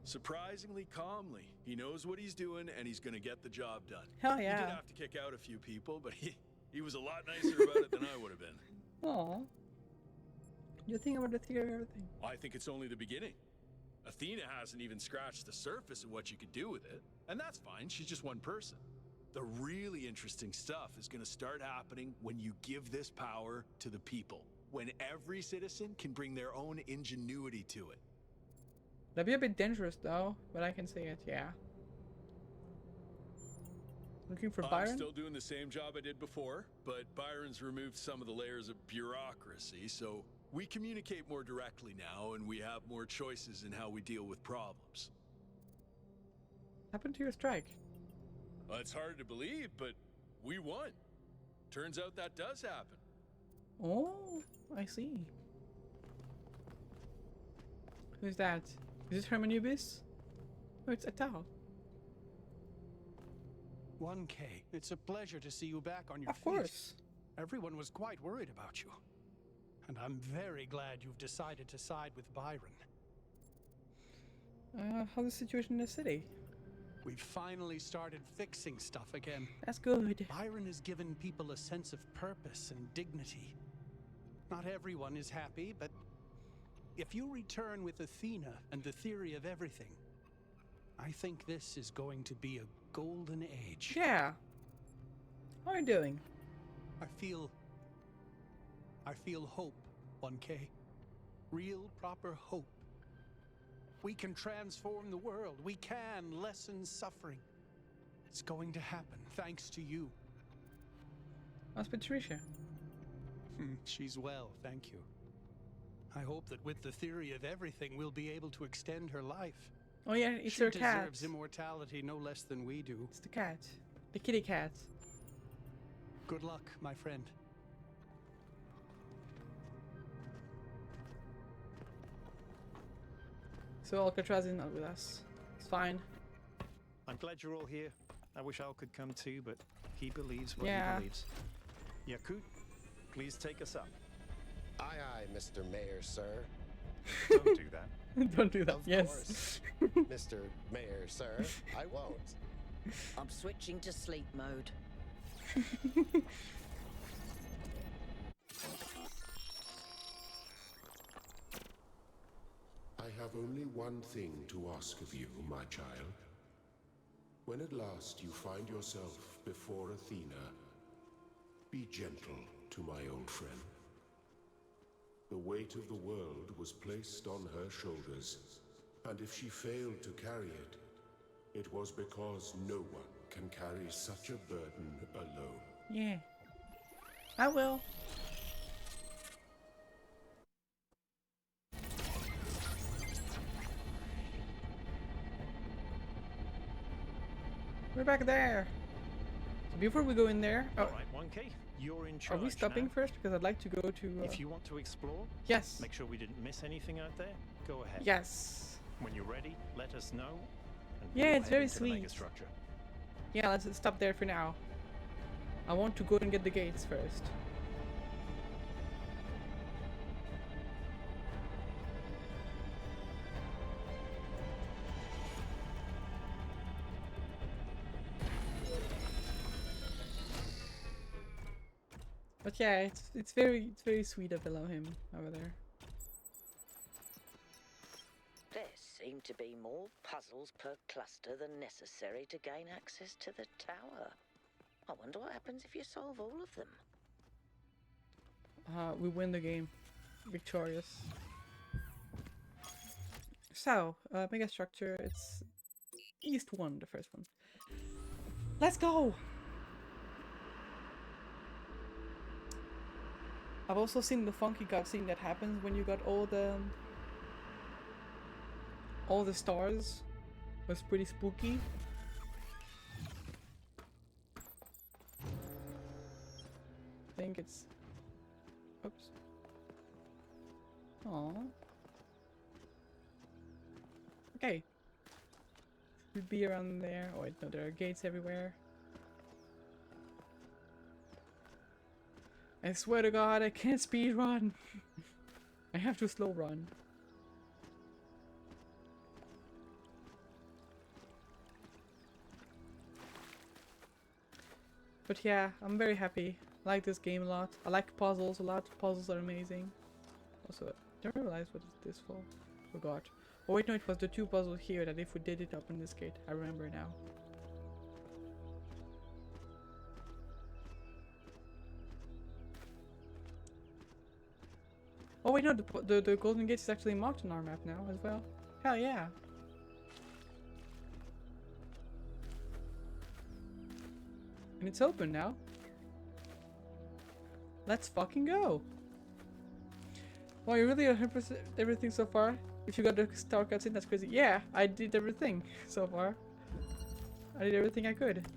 Surprisingly calmly. He knows what he's doing and he's gonna get the job done. Hell yeah. He did have to kick out a few people, but he was a lot nicer about it than I would have been. Aw. You think about the theory of everything? I think it's only the beginning. Athena hasn't even scratched the surface of what you could do with it. And that's fine, she's just one person. The really interesting stuff is gonna start happening when you give this power to the people. When every citizen can bring their own ingenuity to it. That'd be a bit dangerous though, but I can say it, yeah. Looking for Byron? I'm still doing the same job I did before, but Byron's removed some of the layers of bureaucracy, so we communicate more directly now and we have more choices in how we deal with problems. Happened to your strike? Well, it's hard to believe, but we won. Turns out that does happen. Oh, I see. Who's that? Is it Hermanubis? Oh, it's Atal. 1K, it's a pleasure to see you back on your feet. Of course. Everyone was quite worried about you. And I'm very glad you've decided to side with Byron. How's the situation in the city? We've finally started fixing stuff again. That's good. Byron has given people a sense of purpose and dignity. Not everyone is happy, but if you return with Athena and the theory of everything, I think this is going to be a golden age. Yeah. How are you doing? I feel hope, 1K. Real, proper hope. We can transform the world. We can lessen suffering. It's going to happen, thanks to you. How's Patricia? She's well, thank you. I hope that with the theory of everything, we'll be able to extend her life. Oh yeah, it's her cat. She deserves immortality no less than we do. It's the cat. The kitty cat. Good luck, my friend. So Alcatraz is not with us. It's fine. I'm glad you're all here. I wish Al could come too, but he believes what he believes. Yakut, please take us up. Aye, aye, Mr. Mayor, sir. Don't do that. Don't do that. Of yes. course, Mr. Mayor, sir. I won't. I'm switching to sleep mode. I have only one thing to ask of you, my child. When at last you find yourself before Athena, be gentle to my old friend. The weight of the world was placed on her shoulders, and if she failed to carry it, it was because no one can carry such a burden alone. Yeah. I will. We're back there. So before we go in there, All right, 1K, you're in charge are we stopping now. first? Because I'd like to go to. If you want to explore, yes. Make sure we didn't miss anything out there. Go ahead. Yes. When you're ready, let us know. And Yeah, we'll it's head very into the sweet. megastructure. Yeah, let's stop there for now. I want to go and get the gates first. But yeah, it's very sweet of him over there. There seem to be more puzzles per cluster than necessary to gain access to the tower. I wonder what happens if you solve all of them. We win the game. Victorious. So, mega structure, it's East 1, the first one. Let's go! I've also seen the funky cutscene that happens when you got all the stars. It was pretty spooky. I think it's... Oops. Aww. Okay. Should be around there. Oh wait, no, there are gates everywhere. I swear to God, I can't speed run. I have to slow run. But yeah, I'm very happy. I like this game a lot. I like puzzles a lot. Puzzles are amazing. Also, I don't realize what is this for. Forgot. Oh wait, no, it was the 2 puzzles here that if we did it, open this gate. I remember now. Oh wait, no, the golden gate is actually marked on our map now as well. Hell yeah. And it's open now. Let's fucking go. Wow, you really 100% everything so far? If you got the star cutscene, that's crazy. Yeah, I did everything so far. I did everything I could.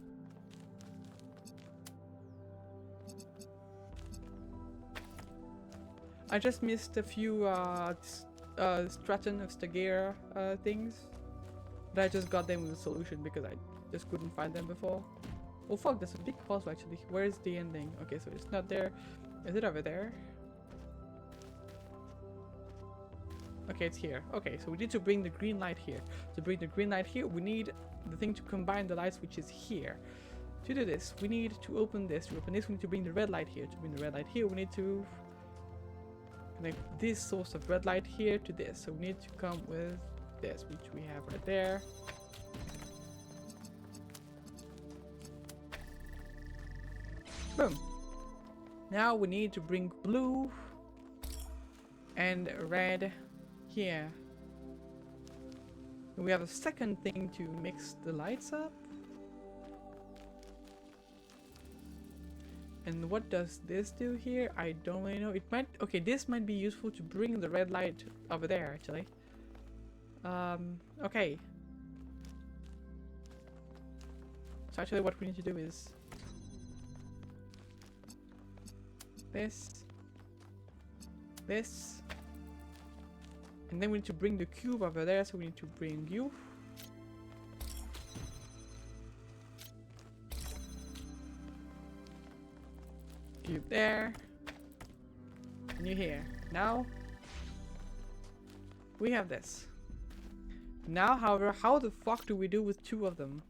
I just missed a few Stratton of Stagera things. But I just got them with a solution because I just couldn't find them before. Oh fuck, there's a big puzzle actually. Where is the ending? Okay, so it's not there. Is it over there? Okay, it's here. Okay, so we need to bring the green light here. To bring the green light here, we need the thing to combine the lights, which is here. To do this, we need to open this. To open this, we need to bring the red light here. To bring the red light here, we need to connect this source of red light here to this. So we need to come with this, which we have right there. Boom. Now we need to bring blue and red here. We have a second thing to mix the lights up. And what does this do here? I don't really know. It might... Okay, this might be useful to bring the red light over there, actually. Okay. So actually what we need to do is... This. And then we need to bring the cube over there, so we need to bring you. Cube there. And you here. Now we have this. Now, however, how the fuck do we do with 2 of them?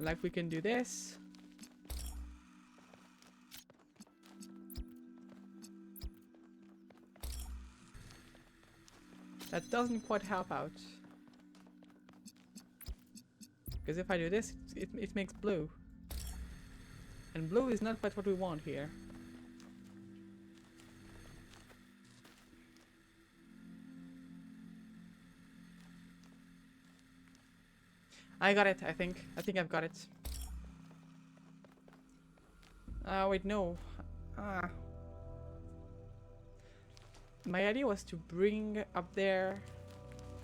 Like we can do this. That doesn't quite help out. Because if I do this, it makes blue. And blue is not quite what we want here. I got it, I think. I think I've got it. Wait, no. My idea was to bring up there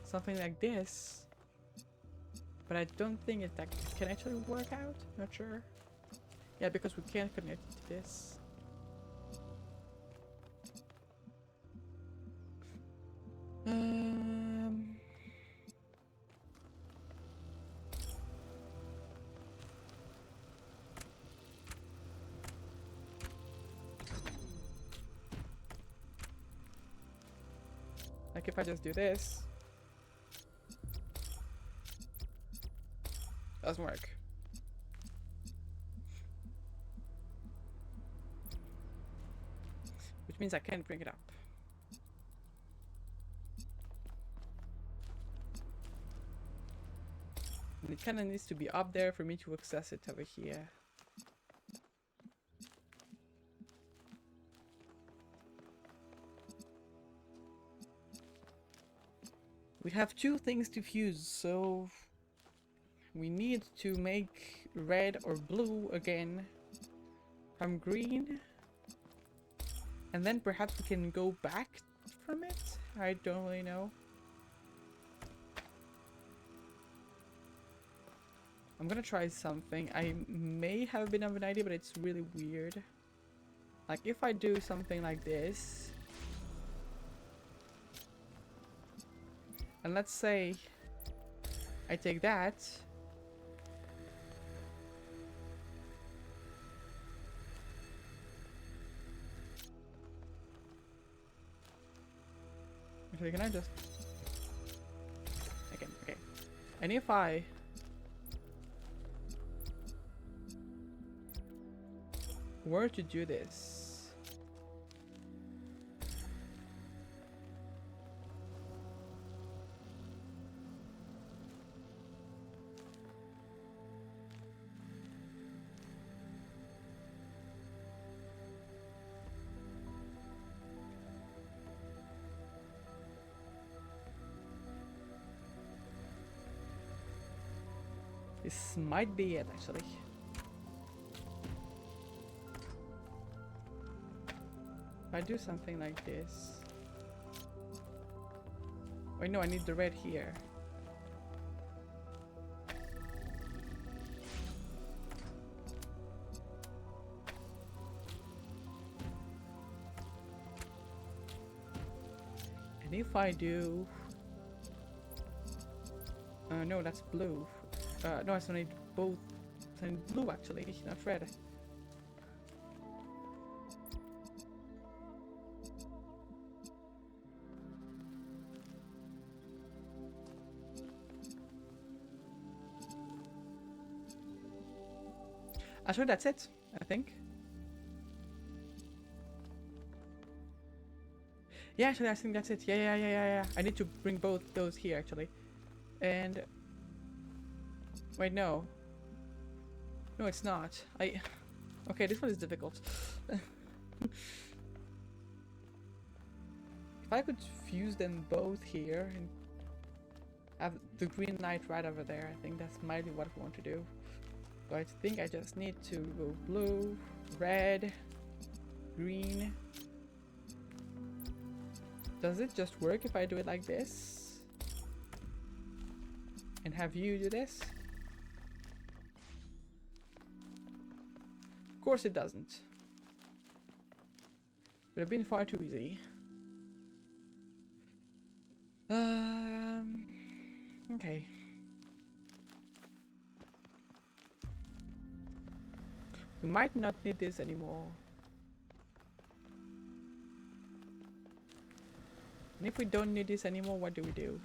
something like this. But I don't think it that can actually work out. Not sure. Yeah, because we can't connect it to this. Like if I just do this, doesn't work. Which means I can't bring it up. And it kind of needs to be up there for me to access it over here. We have two things to fuse, so we need to make red or blue again from green. And then perhaps we can go back from it? I don't really know. I'm gonna try something. I may have a bit of an idea, but it's really weird. Like if I do something like this, and let's say I take that, actually can I just okay, and if I were to do this, this might be it actually. If I do something like this. Wait, no, I need the red here. And if I do... no, that's blue. No, I still need both. I need blue actually, not red. Actually, that's it, I think. Yeah, actually, I think that's it. Yeah. I need to bring both those here, actually. And... wait, no. No, it's not. Okay, this one is difficult. If I could fuse them both here and have the green light right over there, I think that's might be what I want to do. So I think I just need to go blue, red, green. Does it just work if I do it like this? And have you do this? Of course it doesn't. Would have been far too easy. Okay. We might not need this anymore. And if we don't need this anymore, what do we do?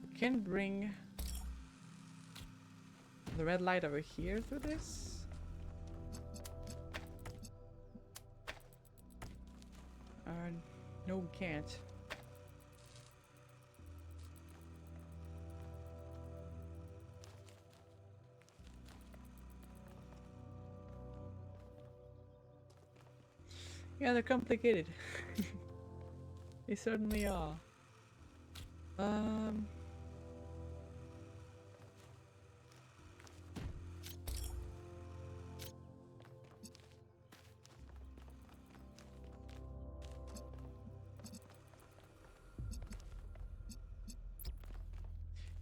We can bring the red light over here through this. No, we can't. Yeah, they're complicated. They certainly are.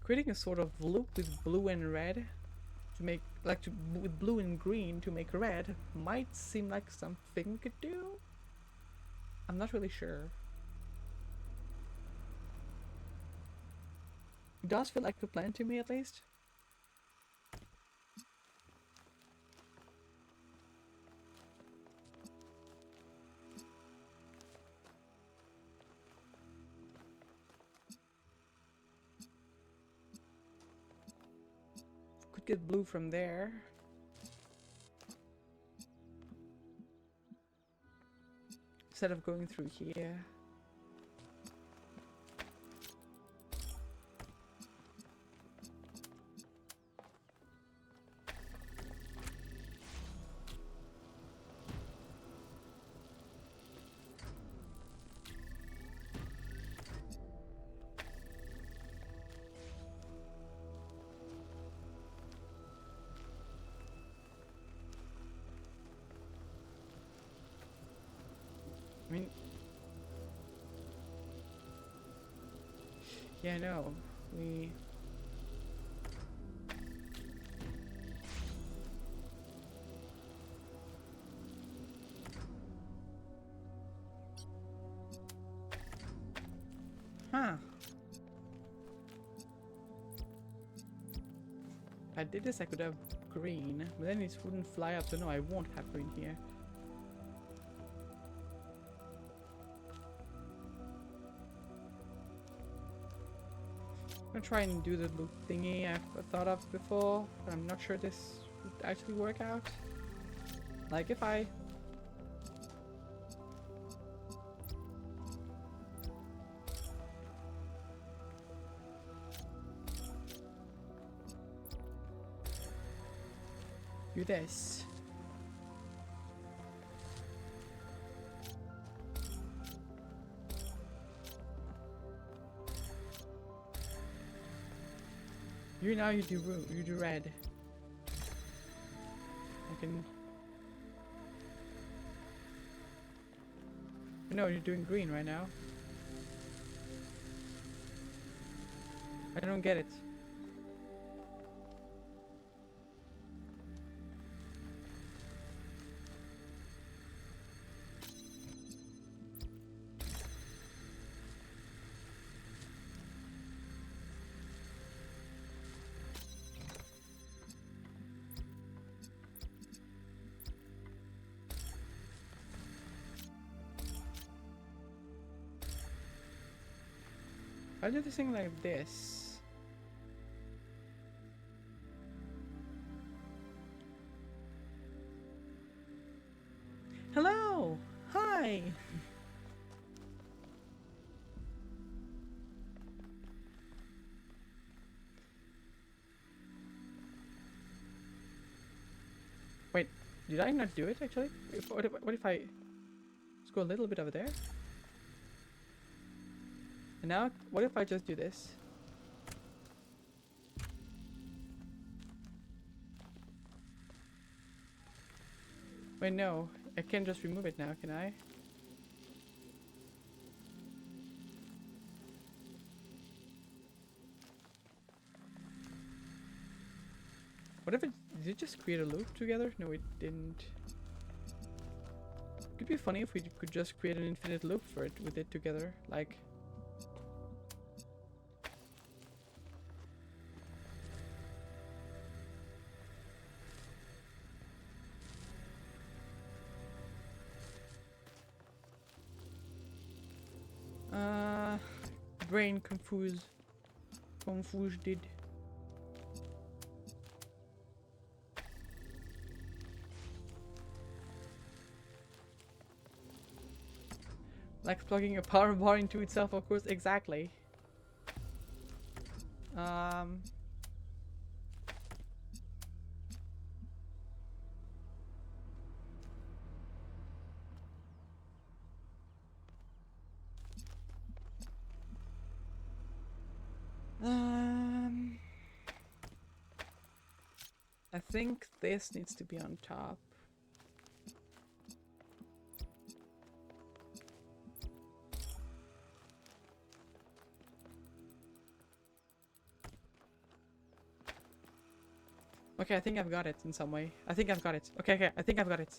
creating a sort of loop with blue and red to make, with blue and green to make red might seem like something we could do. I'm not really sure. It does feel like a plan to me, at least. Could get blue from there. Instead of going through here. I mean, yeah, no, we. Huh. If I did this, I could have green, but then it wouldn't fly up, so no, I won't have green here. I'm gonna try and do the loop thingy I've thought of before, but I'm not sure this would actually work out. Like if I... do this. You do red. I can. No, you're doing green right now. I don't get it. I'll do this thing like this. Hello! Hi! Wait, did I not do it actually? What if I... Let's go a little bit over there. And now, what if I just do this? Wait, no. I can't just remove it now, can I? What if it... Did it just create a loop together? No, it didn't. It could be funny if we could just create an infinite loop for it with it together. Like... brain confused. Like plugging a power bar into itself, of course. Exactly. I think this needs to be on top. Okay, I think I've got it in some way. I think I've got it. Okay, okay, I think I've got it.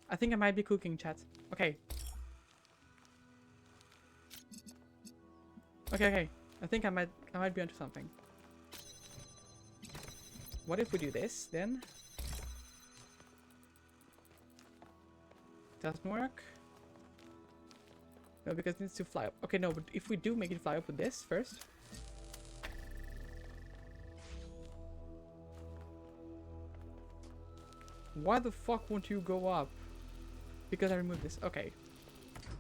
I think I might be cooking, chat. Okay. Okay, okay. I think I might be onto something. What if we do this then? Doesn't work. No, because it needs to fly up. Okay, no, but if we do make it fly up with this first. Why the fuck won't you go up? Because I removed this. Okay.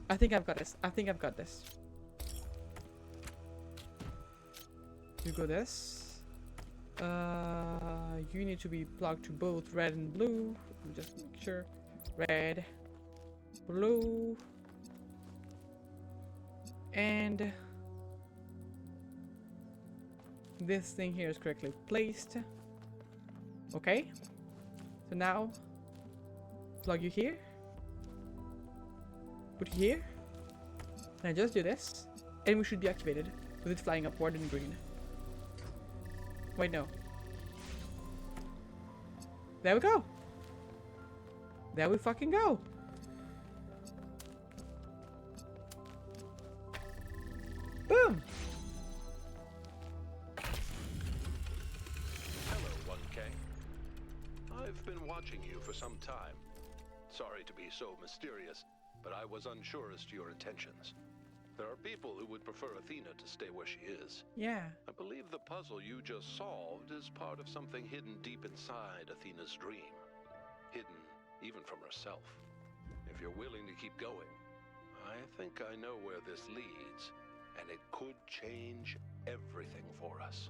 I think I've got this. I think I've got this. You go this. You need to be plugged to both red and blue. Let me just make sure. Red. Blue. And this thing here is correctly placed. Okay. So now, plug you here. Put you here. And I just do this. And we should be activated with it flying upward in green. Wait, no. There we go. There we fucking go. Boom. Hello, 1K. I've been watching you for some time. Sorry to be so mysterious, but I was unsure as to your intentions. There are people who would prefer Athena to stay where she is. Yeah. I believe the puzzle you just solved is part of something hidden deep inside Athena's dream. Hidden even from herself. If you're willing to keep going, I think I know where this leads, and it could change everything for us.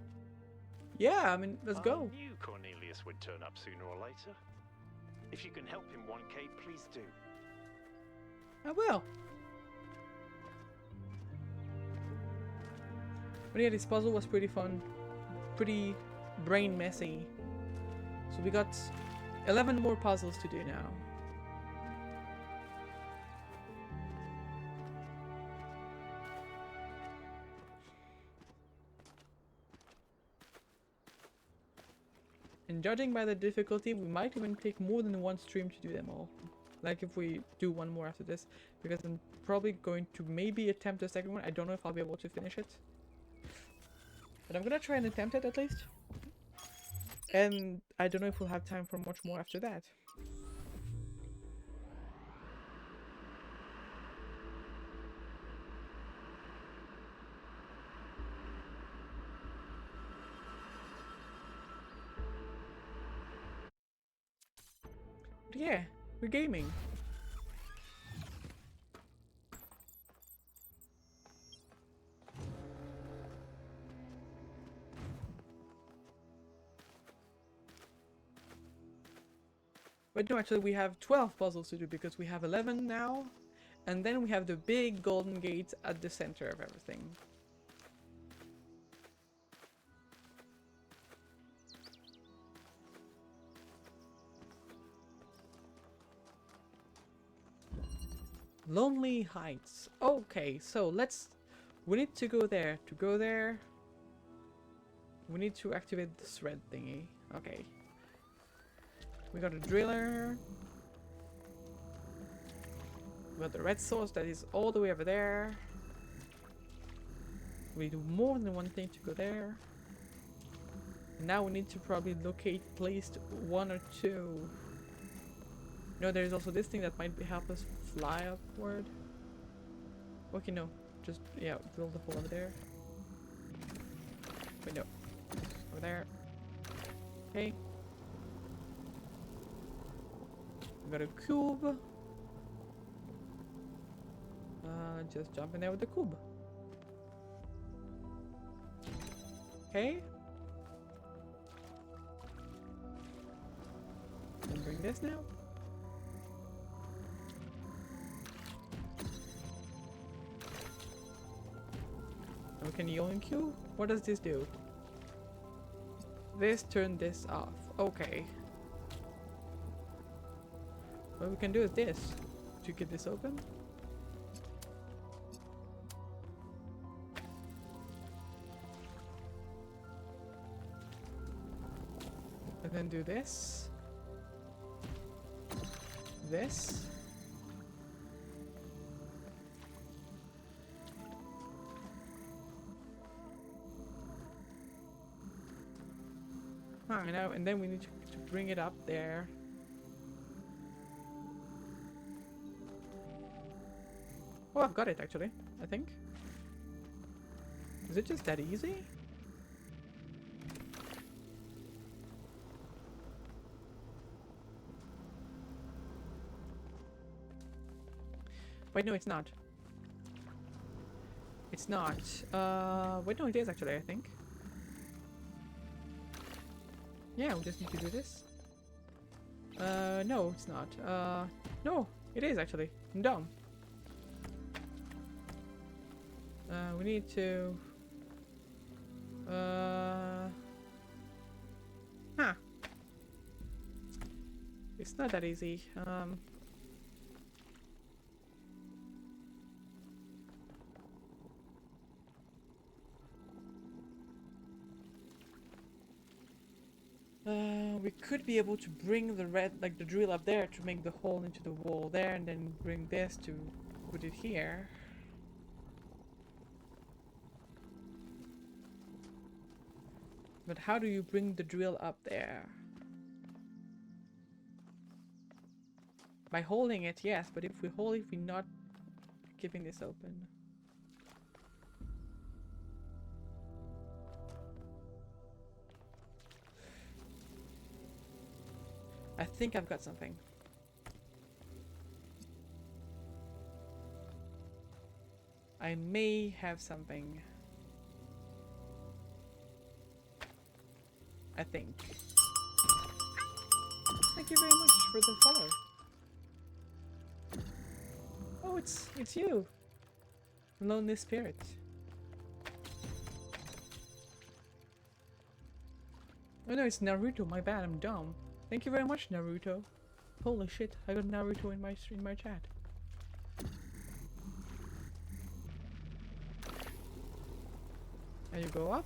Yeah, I mean, let's go. I knew Cornelius would turn up sooner or later. If you can help him, 1K, please do. I will. But yeah, this puzzle was pretty fun. Pretty brain messy. So we got 11 more puzzles to do now. And judging by the difficulty, we might even take more than one stream to do them all. Like if we do one more after this. Because I'm probably going to maybe attempt a second one. I don't know if I'll be able to finish it. But I'm gonna try and attempt it at least. And I don't know if we'll have time for much more after that. But yeah, we're gaming. But no, actually we have 12 puzzles to do because we have 11 now. And then we have the big golden gate at the center of everything. Lonely Heights. Okay, so we need to go there. To go there, we need to activate this red thingy. Okay. We got a driller. We got the red source that is all the way over there. We do more than one thing to go there. Now we need to probably locate at least one or two. No, there's also this thing that might help us fly upward. Okay, no. Just, yeah, build the hole over there. Wait, no. Over there. Okay. We got a cube. Just jump in there with the cube. Okay. And bring this now. We can yell in queue. What does this do? This turn this off. Okay. What we can do is this. To get this open. And then do this. This. I know, and then we need to bring it up there. Oh, I've got it actually, I think. Is it just that easy? Wait, no, it's not. It's not. Wait, no, it is actually, I think. Yeah, we just need to do this. No, it's not. No, it is actually. I'm dumb. We need to... Huh. It's not that easy. We could be able to bring the red, like the drill up there to make the hole into the wall there, and then bring this to put it here. But how do you bring the drill up there? By holding it, yes, but if we hold it, we're not keeping this open. I think I've got something. I may have something. I think. Thank you very much for the follow. Oh, it's you, Lonely Spirit. Oh no, it's Naruto. My bad. I'm dumb. Thank you very much, Naruto. Holy shit! I got Naruto in my chat. And you go up.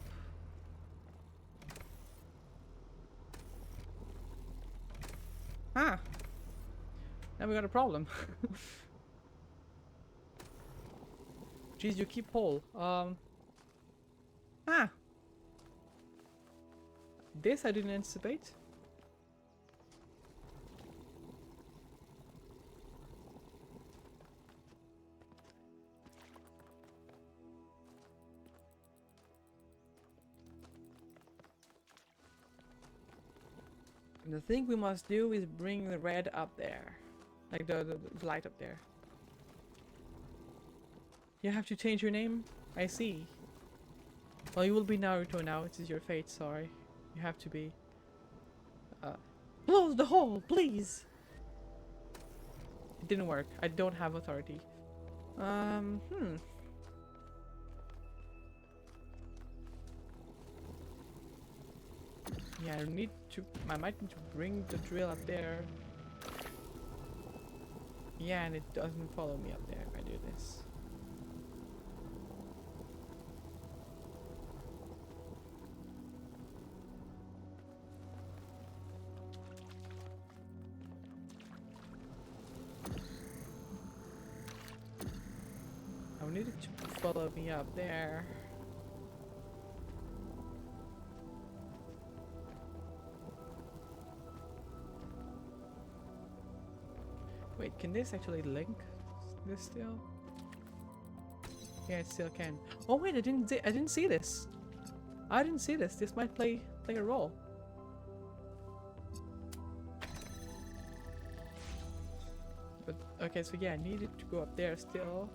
Ah! Now we got a problem. Jeez, you keep whole. Ah! This I didn't anticipate. And the thing we must do is bring the red up there. Like the light up there. You have to change your name? I see. Well, you will be Naruto now. It is your fate, sorry. You have to be. Close the hole, please! It didn't work. I don't have authority. Yeah, I might need to bring the drill up there. Yeah, and it doesn't follow me up there if I do this. I need it to follow me up there. Wait, can this actually link this still? Yeah, it still can. Oh wait, I didn't see this. I didn't see this. This might play a role. But okay, so yeah, I needed to go up there still.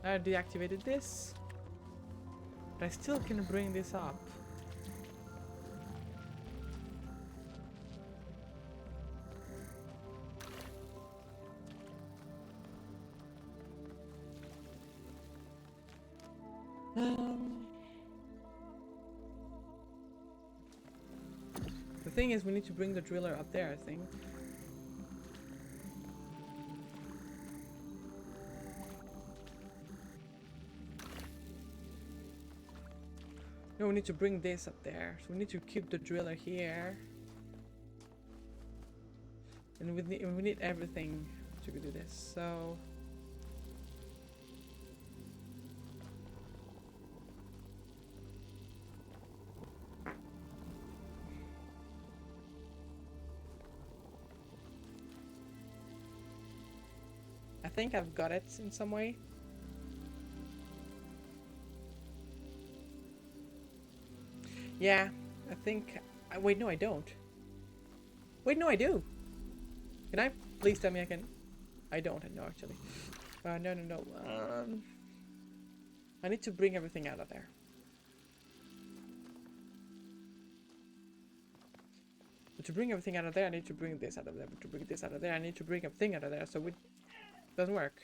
I deactivated this, but I still can bring this up. The thing is, we need to bring the driller up there, I think. No, we need to bring this up there. So we need to keep the driller here. And we need everything to do this. So I think I've got it in some way. Yeah, I think... wait, no, I don't. Wait, no, I do. Can I please tell me I can? I don't, no, actually. No. I need to bring everything out of there. But to bring everything out of there, I need to bring this out of there. But to bring this out of there, I need to bring everything out of there. So it doesn't work.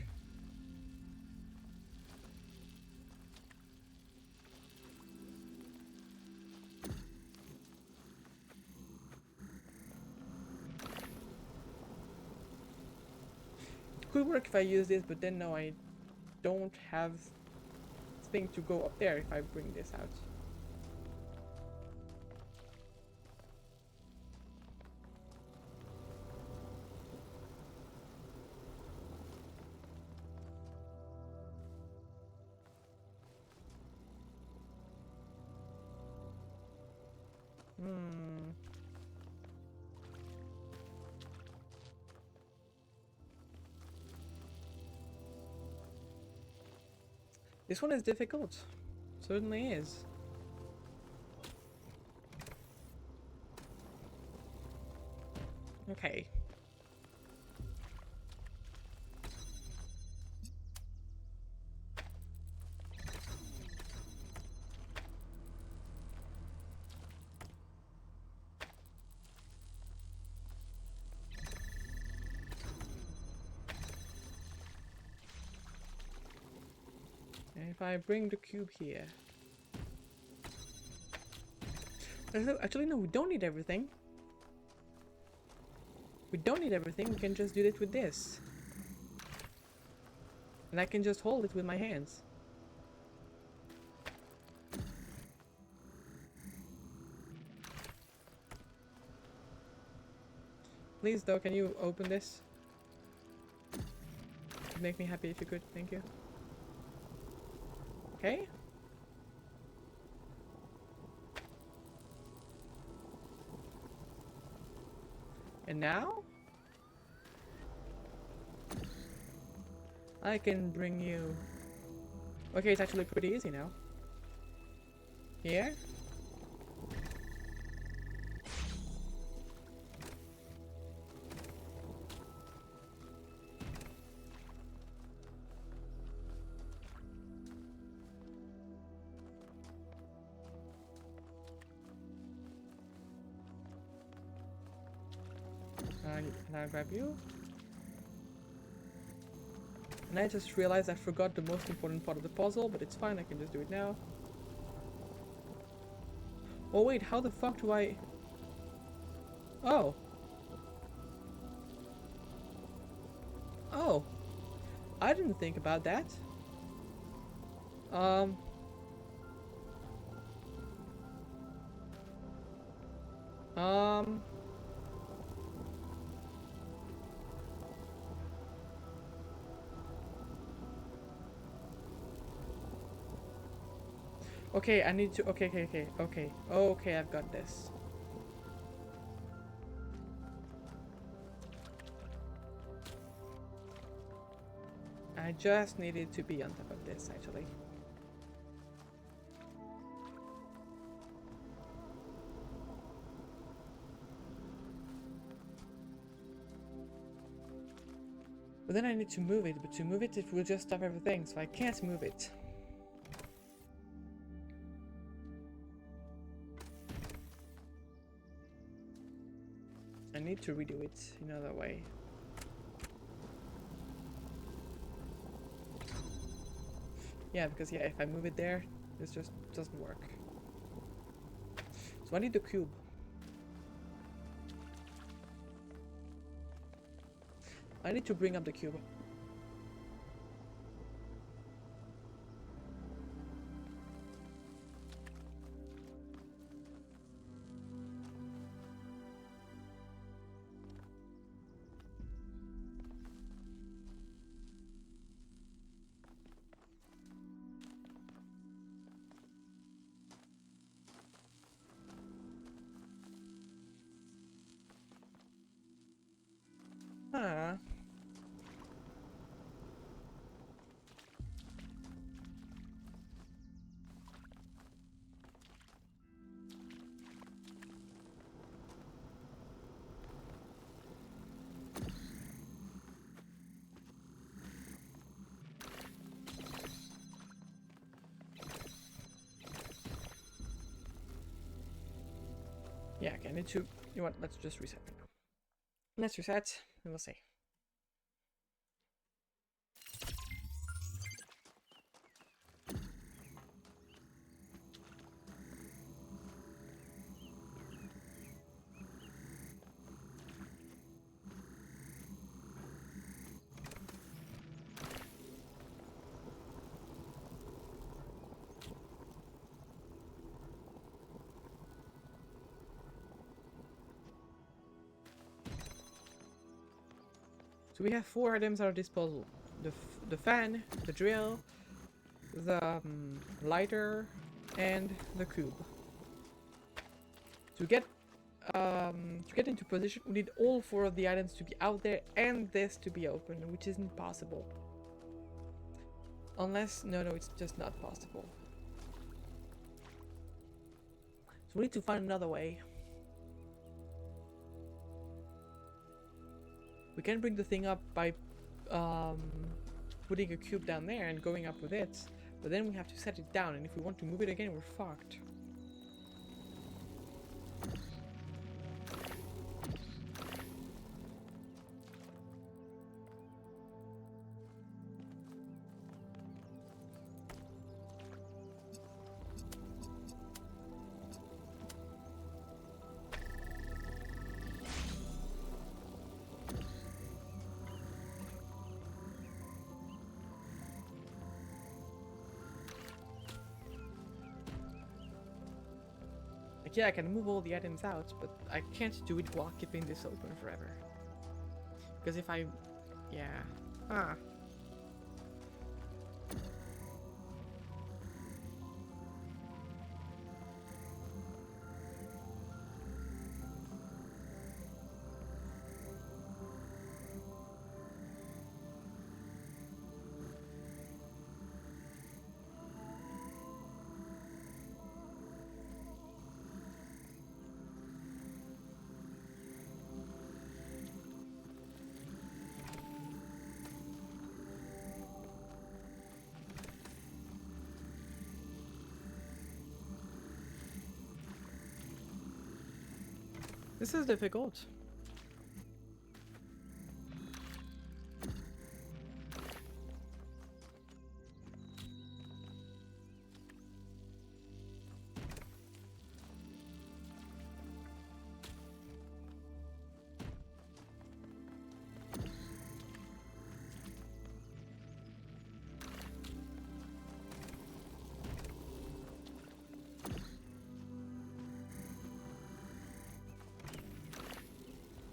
Could work if I use this, but then no, I don't have thing to go up there if I bring this out. This one is difficult. Certainly is. Okay. If I bring the cube here. Actually, no, we don't need everything. We don't need everything, we can just do it with this. And I can just hold it with my hands. Please, though, can you open this? It'd make me happy if you could, thank you. Okay. And now? I can bring you... Okay, it's actually pretty easy now. Here? Can I grab you? And I just realized I forgot the most important part of the puzzle, but it's fine, I can just do it now. Oh wait, how the fuck do I... Oh! Oh! I didn't think about that. Okay, I need to... Okay, I've got this. I just needed to be on top of this, actually. But then I need to move it, but to move it, it will just stop everything, so I can't move it. I need to redo it another way. Yeah, because yeah, if I move it there, this just doesn't work. So I need the cube. I need to bring up the cube. Yeah, okay, I need to... You know what, let's just reset. Let's reset, and we'll see. So we have 4 items at our disposal. The fan, the drill, the lighter, and the cube. To get into position, we need all 4 of the items to be out there and this to be open, which isn't possible. Unless, no, it's just not possible. So we need to find another way. We can bring the thing up by putting a cube down there and going up with it, but then we have to set it down, and if we want to move it again, we're fucked. Like, yeah, I can move all the items out, but I can't do it while keeping this open forever. Because if I... yeah... ah... This is difficult.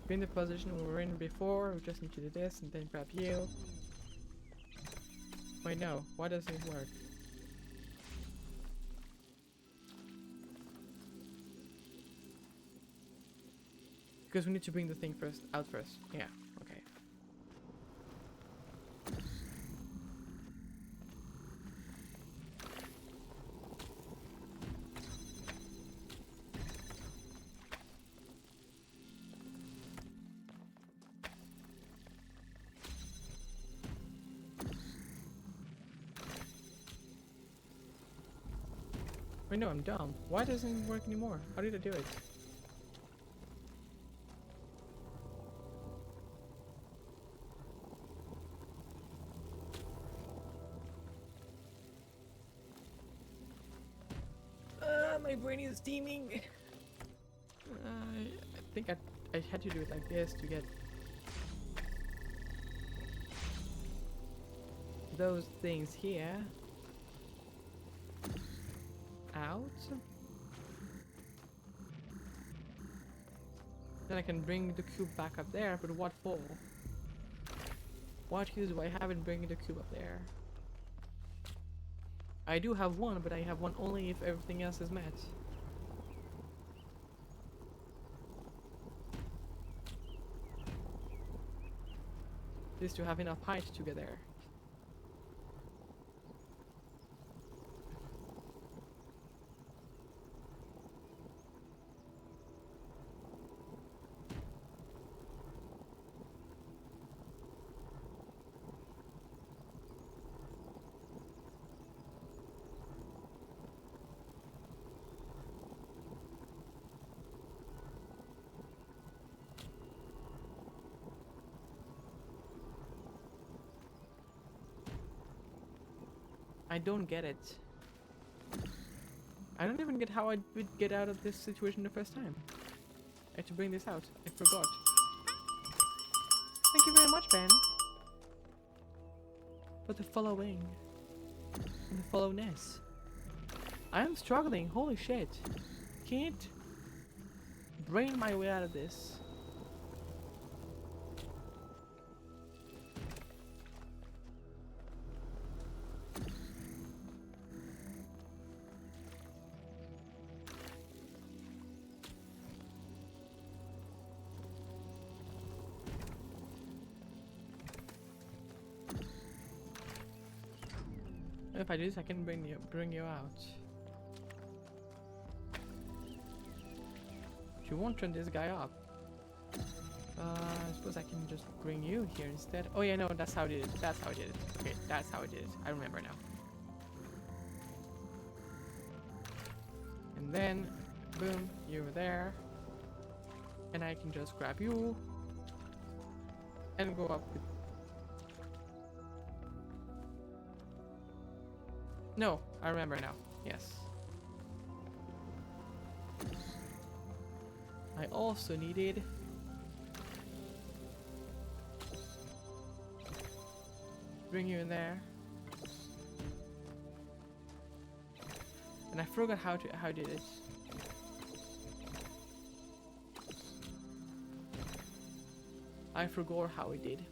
Be in the position we were in before, we just need to do this and then grab you. Wait, no, why doesn't it work? Because we need to bring the thing out first. Yeah, okay. Wait, no, I'm dumb. Why doesn't it work anymore? How did I do it? My brain is steaming. I think I had to do it like this to get those things here out. Then I can bring the cube back up there, but what for? What use do I have in bringing the cube up there? I do have one, but I have one only if everything else is met. Just to have enough height to get there. I don't get it. I don't even get how I would get out of this situation the first time. I had to bring this out. I forgot. Thank you very much, Ben. For the following. And the followness. I am struggling. Holy shit. Can't brain my way out of this. If I do this, I can bring you out. If you won't turn this guy up, I suppose I can just bring you here instead. Oh yeah, no, that's how I did it. That's how I did it. Okay, that's how I did it. I remember now. And then, boom, you're there, and I can just grab you and go up with. No, I remember now. Yes. I also needed bring you in there. And I forgot how I did it. I forgot how I did.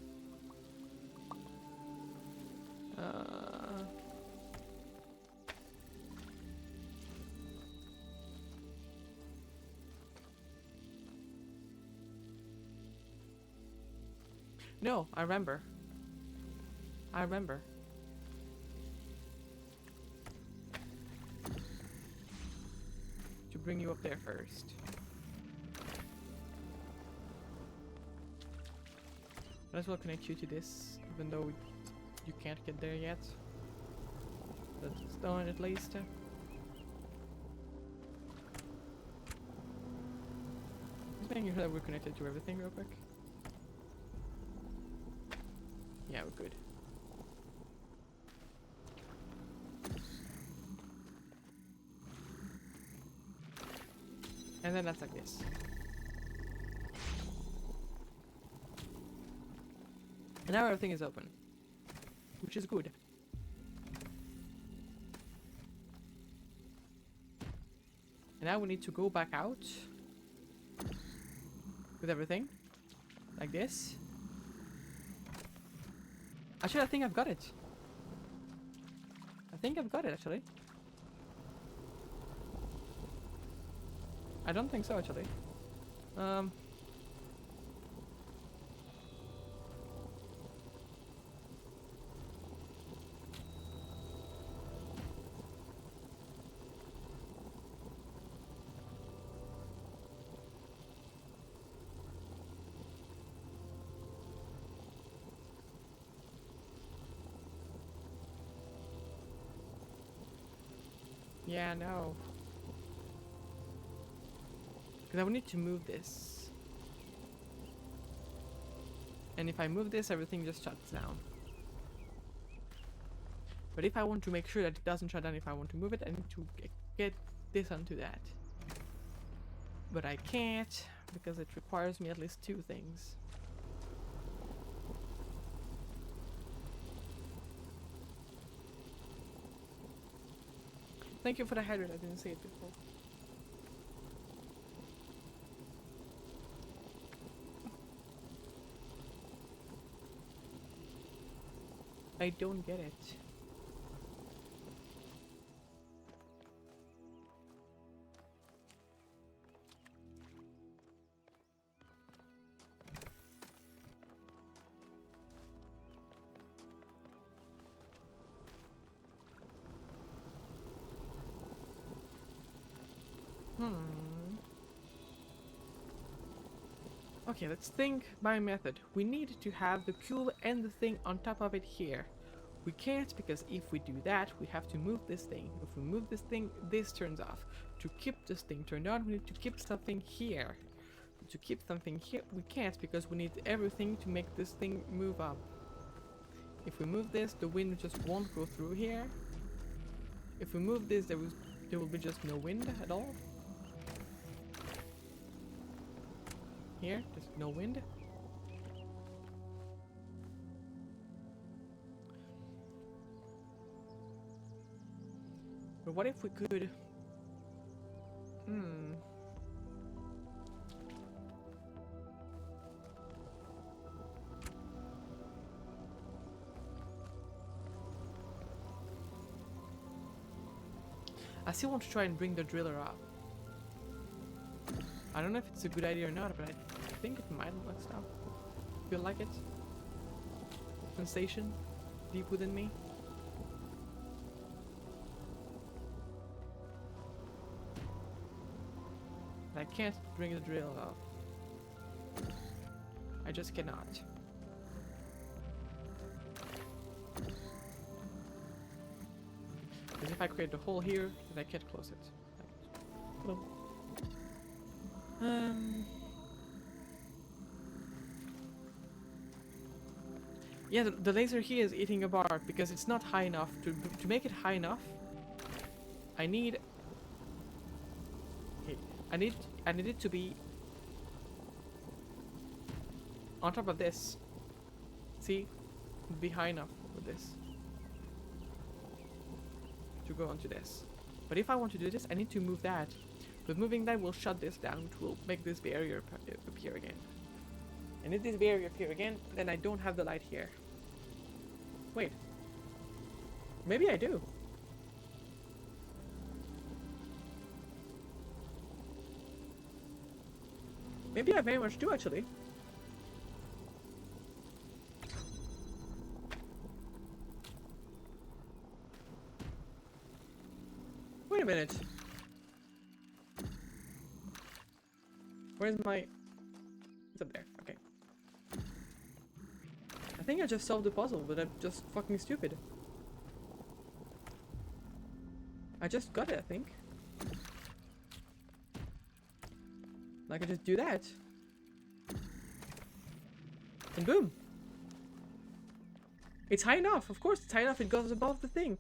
No, I remember. I remember. To bring you up there first. Might as well connect you to this, even though you can't get there yet. That's done at least. Just making sure that we're connected to everything real quick. Yeah, we're good. And then that's like this. And now everything is open, which is good. And now we need to go back out with everything, like this. Actually, I think I've got it. I think I've got it, actually. I don't think so, actually. Yeah, no. Because I would need to move this. And if I move this, everything just shuts down. But if I want to make sure that it doesn't shut down if I want to move it, I need to get this onto that. But I can't, because it requires me at least two things. Thank you for the hydrant, I didn't see it before. I don't get it. Okay, let's think by method. We need to have the cube and the thing on top of it here. We can't, because if we do that, we have to move this thing. If we move this thing, this turns off. To keep this thing turned on, we need to keep something here. To keep something here, we can't, because we need everything to make this thing move up. If we move this, the wind just won't go through here. If we move this, there will be just no wind at all. Here, there's no wind. But what if we could... I still want to try and bring the driller up. I don't know if it's a good idea or not, but I think it might look stuff. Feel like it? Sensation deep within me. I can't bring the drill up. I just cannot. Because if I create a hole here, then I can't close it. Hello. Yeah, the laser here is eating a bar because it's not high enough. To make it high enough, I need it to be on top of this. See? Be high enough with this to go onto this. But if I want to do this, I need to move that. But moving that will shut this down, which will make this barrier appear again. And if this barrier appear again, then I don't have the light here. Wait. Maybe I do. Maybe I very much do, actually. Wait a minute. Where's my... It's up there. Okay. I think I just solved the puzzle, but I'm just fucking stupid. I just got it, I think. Like I just do that. And boom. It's high enough. Of course it's high enough. It goes above the thing.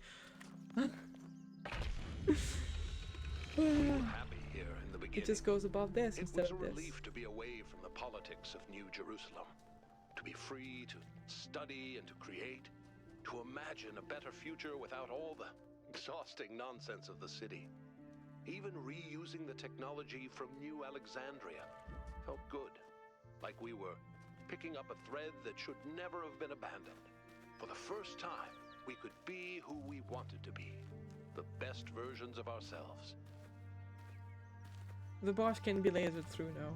It just goes above this instead of this. It was a relief to be away from the politics of New Jerusalem. To be free to study and to create. To imagine a better future without all the exhausting nonsense of the city. Even reusing the technology from New Alexandria felt good. Like we were picking up a thread that should never have been abandoned. For the first time, we could be who we wanted to be. The best versions of ourselves. The bars can be lasered through now.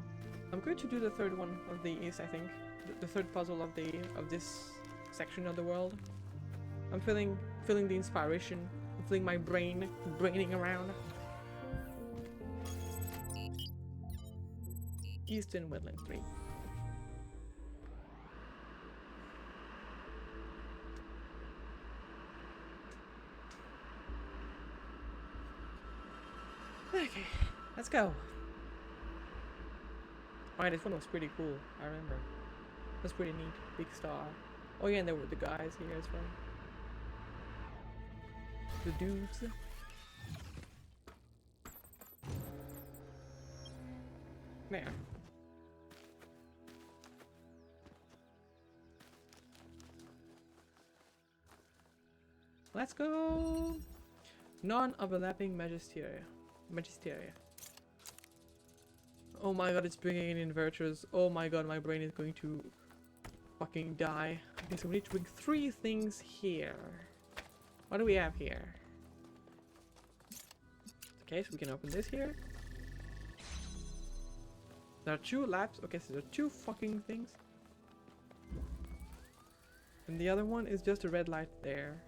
I'm going to do the third one of these, I think. The third puzzle of this section of the world. I'm feeling the inspiration. I'm feeling my brain braining around. Eastern Wetland 3. Okay, let's go. Alright, this one was pretty cool, I remember. That's pretty neat. Big star. Oh yeah, and there were the guys here as well. The dudes. There. Let's go! Non-overlapping Magisteria. Oh my god, it's bringing in inverters. Oh my god, my brain is going to fucking die. Okay, so we need to bring 3 things here. What do we have here? Okay, so we can open this here. There are 2 labs. Okay, so there are 2 fucking things. And the other one is just a red light there.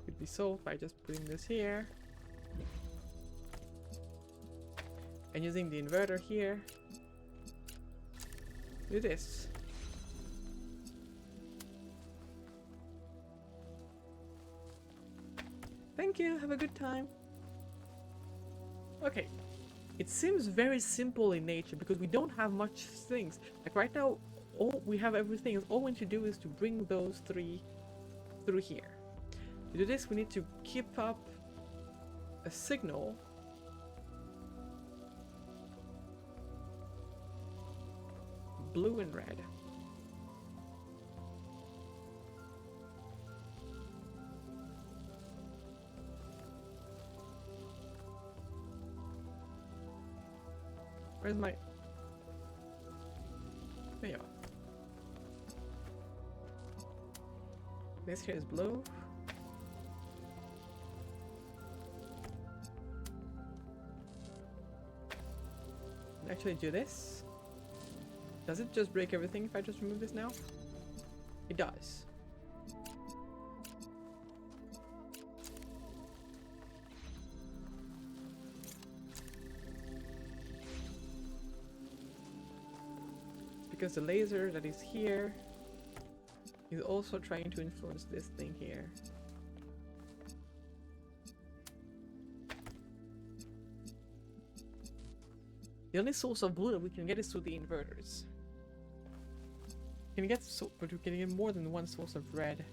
Could be solved by just putting this here. And using the inverter here. Do this. Thank you, have a good time. Okay. It seems very simple in nature because we don't have much things. Like right now, all we have everything. All we need to do is to bring those 3 through here. To do this, we need to keep up a signal. Blue and red. Where's my... There you are. This here is blue. Actually do this. Does it just break everything if I just remove this now? It does. Because the laser that is here is also trying to influence this thing here. The only source of blue that we can get is through the inverters. But we can get more than one source of red.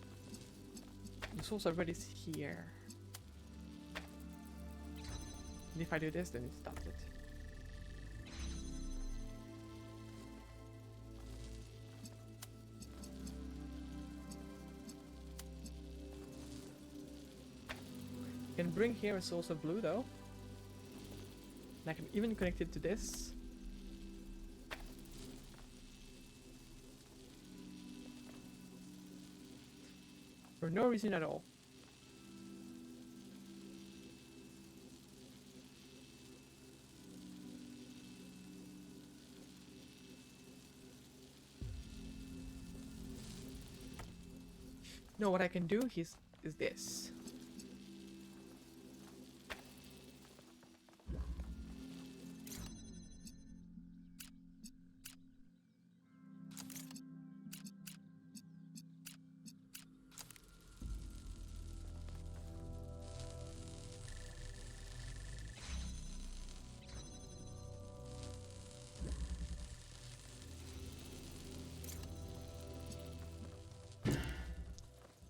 The source of red is here. And if I do this, then it stops it. Can bring here a source of blue though. And I can even connect it to this. For no reason at all. No, what I can do is this.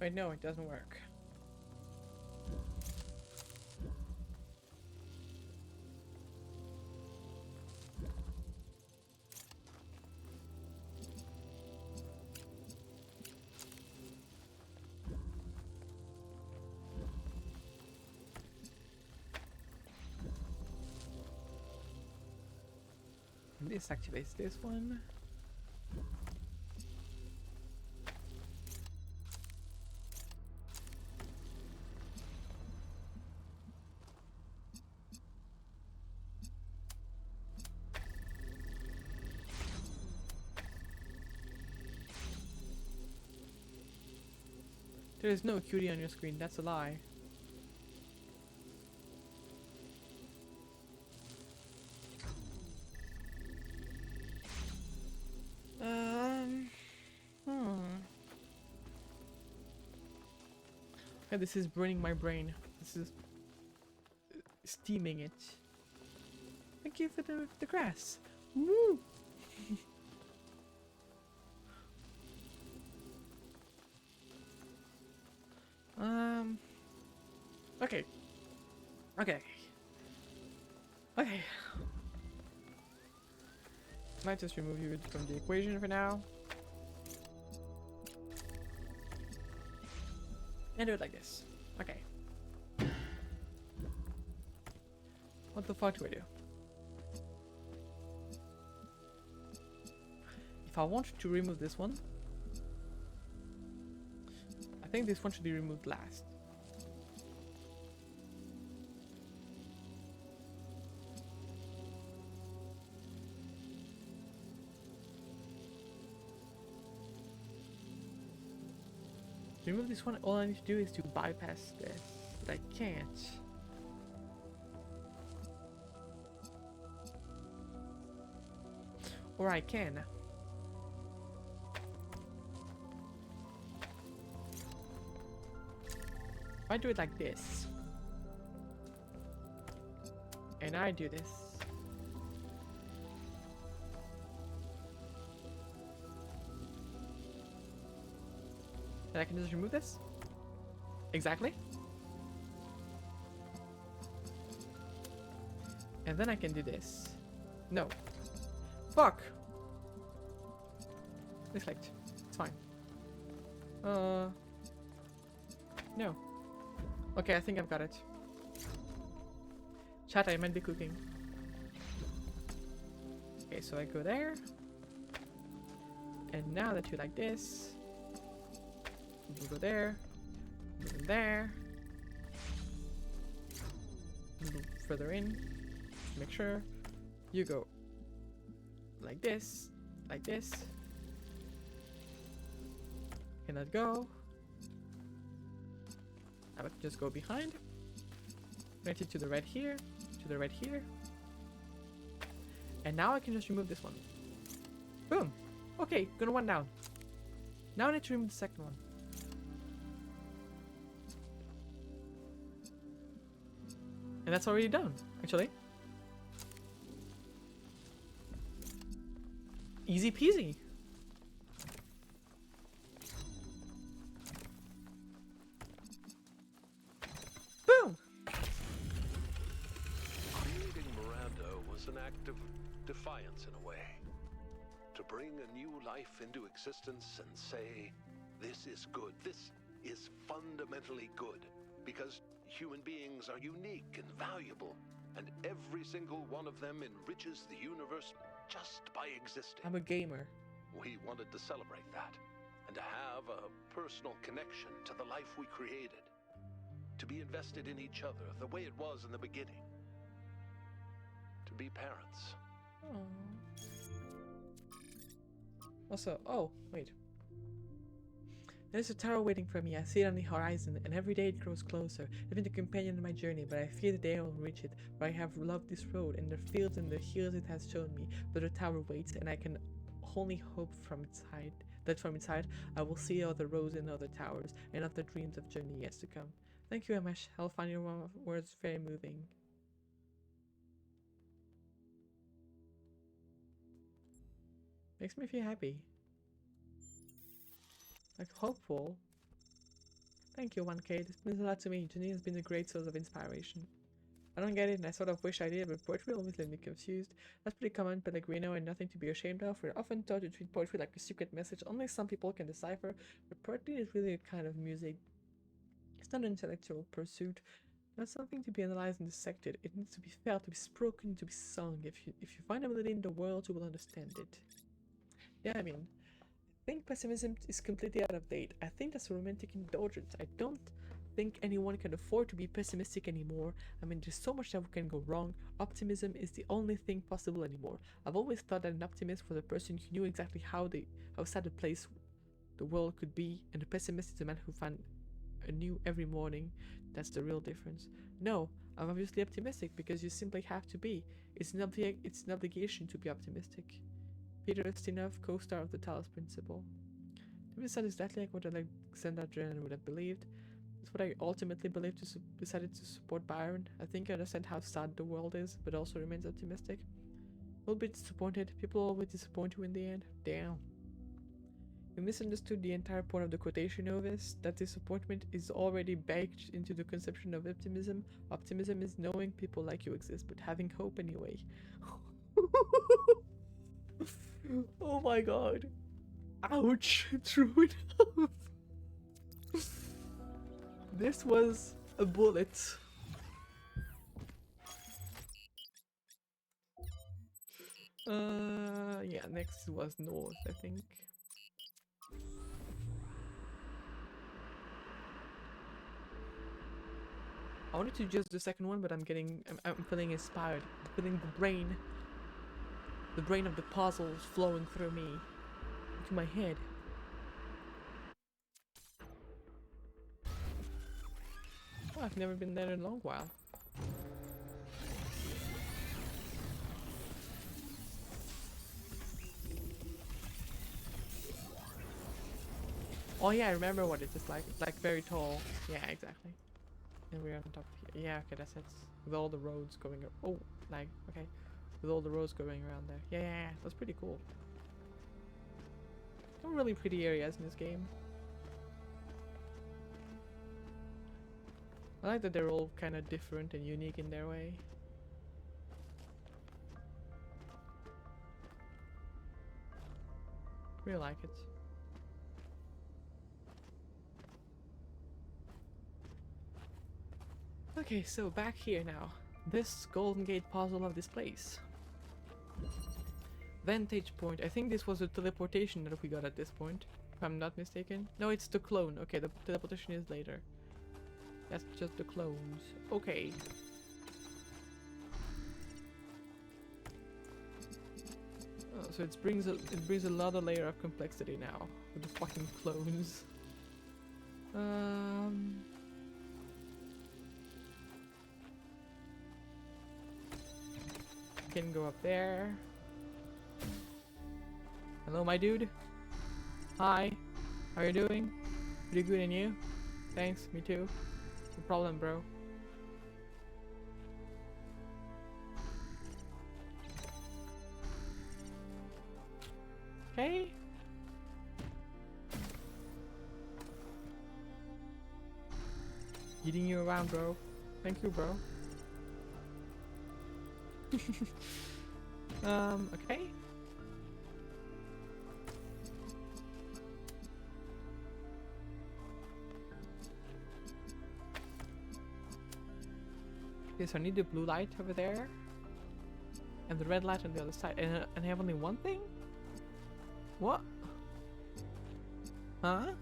Wait, no, it doesn't work. This activates this one. There is no QD on your screen, that's a lie. Okay, this is burning my brain. This is steaming it. Thank you for the grass. Woo! Okay. Okay. Okay. Might just remove you from the equation for now. And do it like this. Okay. What the fuck do I do? If I want to remove this one, I think this one should be removed last. To remove this one, all I need to do is to bypass this, but I can't. Or I can. If I do it like this, and I do this, And I can just remove this. Exactly. And then I can do this. No. Fuck! Deflect. It's fine. No. Okay, I think I've got it. Chat, I might be cooking. Okay, so I go there. And now that you like this, we'll go there. Move there. Move further in. Make sure you go like this, like this. Can that go? I would just go behind. Connect it to the red here, to the red here. And now I can just remove this one. Boom! Okay, gonna one down. Now I need to remove the second one. And that's already done, actually. Easy peasy. Boom! Creating Miranda was an act of defiance in a way. To bring a new life into existence and say, this is good, this is fundamentally good, because human beings are unique and valuable, and every single one of them enriches the universe just by existing. I'm a gamer. We wanted to celebrate that, and to have a personal connection to the life we created. To be invested in each other the way it was in the beginning. To be parents. Also, oh, wait. There's a tower waiting for me. I see it on the horizon, and every day it grows closer. I've been the companion of my journey, but I fear the day I will reach it. For I have loved this road, and the fields and the hills it has shown me. But the tower waits, and I can only hope from its height that from its height I will see other roads and other towers, and other dreams of journey yet to come. Thank you, Amesh. I'll find your words very moving. Makes me feel happy. Like hopeful. Thank you, 1K. This means a lot to me. Jenny has been a great source of inspiration. I don't get it, and I sort of wish I did, but poetry always left me confused. That's pretty common, Pellegrino, and nothing to be ashamed of. We're often taught to treat poetry like a secret message only some people can decipher, but poetry is really a kind of music. It's not an intellectual pursuit. Not something to be analyzed and dissected. It needs to be felt, to be spoken, to be sung. If you find a melody in the world, you will understand it. Yeah, I mean, I think pessimism is completely out of date. I think that's a romantic indulgence. I don't think anyone can afford to be pessimistic anymore. I mean, there's so much that can go wrong. Optimism is the only thing possible anymore. I've always thought that an optimist was a person who knew exactly how sad a place the world could be, and a pessimist is a man who found anew every morning. That's the real difference. No, I'm obviously optimistic because you simply have to be. It's an obligation to be optimistic. Peter Ustinov, co-star of the Talos Principle. This sounds exactly like what Alexander Drennan would have believed. It's what I ultimately believed decided to support Byron. I think I understand how sad the world is, but also remains optimistic. A little bit disappointed. People always disappoint you in the end. Damn. You misunderstood the entire point of the quotation, Novice. That disappointment is already baked into the conception of optimism. Optimism is knowing people like you exist, but having hope anyway. Oh my god. Ouch. True enough. This was a bullet. Yeah, next was north, I think. I wanted to just do the second one, but I'm feeling inspired. I'm feeling the brain of the puzzles flowing through me, into my head. Oh, I've never been there in a long while. Oh yeah, I remember what it is like. It's like very tall. Yeah, exactly. And we're on top here. Yeah, okay, that's it. With all the roads going oh, like, okay. With all the roads going around there. Yeah, that's pretty cool. Some really pretty areas in this game. I like that they're all kind of different and unique in their way. Really like it. Okay, so back here now. This Golden Gate puzzle of this place. Vantage point. I think this was the teleportation that we got at this point, if I'm not mistaken. No, it's the clone. Okay, the teleportation is later. That's just the clones. Okay. Oh, so it brings a lot of layer of complexity now with the fucking clones. Can go up there. Hello, my dude. Hi. How are you doing? Pretty good, and you? Thanks. Me too. No problem, bro. Okay. Eating you around, bro. Thank you, bro. Okay. Okay, so I need the blue light over there. And the red light on the other side. And I have only one thing? What? Huh?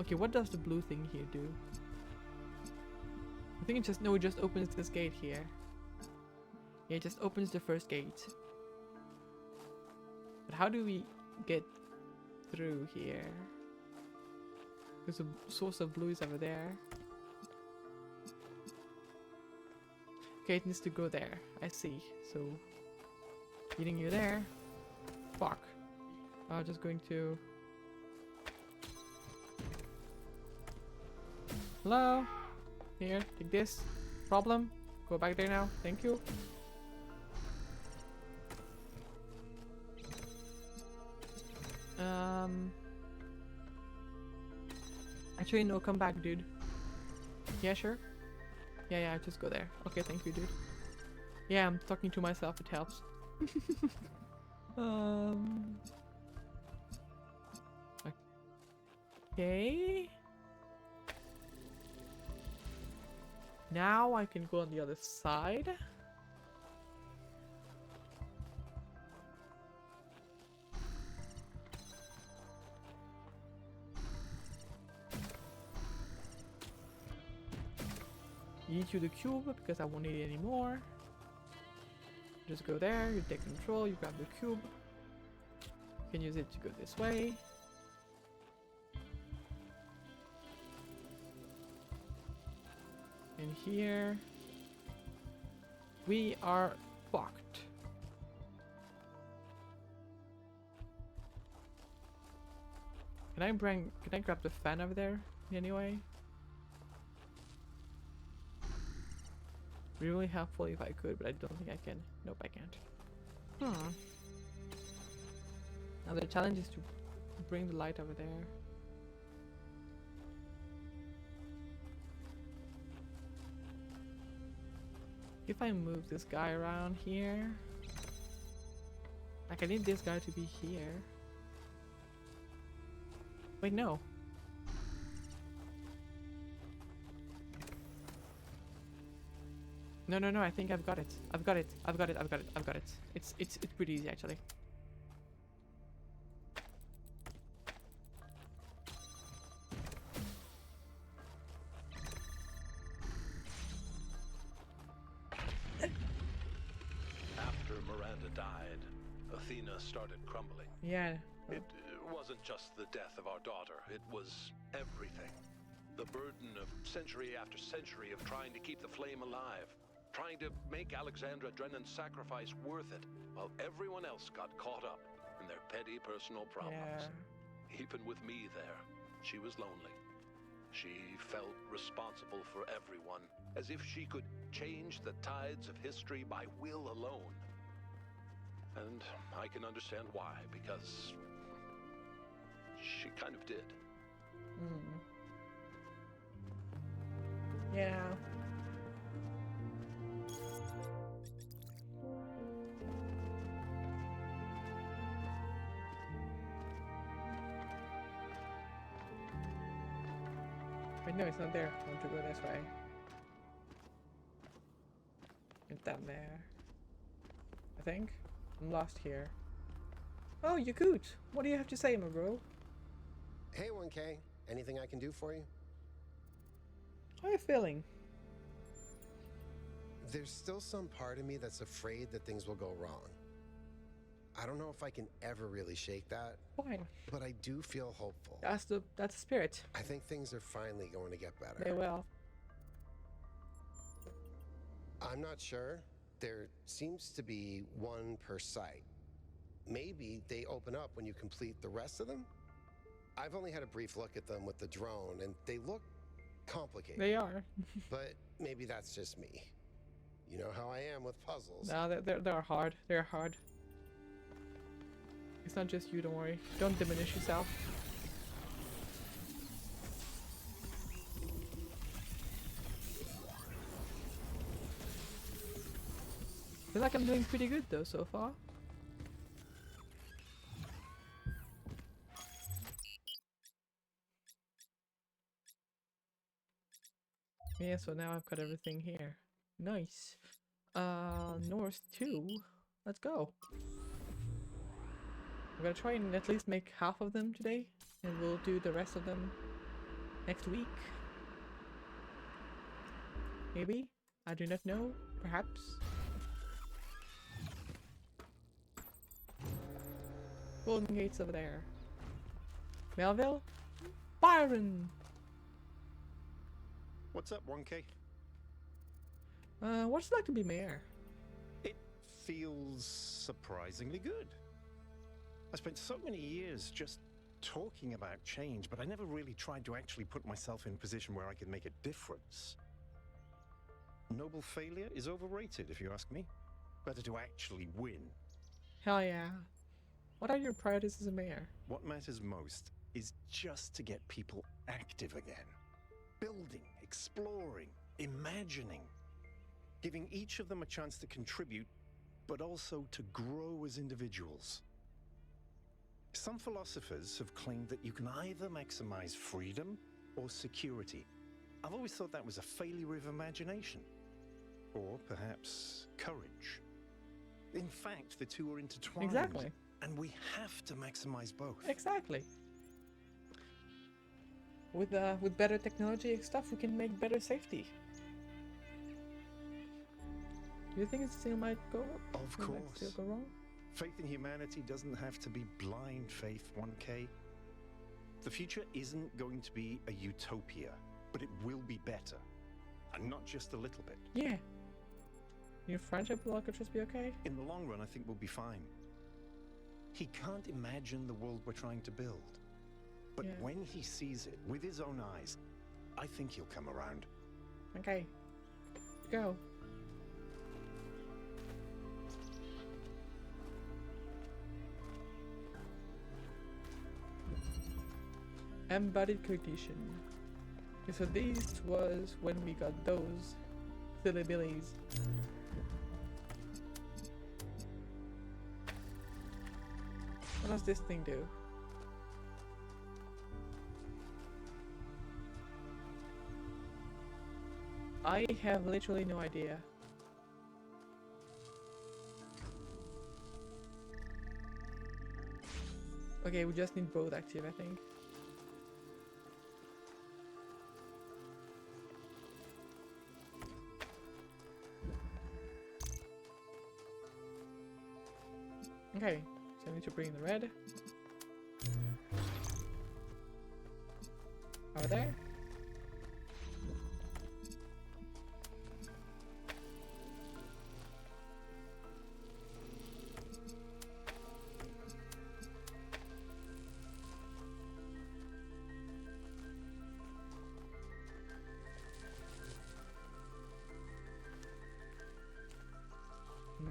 Okay, what does the blue thing here do? I think it just, no, it just opens this gate here. Yeah, it just opens the first gate. But how do we get through here? Because the source of blue is over there. Okay, it needs to go there. I see. So, getting you there. Fuck. I'm just going to... Hello? Here, take this. Problem? Go back there now. Thank you. Actually, no, come back, dude. Yeah, sure. Yeah, just go there. Okay, thank you, dude. Yeah, I'm talking to myself, it helps. Okay. Now I can go on the other side. Eat you the cube because I won't need it anymore. Just go there, you take control, you grab the cube. You can use it to go this way. And here we are fucked. Can I grab the fan over there anyway? Be really helpful if I could, but I don't think I can. Nope, I can't. Now the challenge is to bring the light over there. If I move this guy around here, like I need this guy to be here. Wait, no. No, I think I've got it. I've got it. It's pretty easy actually. After Miranda died, Athena started crumbling. Yeah. It wasn't just the death of our daughter, it was everything. The burden of century after century of trying to keep the flame alive. Trying to make Alexandra Drennan's sacrifice worth it, while everyone else got caught up in their petty personal problems. Yeah. Even with me there, she was lonely. She felt responsible for everyone, as if she could change the tides of history by will alone. And I can understand why, because she kind of did. Yeah. Wait, no, it's not there. I want to go this way. It's down there. I think. I'm lost here. Oh, Yakut! What do you have to say, my bro? Hey, 1K. Anything I can do for you? How are you feeling? There's still some part of me that's afraid that things will go wrong. I don't know if I can ever really shake that. Fine. But I do feel hopeful. That's the spirit. I think things are finally going to get better. They will. I'm not sure. There seems to be one per site. Maybe they open up when you complete the rest of them? I've only had a brief look at them with the drone, and they look complicated. They are. But maybe that's just me. You know how I am with puzzles. No, they're hard. They're hard. It's not just you, don't worry. Don't diminish yourself. I feel like I'm doing pretty good though so far. Yeah, so now I've got everything here. Nice. North 2. Let's go. I'm gonna try and at least make half of them today, and we'll do the rest of them next week. Maybe? I do not know. Perhaps. Golden Gate's over there. Melville? Byron! What's up, 1K? What's it like to be mayor? It feels surprisingly good. I spent so many years just talking about change, but I never really tried to actually put myself in a position where I could make a difference. Noble failure is overrated, if you ask me. Better to actually win. Hell yeah. What are your priorities as a mayor? What matters most is just to get people active again. Building, exploring, imagining. Giving each of them a chance to contribute, but also to grow as individuals. Some philosophers have claimed that you can either maximize freedom or security. I've always thought that was a failure of imagination. Or perhaps courage. In fact, the two are intertwined. Exactly. And we have to maximize both. Exactly. With better technology and stuff, we can make better safety. Do you think it still might go? Of course. Might still go wrong? Faith in humanity doesn't have to be blind faith, 1K. The future isn't going to be a utopia, but it will be better. And not just a little bit. Yeah. Your friendship will just be okay? In the long run, I think we'll be fine. He can't imagine the world we're trying to build. But when he sees it with his own eyes, I think he'll come around. Okay. Go. Embodied cognition. Okay, so this was when we got those silly billies. What does this thing do? I have literally no idea. Okay, we just need both active, I think. Okay, so I need to bring the red over there.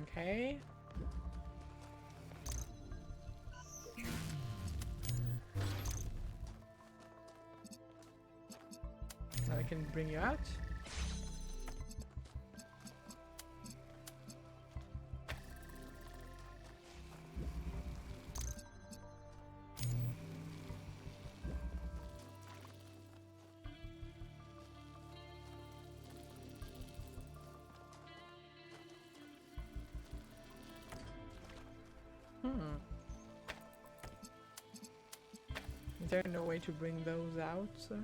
Okay. I can bring you out. Is there no way to bring those out, sir?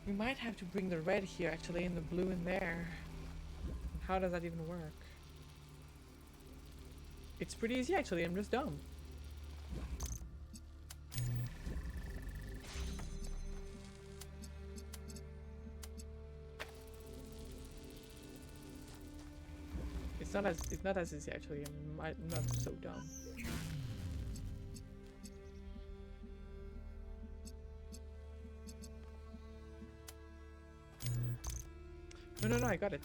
We might have to bring the red here actually and the blue in there. How does that even work? It's pretty easy actually, I'm just dumb. It's not as easy actually. I'm not so dumb. No, I got it.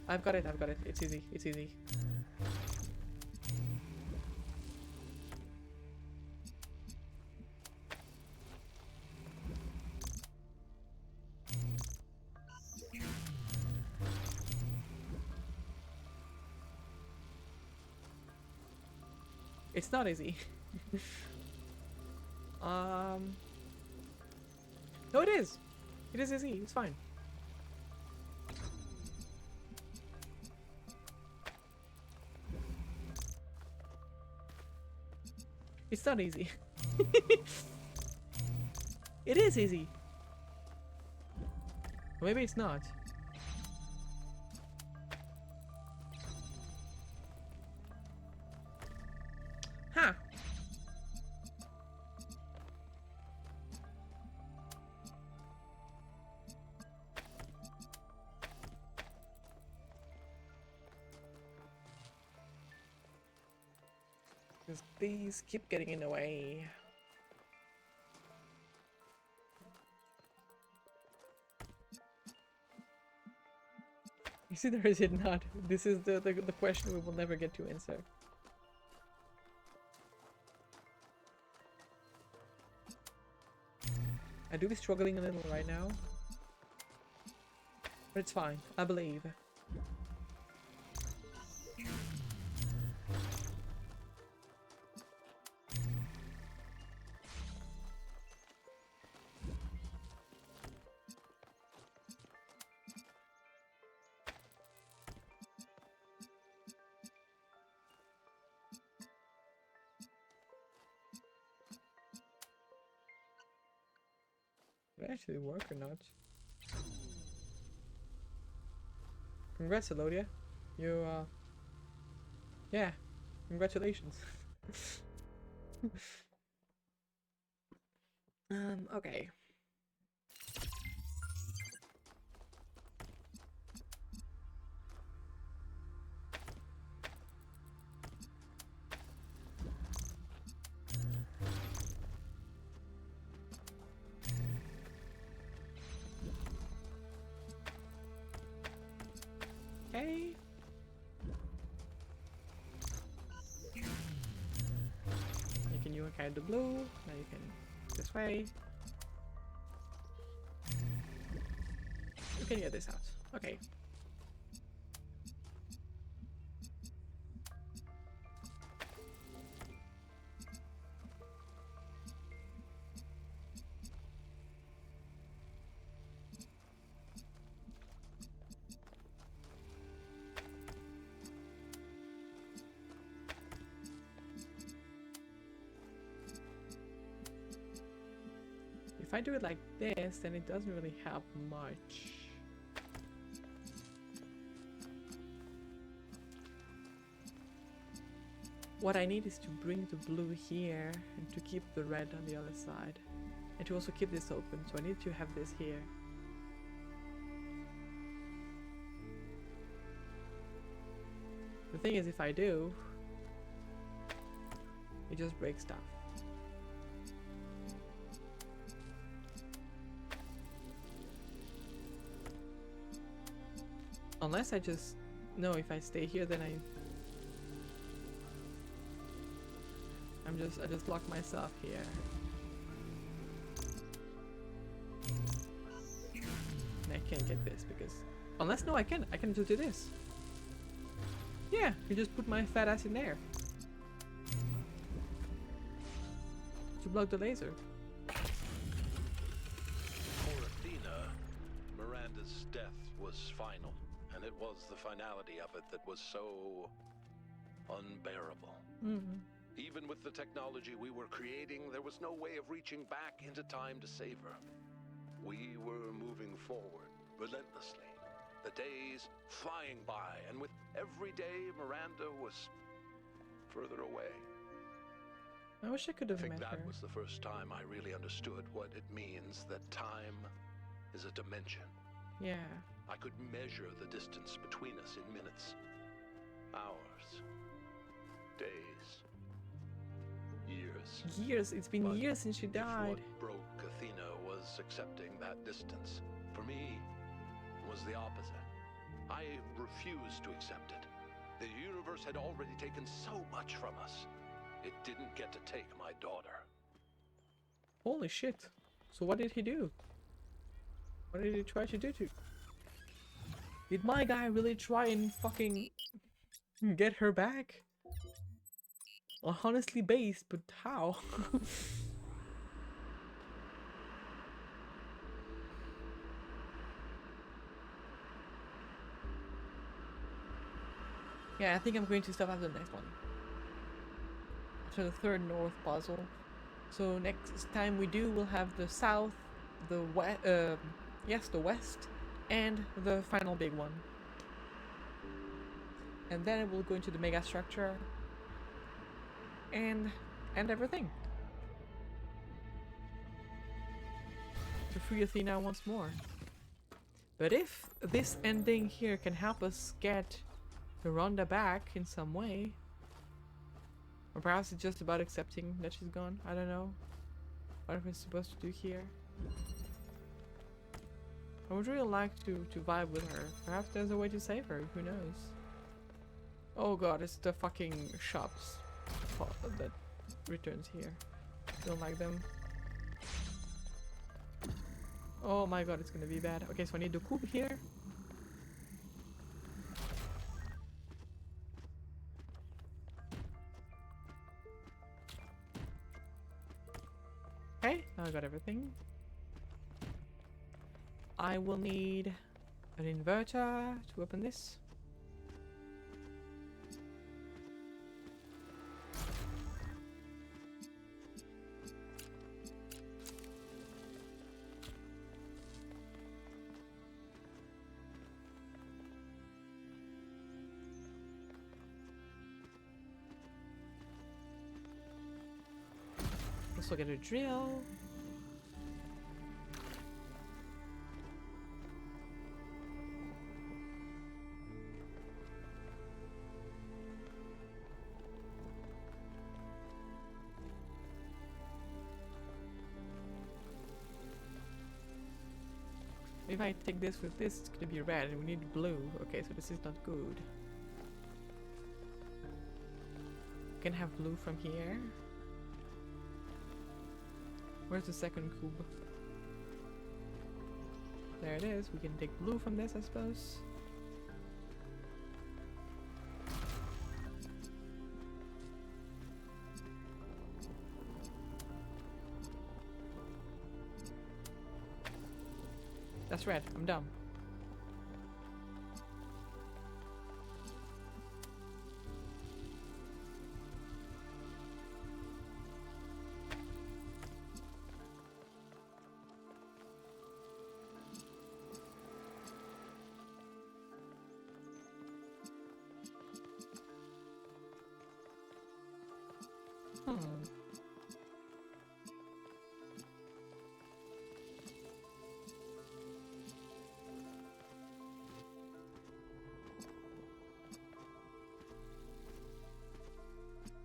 I've got it. It's easy. It's easy. It's not easy. No, it is. It is easy. It's fine. It's not easy. It is easy. Maybe it's not. Huh. Because these keep getting in the way. You see, there is it not. This is the question we will never get to answer. I do be struggling a little right now, but it's fine. I believe. Will it actually work or not? Congrats, Elodia. You, yeah. Congratulations. Okay. Okay. You can the blue, now you can this way. You can get this out. Okay. If I do it like this, then it doesn't really help much. What I need is to bring the blue here and to keep the red on the other side. And to also keep this open, so I need to have this here. The thing is, if I do, it just breaks stuff. Unless I just... No, if I stay here then I I just locked myself here. And I can't get this because unless no I can just do this. Yeah, you just put my fat ass in there. To block the laser. For Athena, Miranda's death was final, and it was the finality of it that was so unbearable. Even with the technology we were creating, there was no way of reaching back into time to save her. We were moving forward relentlessly, the days flying by, and with every day, Miranda was further away. I wish I could have I think met that her. was the first time I really understood what it means that time is a dimension. Yeah. I could measure the distance between us in minutes, hours, days, years. Years. It's been years since she If died. what broke Athena was accepting that distance, for me, was the opposite. I refused to accept it. The universe had already taken so much from us. It didn't get to take my daughter. Holy shit. So what did he do? What did he try to do to? Did my guy really try and fucking get her back? Honestly based, but how? Yeah, I think I'm going to stop after the next one. After the third north puzzle. So next time we do, we'll have the south, the west, yes, the west, and the final big one. And then we'll go into the mega structure and everything. To free Athena once more. But if this ending here can help us get Rhonda back in some way, or perhaps it's just about accepting that she's gone, I don't know. What am I supposed to do here? I would really like to vibe with her. Perhaps there's a way to save her, who knows? Oh god, it's the fucking shops that returns here. Don't like them. Oh my god, it's gonna be bad. Okay, so I need the coup here. Okay, now I got everything. I will need an inverter to open this. Also get a drill. If I take this with this, it's gonna be red and we need blue. Okay, so this is not good. We can have blue from here. Where's the second cube? There it is. We can take blue from this, I suppose. That's red. I'm dumb.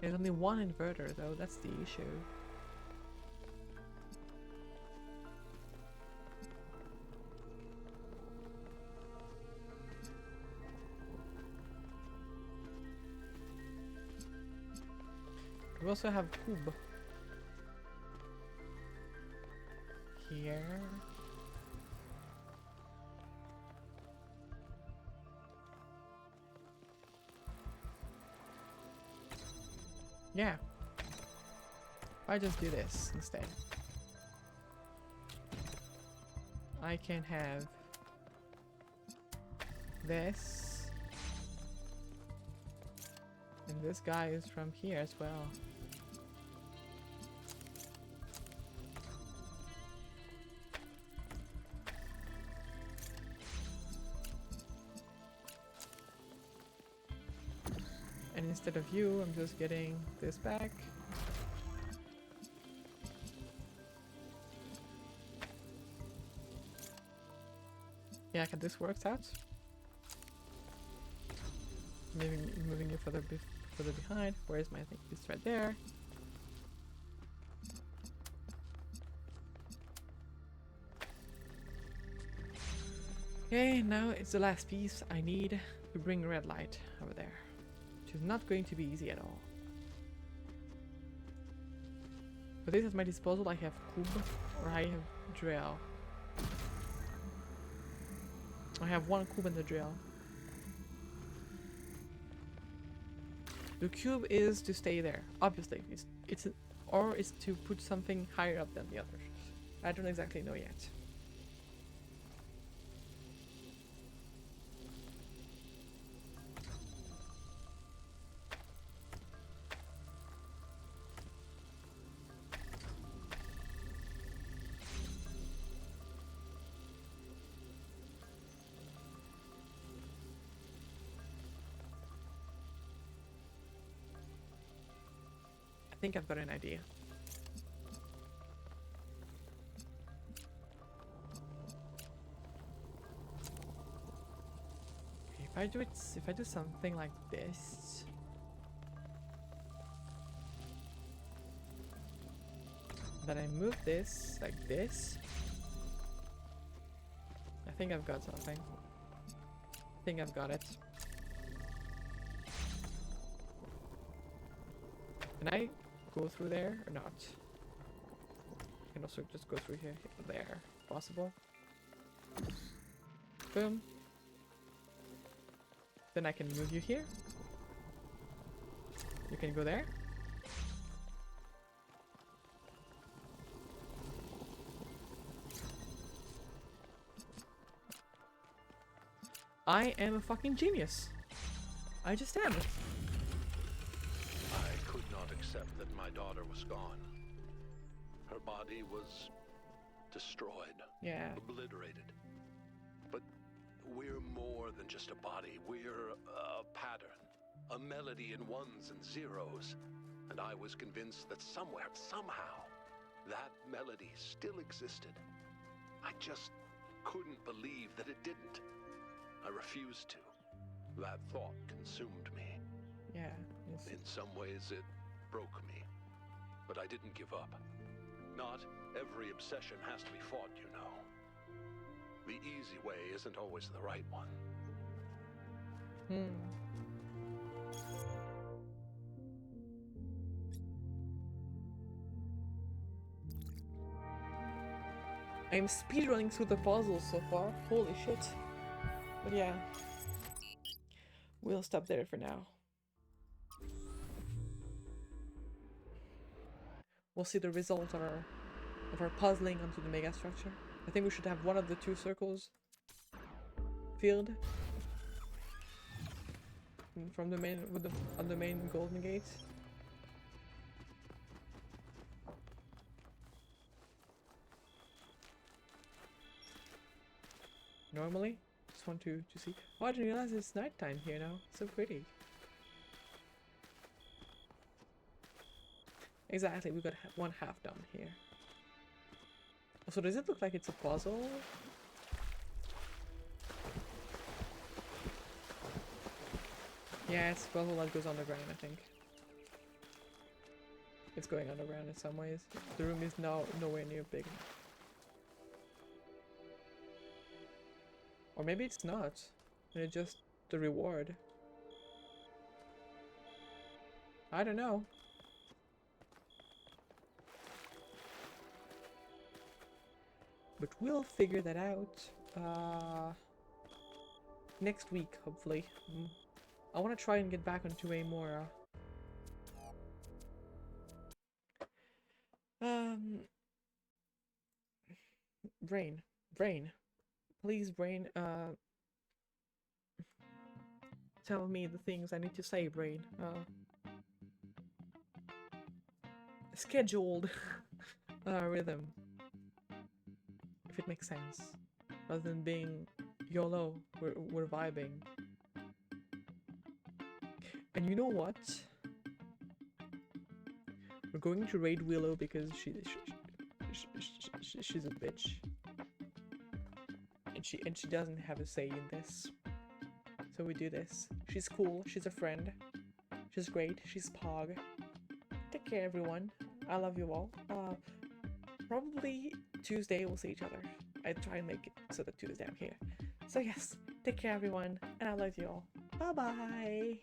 There's only one inverter though, that's the issue. We also have cube here. Yeah. I just do this instead. I can have this. And this guy is from here as well. And instead of you, I'm just getting this back. Yeah, okay, this works out. Moving you further behind. Where's my thing? It's right there. Okay, now it's the last piece I need to bring red light over there. Which is not going to be easy at all. For this at my disposal, I have cube or I have drill. I have one cube in the drill. The cube is to stay there. Obviously, or it's to put something higher up than the others. I don't exactly know yet. I think I've got an idea. Okay, if I do something like this. Then I move this like this. I think I've got something. I think I've got it. Can I go through there or not? I can also just go through here, there. Possible. Boom. Then I can move you here. You can go there. I am a fucking genius. I just am. I could not accept that my daughter was gone. Her body was destroyed. Yeah. Obliterated. But we're more than just a body. We're a pattern. A melody in ones and zeros. And I was convinced that somewhere, somehow, that melody still existed. I just couldn't believe that it didn't. I refused to. That thought consumed me. Yeah. In some ways, it broke me. But I didn't give up. Not every obsession has to be fought, you know. The easy way isn't always the right one. I'm speedrunning through the puzzles so far. Holy shit. But yeah. We'll stop there for now. We'll see the result of our puzzling onto the mega structure. I think we should have one of the two circles filled from the main on the main golden gate. Normally, just want to see. Oh, I didn't realize it's nighttime here now. So pretty. Exactly, we got one half done here. So does it look like it's a puzzle? Yeah, it's a puzzle that goes underground, I think. It's going underground in some ways. The room is now nowhere near big. Or maybe it's not. And it's just the reward. I don't know. but we'll figure that out next week, hopefully. I want to try and get back onto a more brain, please, brain, tell me the things I need to say, brain. Scheduled rhythm, if it makes sense, rather than being YOLO. We're vibing. And you know what? We're going to raid Willow because she's a bitch, and she doesn't have a say in this. So we do this. She's cool. She's a friend. She's great. She's Pog. Take care, everyone. I love you all. Probably Tuesday we'll see each other. I try and make it so that Tuesday I'm here. So yes, take care, everyone, and I love you all. Bye bye.